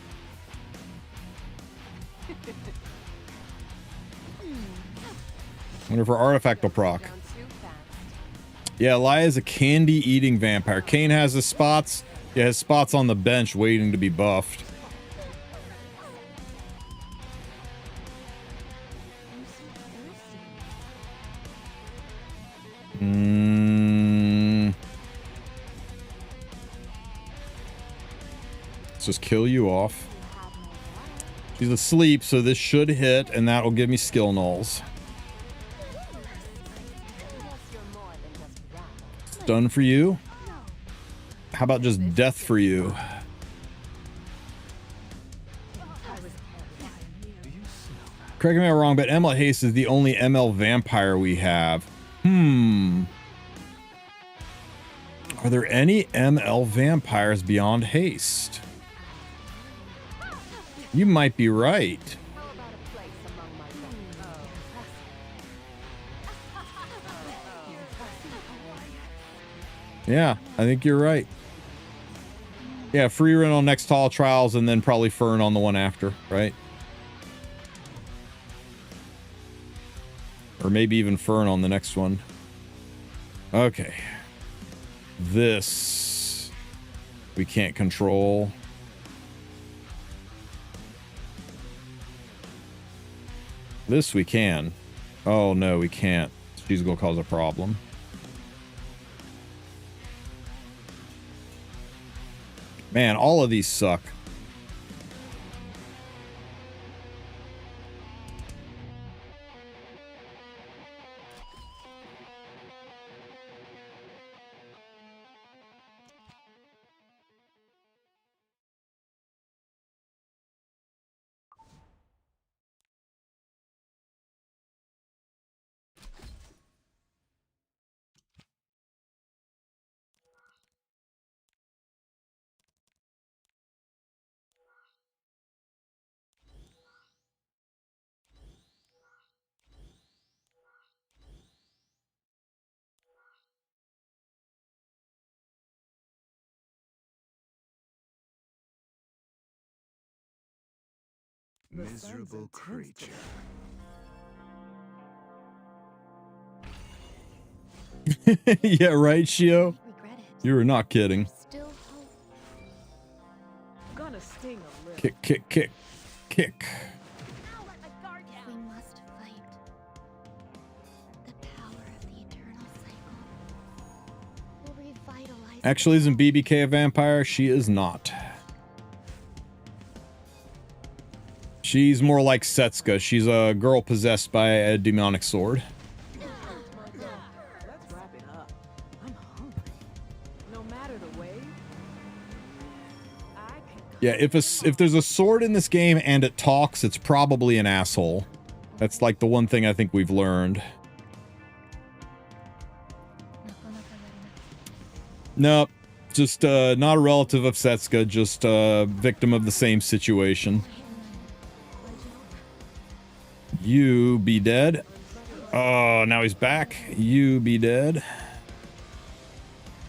Speaker 1: Wonder if her artifact will proc. Yeah, Laya's a candy-eating vampire. Kane has his spots. Yeah, his spots on the bench waiting to be buffed. Let's just kill you off. She's asleep, so this should hit, and that will give me skill nulls. Stun for you. How about just death for you? Correct me if I'm wrong, but ML Haste is the only ML vampire we have. Are there any ML vampires beyond Haste? You might be right. Yeah, I think you're right. Yeah, free run on next Tall Trials and then probably Fern on the one after, right? Or maybe even Fern on the next one. Okay. This We can't control. This we can. Oh no, we can't. She's gonna cause a problem. Man, all of these suck.
Speaker 6: Miserable creature.
Speaker 1: Yeah, right, Shio?
Speaker 4: Regret it.
Speaker 1: You were not kidding.
Speaker 4: Still hope.
Speaker 7: Gonna sting a little.
Speaker 1: Kick, kick, kick, kick.
Speaker 4: Now let my guard down. We must fight. The power of the eternal cycle will revitalize.
Speaker 1: Actually, isn't BBK a vampire? She is not. She's more like Setsuka. She's a girl possessed by a demonic sword.
Speaker 7: Let's wrap it up. I'm hungry. No matter the way, I can.
Speaker 1: Yeah, if there's a sword in this game and it talks, it's probably an asshole. That's like the one thing I think we've learned. Nope. Just not a relative of Setsuka, just a victim of the same situation. You be dead. Oh, now he's back. You be dead.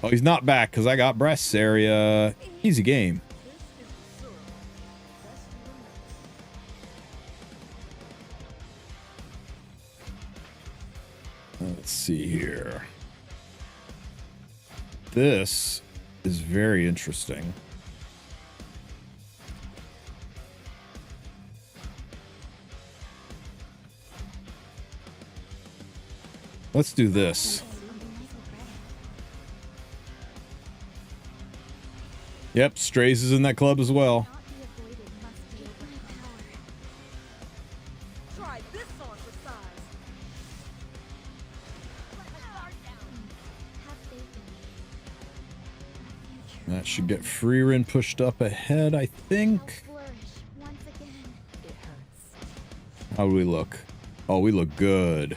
Speaker 1: Oh, he's not back because I got breasts area. Easy game. Let's see here. This is very interesting. Let's do this. Yep, Strays is in that club as well.
Speaker 7: Try this on for size.
Speaker 4: Let my guard down. Have faith in me.
Speaker 1: That should get Freerin pushed up ahead, I think.
Speaker 4: I'll flourish once again.
Speaker 7: It hurts.
Speaker 1: How do we look? Oh, we look good.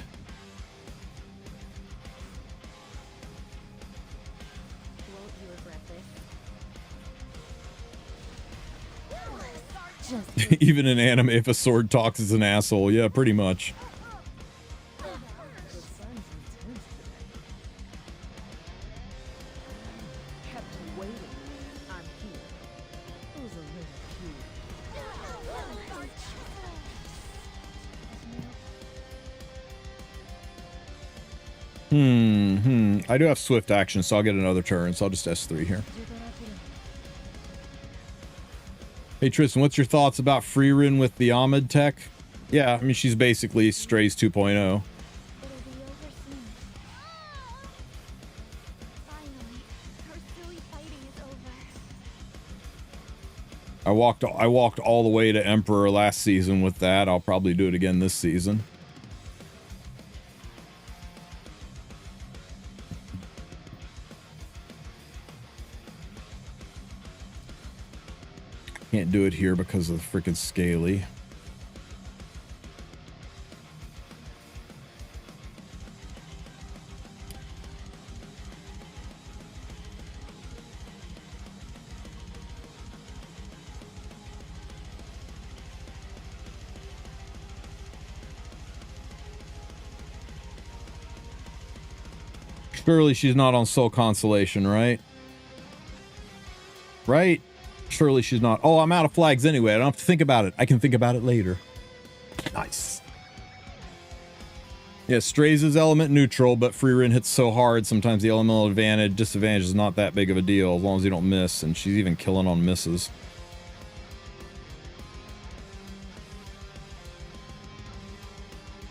Speaker 4: Won't you regret this? Just
Speaker 1: Even in anime, if a sword talks, it's an asshole. Yeah, pretty much.
Speaker 7: The sun's intense today. Kept you waiting. I'm here. It was a little cute.
Speaker 1: I do have swift action, so I'll get another turn. So I'll just S3 here. Hey Tristan, what's your thoughts about Freerin with the Ahmed tech? Yeah, I mean she's basically Strays 2.0.
Speaker 4: it'll be over soon. Finally, her silly fighting is over.
Speaker 1: I walked all the way to Emperor last season with that. I'll probably do it again this season. Can't do it here because of the freaking scaly. Surely she's not on Soul Consolation, right? Right? Surely she's not. Oh, I'm out of flags anyway. I don't have to think about it. I can think about it later. Nice. Yeah, Strays is element neutral, but free run hits so hard, sometimes the elemental disadvantage is not that big of a deal, as long as you don't miss, and she's even killing on misses.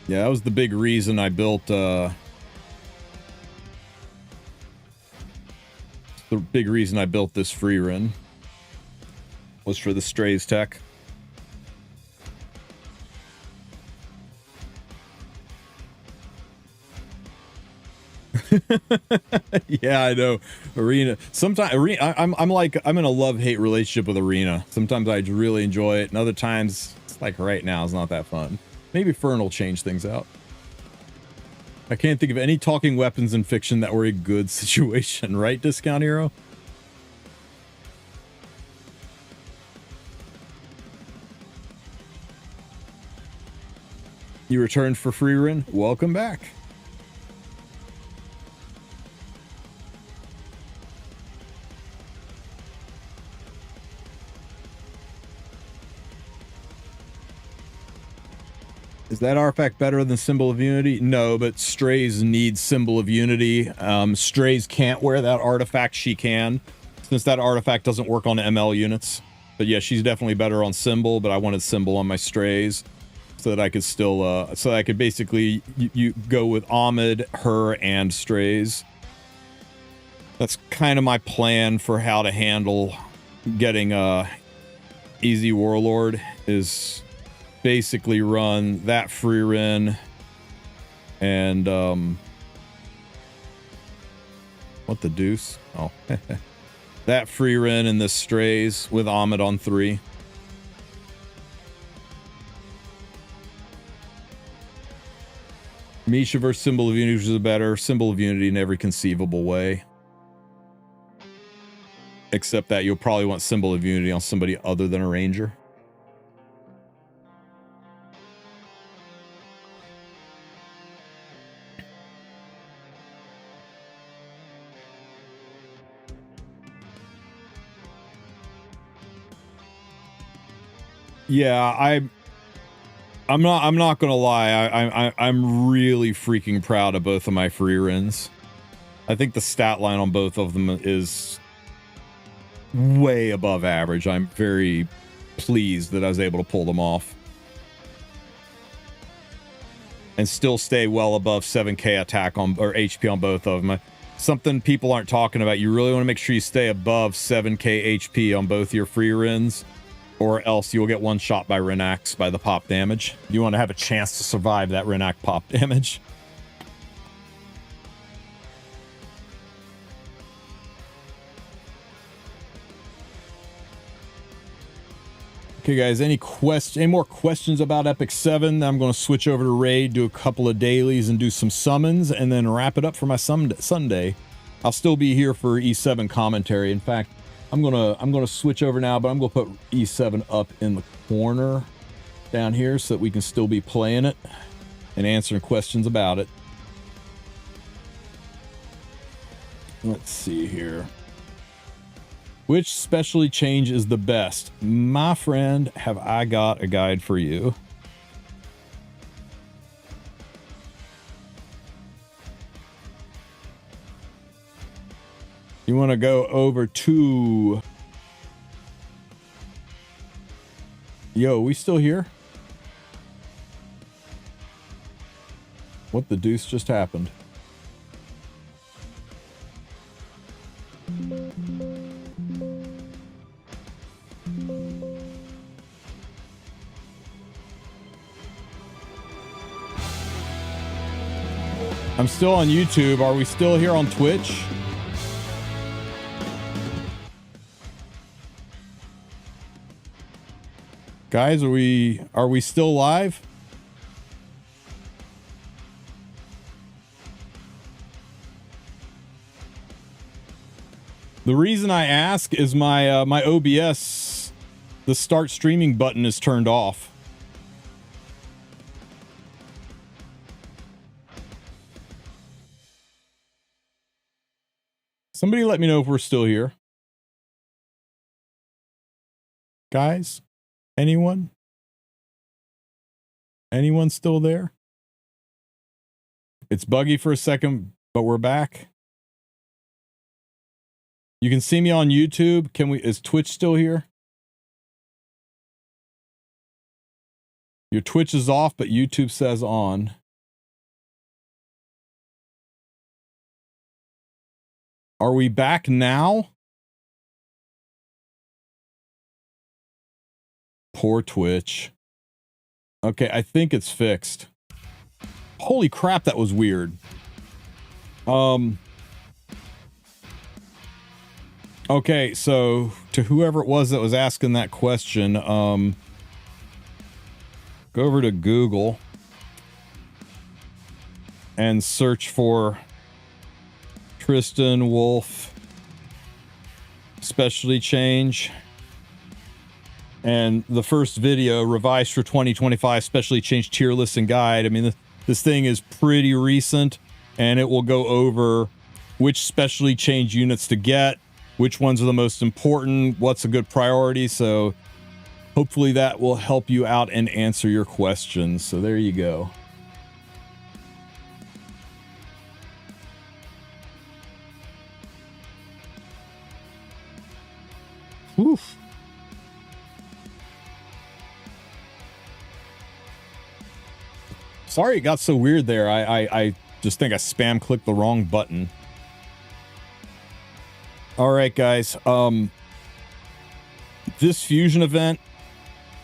Speaker 1: Yeah, that was the big reason I built, the big reason I built this free run was for the Strays tech. Yeah, I know. Arena. Sometimes Arena. I'm like I'm in a love-hate relationship with Arena. Sometimes I really enjoy it, and other times it's like right now it's not that fun. Maybe Fern will change things out. I can't think of any talking weapons in fiction that were a good situation, right, Discount Hero? You returned for free run? Welcome back. Is that artifact better than Symbol of Unity? No, but Strays need Symbol of Unity. Strays can't wear that artifact. She can, since that artifact doesn't work on ML units. But yeah, she's definitely better on Symbol, but I wanted Symbol on my Strays so that I could still, so that I could basically you go with Ahmed, her, and Strays. That's kind of my plan for how to handle getting Easy Warlord is basically run that free run and what the deuce? Oh, that free run and the Strays with Ahmed on 3. Misha versus Symbol of Unity is a better Symbol of Unity in every conceivable way, except that you'll probably want Symbol of Unity on somebody other than a Ranger. Yeah, I'm not gonna lie. I'm really freaking proud of both of my free runs. I think the stat line on both of them is way above average. I'm very pleased that I was able to pull them off and still stay well above 7k attack on or HP on both of them. Something people aren't talking about. You really want to make sure you stay above 7k HP on both your free runs, or else you'll get one shot by Renax by the pop damage. You want to have a chance to survive that Renax pop damage. Okay, guys, any more questions about Epic 7? I'm going to switch over to Raid, do a couple of dailies, and do some summons, and then wrap it up for my Sunday. I'll still be here for E7 commentary. In fact, I'm gonna switch over now, but I'm gonna put E7 up in the corner down here so that we can still be playing it and answering questions about it. Let's see here. Which specialty change is the best? My friend, have I got a guide for you. You want to go over to... Yo, we still here? What the deuce just happened? I'm still on YouTube. Are we still here on Twitch? Guys, are we still live? The reason I ask is my my OBS, the start streaming button is turned off. Somebody let me know if we're still here. Guys? Anyone? Anyone still there? It's buggy for a second, but we're back. You can see me on YouTube. Is Twitch still here? Your Twitch is off, but YouTube says on. Are we back now? Poor Twitch. Okay, I think it's fixed. Holy crap, that was weird. Okay, so to whoever it was that was asking that question, go over to Google and search for Tristen Wulf specialty change. And the first video, revised for 2025 specialty change tier list and guide. I mean, this thing is pretty recent, and it will go over which specialty change units to get, which ones are the most important, what's a good priority. So hopefully that will help you out and answer your questions. So there you go. Oof. Sorry it got so weird there. I just think I spam clicked the wrong button. All right, guys. This fusion event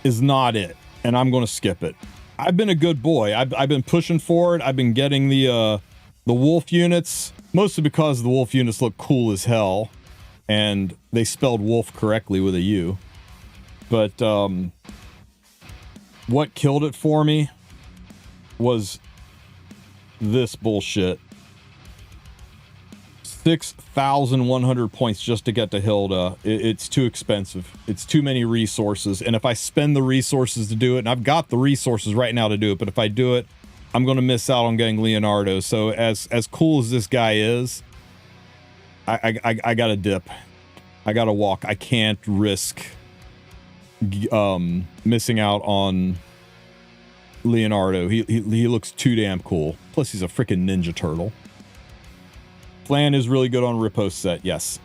Speaker 1: is not it, and I'm going to skip it. I've been a good boy. I've been pushing for it. I've been getting the Wulf units, mostly because the Wulf units look cool as hell, and they spelled Wolf correctly with a U. But what killed it for me was this bullshit. 6,100 points just to get to Hilda. It's too expensive. It's too many resources. And if I spend the resources to do it, and I've got the resources right now to do it, but if I do it, I'm going to miss out on getting Leonardo. So as cool as this guy is, I got to dip. I got to walk. I can't risk missing out on Leonardo. He looks too damn cool. Plus he's a freaking Ninja Turtle. Flan is really good on riposte set, yes.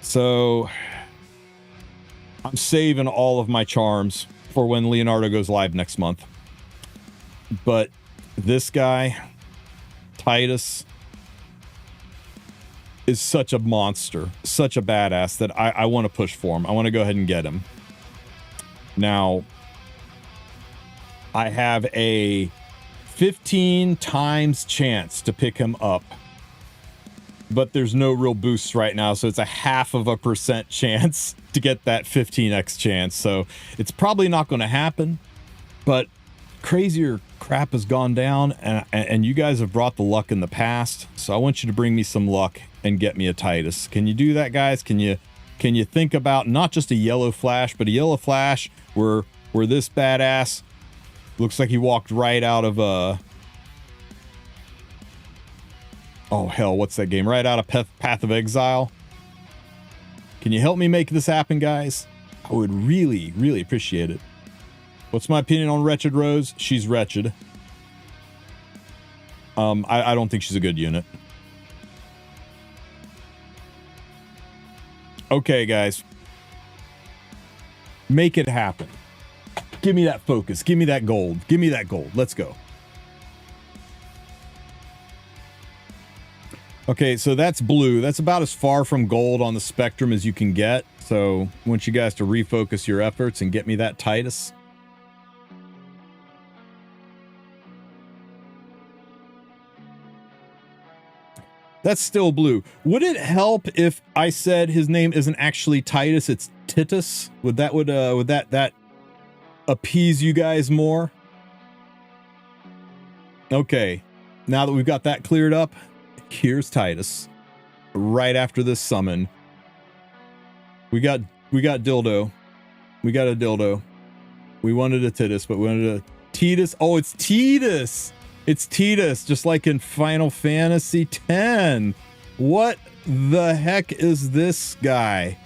Speaker 1: So I'm saving all of my charms for when Leonardo goes live next month. But this guy, Titus, is such a monster, such a badass that I want to push for him. I want to go ahead and get him. Now, I have a 15 times chance to pick him up, but there's no real boosts right now, so it's a 0.5% chance to get that 15x chance. So it's probably not going to happen, but crazier crap has gone down, and you guys have brought the luck in the past, so I want you to bring me some luck and get me a Titus. Can you do that, guys? Can you think about not just a yellow flash, but a yellow flash where this badass looks like he walked right out of oh hell, what's that game? Right out of Path of Exile. Can you help me make this happen, guys? I would really, really appreciate it. What's my opinion on Wretched Rose? She's wretched. I don't think she's a good unit. Okay, guys. Make it happen. Give me that focus. Give me that gold. Give me that gold. Let's go. Okay, so that's blue. That's about as far from gold on the spectrum as you can get. So I want you guys to refocus your efforts and get me that Titus. That's still blue. Would it help if I said his name isn't actually Titus, it's Titus? Would that appease you guys more? Okay, now that we've got that cleared up, here's Titus. Right after this summon, we got dildo. We got a dildo. We wanted a Titus, but we wanted a Titus. Oh, it's Titus. It's Titus, just like in Final Fantasy X. What the heck is this guy?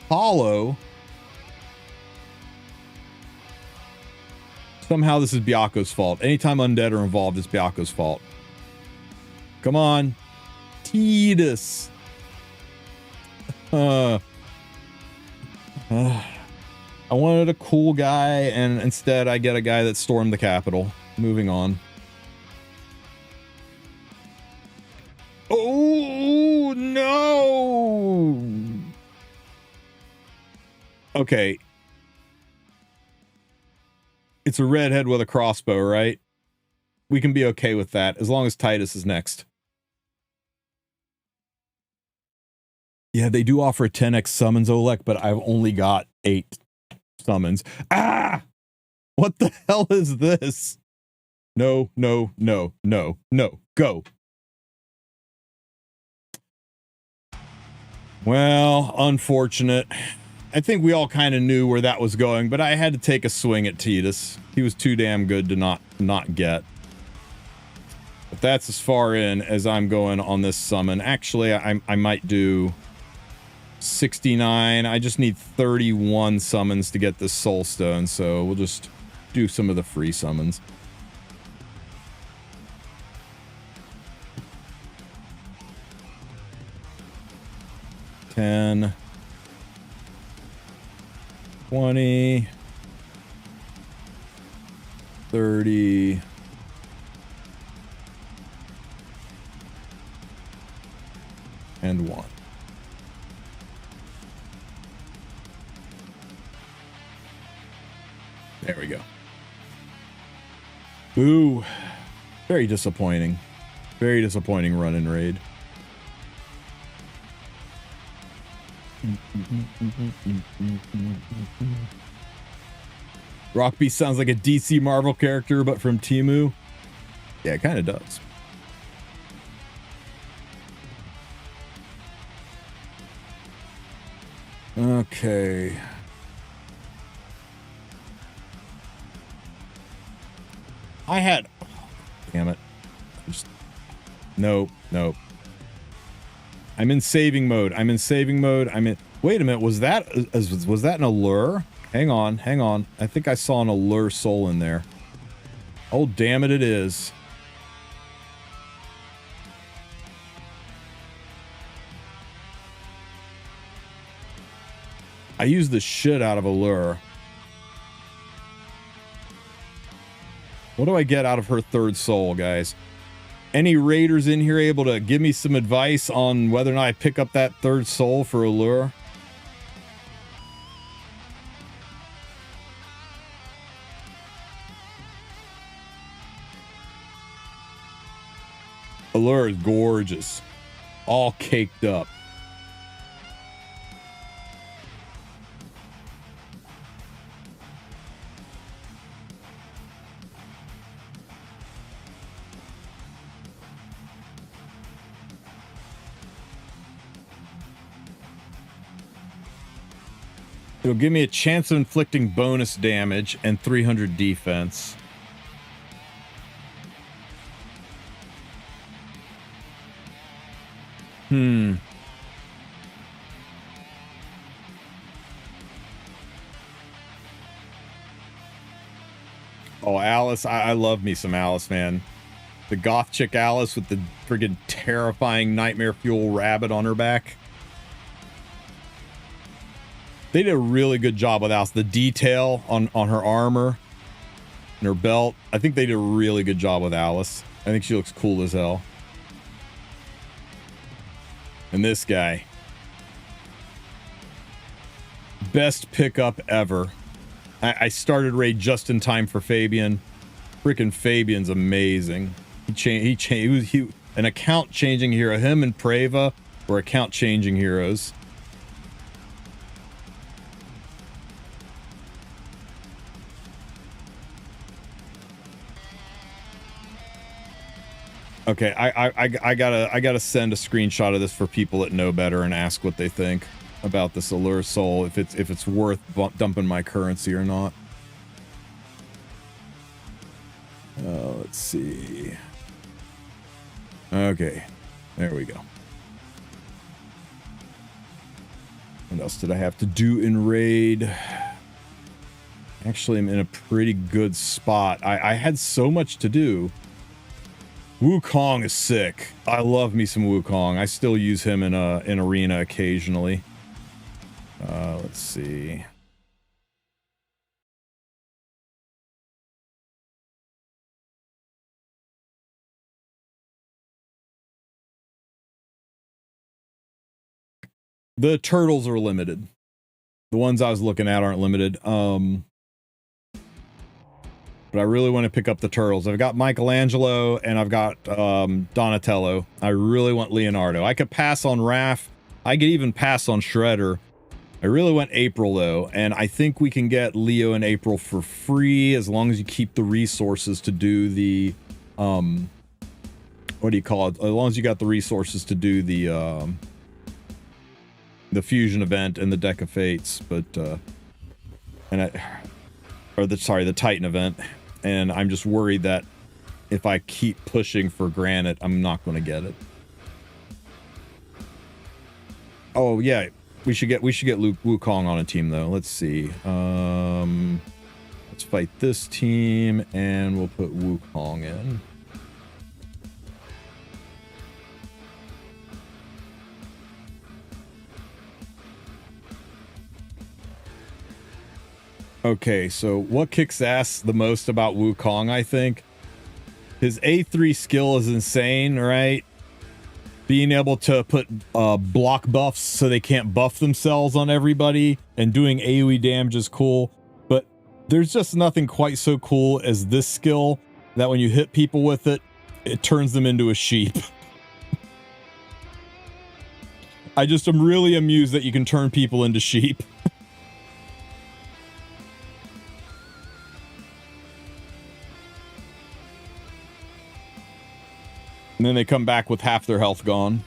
Speaker 1: Hollow. Somehow this is Byako's fault. Anytime undead are involved, it's Byako's fault. Come on. Tidus. I wanted a cool guy, and instead I get a guy that stormed the Capitol. Moving on. Oh, no! Okay. It's a redhead with a crossbow, right? We can be okay with that, as long as Titus is next. Yeah, they do offer 10x summons, Olek, but I've only got 8 summons. Ah! What the hell is this? No, no, no, no, no. Go. Well, unfortunate. I think we all kind of knew where that was going, but I had to take a swing at Tidus. He was too damn good to not get. But that's as far in as I'm going on this summon. Actually, I might do 69. I just need 31 summons to get this soul stone, so we'll just do some of the free summons. $10, 20, 30, and 1. There we go. Ooh, very disappointing. Very disappointing run and raid. Rockbeast sounds like a DC Marvel character, but from Temu. Yeah, it kind of does. Okay. I had... Oh, damn it. Nope, nope. I'm in saving mode. I'm in saving mode. I'm in... Wait a minute. Was that an allure? Hang on, hang on. I think I saw an allure soul in there. Oh, damn it, it is. I used the shit out of allure. What do I get out of her third soul, guys? Any raiders in here able to give me some advice on whether or not I pick up that third soul for allure? Allure is gorgeous. All caked up. It'll give me a chance of inflicting bonus damage and 300 defense. Oh, Alice. I love me some Alice, man. The goth chick Alice with the friggin' terrifying nightmare fuel rabbit on her back. They did a really good job with Alice. The detail on her armor and her belt. I think they did a really good job with Alice. I think she looks cool as hell. And this guy. Best pickup ever. I started raid just in time for Fabian. Freaking Fabian's amazing. He was an account changing hero. Him and Preva were account changing heroes. Okay, I gotta send a screenshot of this for people that know better and ask what they think about this Allure Soul, if it's worth dumping my currency or not. Let's see. Okay, there we go. What else did I have to do in raid? Actually, I'm in a pretty good spot. I had so much to do. Wukong is sick. I love me some Wukong. I still use him in arena occasionally. Let's see. The turtles are limited. The ones I was looking at aren't limited. But I really want to pick up the turtles. I've got Michelangelo and I've got Donatello. I really want Leonardo. I could pass on Raph. I could even pass on Shredder. I really want April though, and I think we can get Leo and April for free as long as you keep the resources to do the what do you call it? As long as you got the resources to do the fusion event and the deck of fates, but the Titan event. And I'm just worried that if I keep pushing for granite, I'm not going to get it. Oh yeah, we should get Wukong on a team though. Let's see. Let's fight this team and we'll put Wukong in. Okay, so what kicks ass the most about Wukong, I think? His A3 skill is insane, right? Being able to put block buffs so they can't buff themselves on everybody and doing AoE damage is cool. But there's just nothing quite so cool as this skill that when you hit people with it, it turns them into a sheep. I just am really amused that you can turn people into sheep. And then they come back with half their health gone.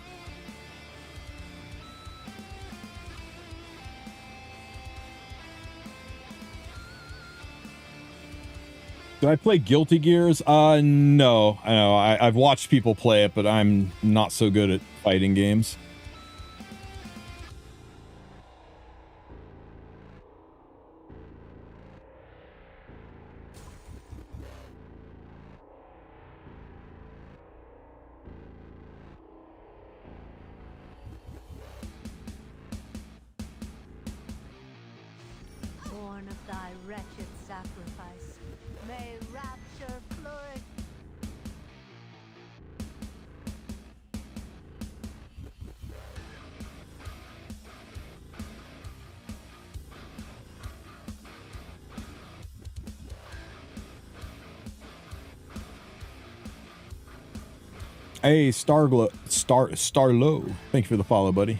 Speaker 1: Did I play Guilty Gears? No. I know. I've watched people play it, but I'm not so good at fighting games.
Speaker 8: Born of thy wretched sacrifice, may rapture flourish.
Speaker 1: Hey, Starlow. Thank you for the follow, buddy.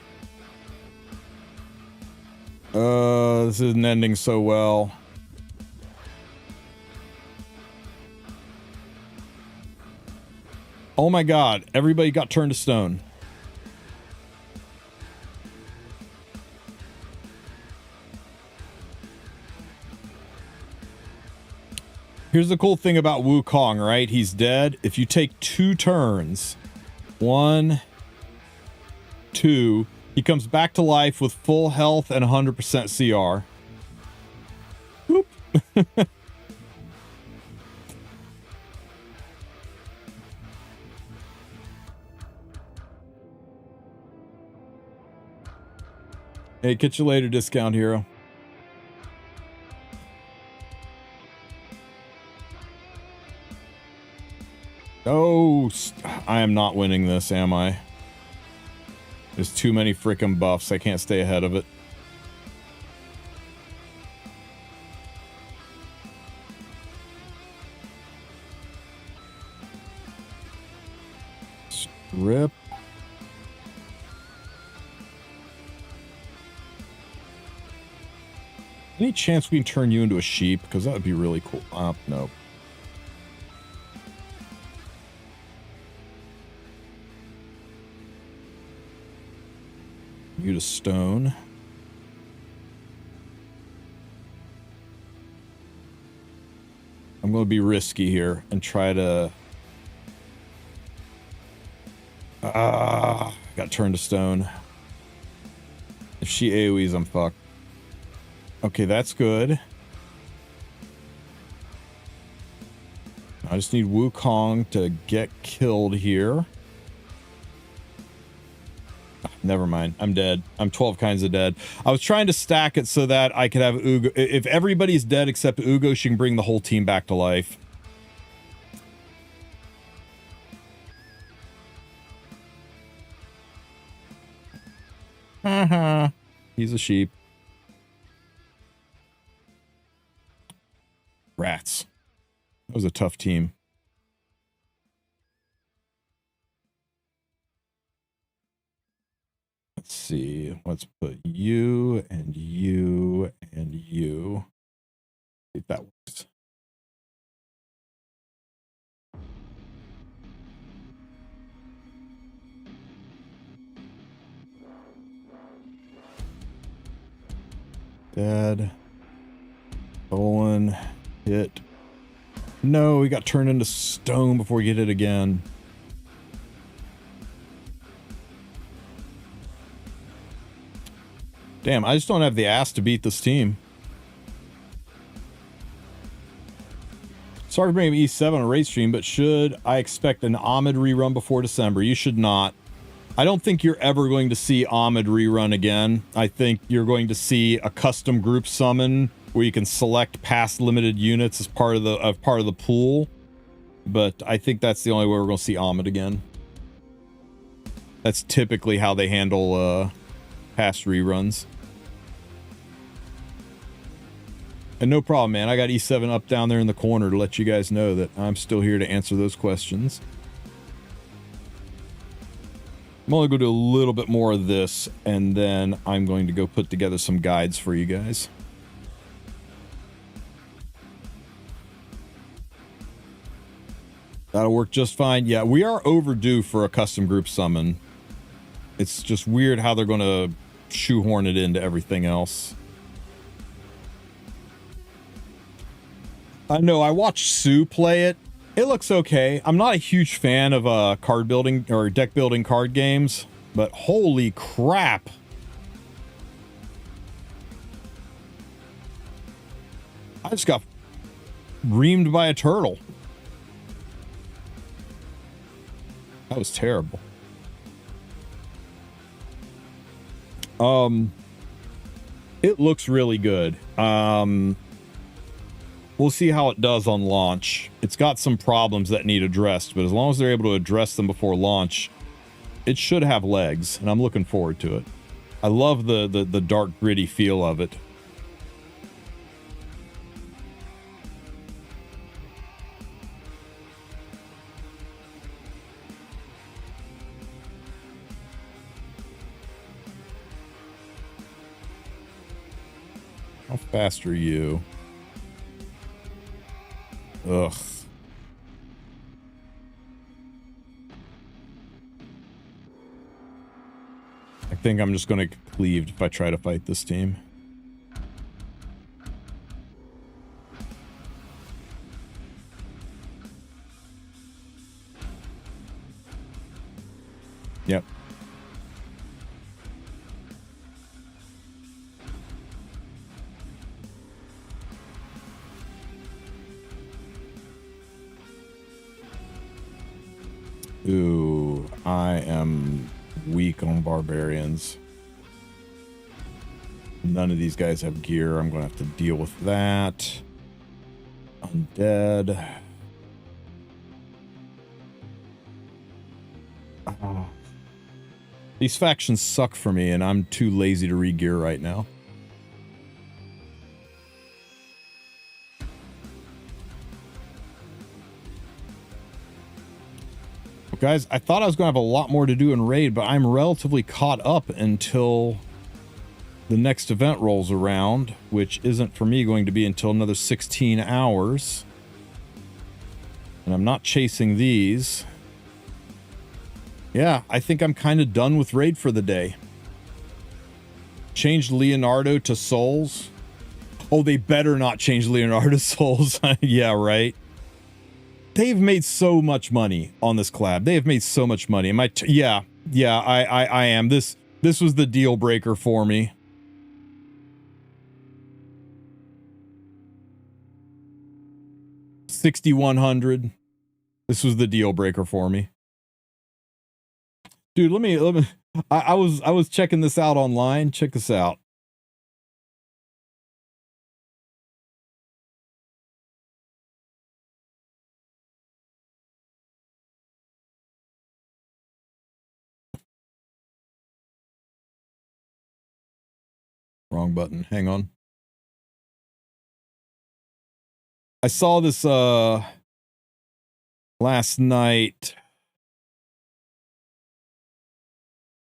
Speaker 1: This isn't ending so well. Oh my god, everybody got turned to stone. Here's the cool thing about Wukong, right? He's dead. If you take 2 turns, 1, 2, he comes back to life with full health and 100% CR. Whoop. Hey, catch you later, discount hero. Oh, I am not winning this, am I? There's too many frickin' buffs. I can't stay ahead of it. Rip. Any chance we can turn you into a sheep? Because that would be really cool. Nope. You to stone. I'm going to be risky here and try to... got turned to stone. If she AoEs, I'm fucked. Okay, that's good. just need Wukong to get killed here. Never mind. I'm dead. I'm 12 kinds of dead. I was trying to stack it so that I could have Ugo. If everybody's dead except Ugo, she can bring the whole team back to life. He's a sheep. Rats. That was a tough team. Let's see. Let's put you and you and you. See if that works. Dead. Stolen. Hit. No, we got turned into stone before we get it again. Damn, I just don't have the ass to beat this team. Sorry for bringing E7 on a raid stream, but should I expect an Ahmed rerun before December? You should not. I don't think you're ever going to see Ahmed rerun again. I think you're going to see a custom group summon where you can select past limited units as part of the pool. But I think that's the only way we're going to see Ahmed again. That's typically how they handle past reruns. And no problem, man. I got E7 up down there in the corner to let you guys know that I'm still here to answer those questions. I'm only going to do a little bit more of this, and then I'm going to go put together some guides for you guys. That'll work just fine. Yeah, we are overdue for a custom group summon. It's just weird how they're going to shoehorn it into everything else. I know, I watched Sue play it. It looks okay. I'm not a huge fan of card building or deck building card games, but holy crap. I just got reamed by a turtle. That was terrible. It looks really good. We'll see how it does on launch. It's got some problems that need addressed, but as long as they're able to address them before launch, it should have legs, and I'm looking forward to it. I love the dark, gritty feel of it. How fast are you? Ugh. I think I'm just going to get cleaved if I try to fight this team. Yep. Ooh, I am weak on barbarians. None of these guys have gear. I'm going to have to deal with that. Undead. Oh. These factions suck for me, and I'm too lazy to re-gear right now. Guys, I thought I was going to have a lot more to do in raid, but I'm relatively caught up until the next event rolls around, which isn't for me going to be until another 16 hours. And I'm not chasing these. Yeah, I think I'm kind of done with raid for the day. Changed Leonardo to Souls. Oh, they better not change Leonardo to Souls. Yeah, right. They've made so much money on this collab. They have made so much money. Am I? Yeah, I am. This was the deal breaker for me. $6,100. This was the deal breaker for me. Dude, let me I was checking this out online. Check this out. Wrong button. Hang on. I saw this last night.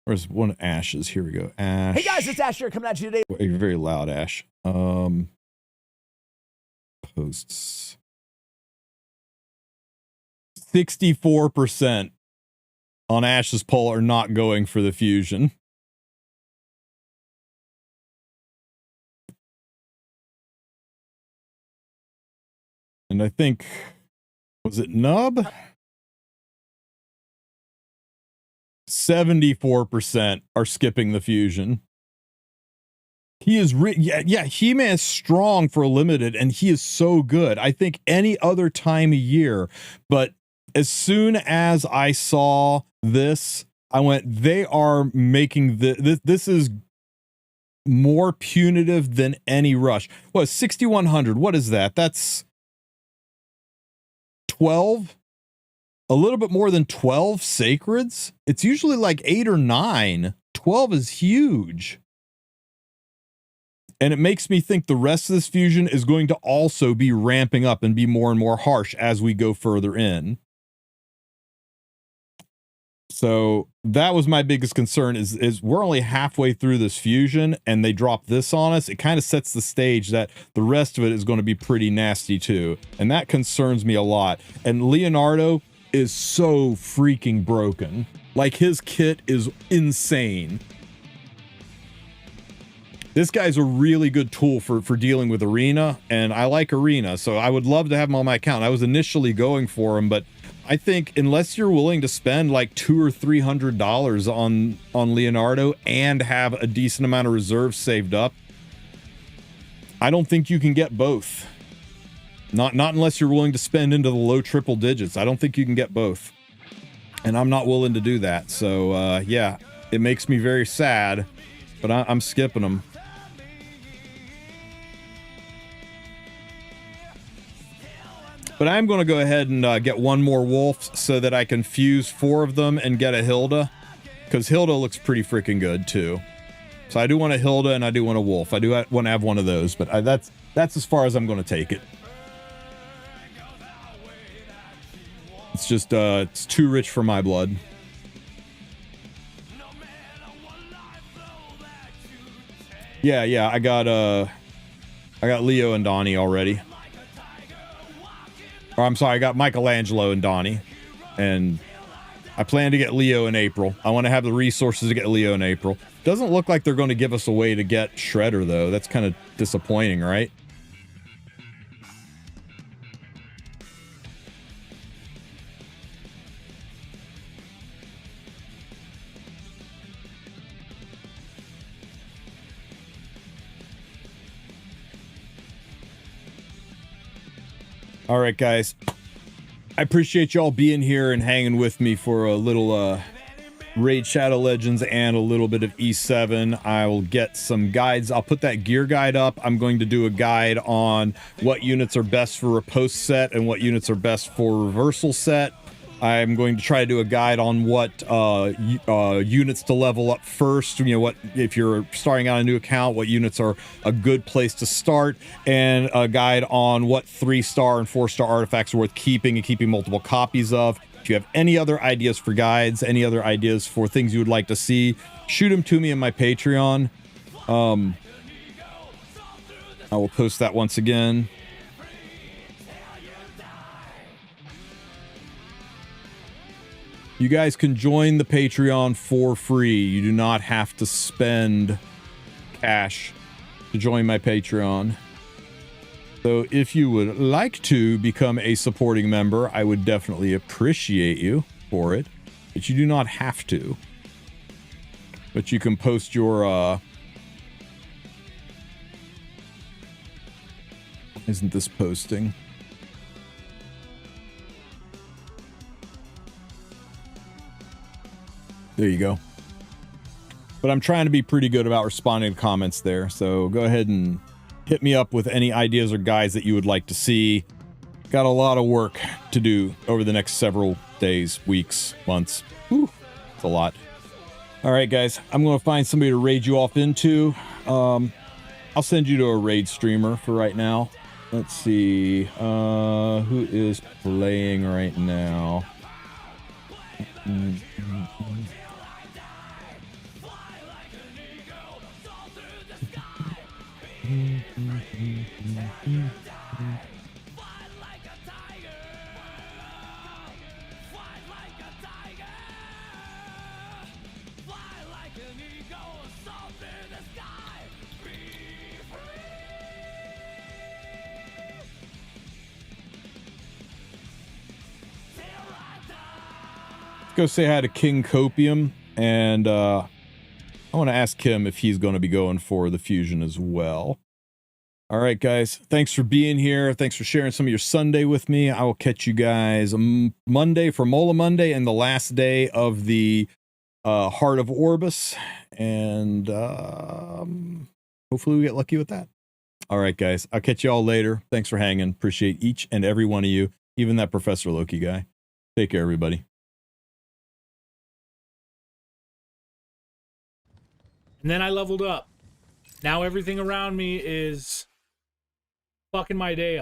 Speaker 1: Where's one Ashes? Here we go. Ash.
Speaker 9: Hey guys, it's Ash here coming at you today.
Speaker 1: You're very loud, Ash. Posts. 64% on Ash's poll are not going for the fusion. And I think, was it Nub? 74% are skipping the fusion. He is He-Man is strong for a limited, and he is so good. I think any other time of year, but as soon as I saw this, I went, they are making this is more punitive than any rush. What, 6,100? What is that? That's 12? A little bit more than 12 sacreds? It's usually like 8 or 9. 12 is huge. And it makes me think the rest of this fusion is going to also be ramping up and be more and more harsh as we go further in. So that was my biggest concern is we're only halfway through this fusion and they drop this on us. It kind of sets the stage that the rest of it is going to be pretty nasty too. And that concerns me a lot. And Leonardo is so freaking broken. Like, his kit is insane. This guy's a really good tool for dealing with Arena, and I like Arena, so I would love to have him on my account. I was initially going for him, but I think unless you're willing to spend like $200 or $300 on Leonardo and have a decent amount of reserves saved up, I don't think you can get both. Not unless you're willing to spend into the low triple digits. I don't think you can get both. And I'm not willing to do that. So, yeah, it makes me very sad, but I'm skipping them. But I'm going to go ahead and get one more Wulf so that I can fuse 4 of them and get a Hilda. Because Hilda looks pretty freaking good, too. So I do want a Hilda and I do want a Wulf. I do want to have one of those, but that's as far as I'm going to take it. It's just, it's too rich for my blood. Yeah, I got Leo and Donnie already. Or I'm sorry, I got Michelangelo and Donnie. And I plan to get Leo in April. I want to have the resources to get Leo in April. Doesn't look like they're going to give us a way to get Shredder, though. That's kind of disappointing, right? All right, guys. I appreciate y'all being here and hanging with me for a little Raid Shadow Legends and a little bit of E7. I will get some guides. I'll put that gear guide up. I'm going to do a guide on what units are best for a post set and what units are best for reversal set. I'm going to try to do a guide on what units to level up first. You know, what if you're starting out a new account, what units are a good place to start, and a guide on what 3-star and 4-star artifacts are worth keeping and keeping multiple copies of. If you have any other ideas for guides, any other ideas for things you would like to see, shoot them to me in my Patreon. I will post that once again. You guys can join the Patreon for free. You do not have to spend cash to join my Patreon. So if you would like to become a supporting member, I would definitely appreciate you for it. But you do not have to. But you can post your... Isn't this posting? There you go. But I'm trying to be pretty good about responding to comments there. So go ahead and hit me up with any ideas or guides that you would like to see. Got a lot of work to do over the next several days, weeks, months. Whew, it's a lot. All right, guys, I'm going to find somebody to raid you off into. I'll send you to a raid streamer for right now. Let's see. Who is playing right now? Go say hi to King Copium, and I want to ask him if he's going to be going for the fusion as well. All right, guys, thanks for being here. Thanks for sharing some of your Sunday with me. I will catch you guys Monday for Mola Monday and the last day of the Heart of Orbis, and hopefully we get lucky with that. All right, guys, I'll catch you all later. Thanks for hanging. Appreciate each and every one of you, even that Professor Loki guy. Take care, everybody.
Speaker 9: And then I leveled up. Now everything around me is fucking my day up.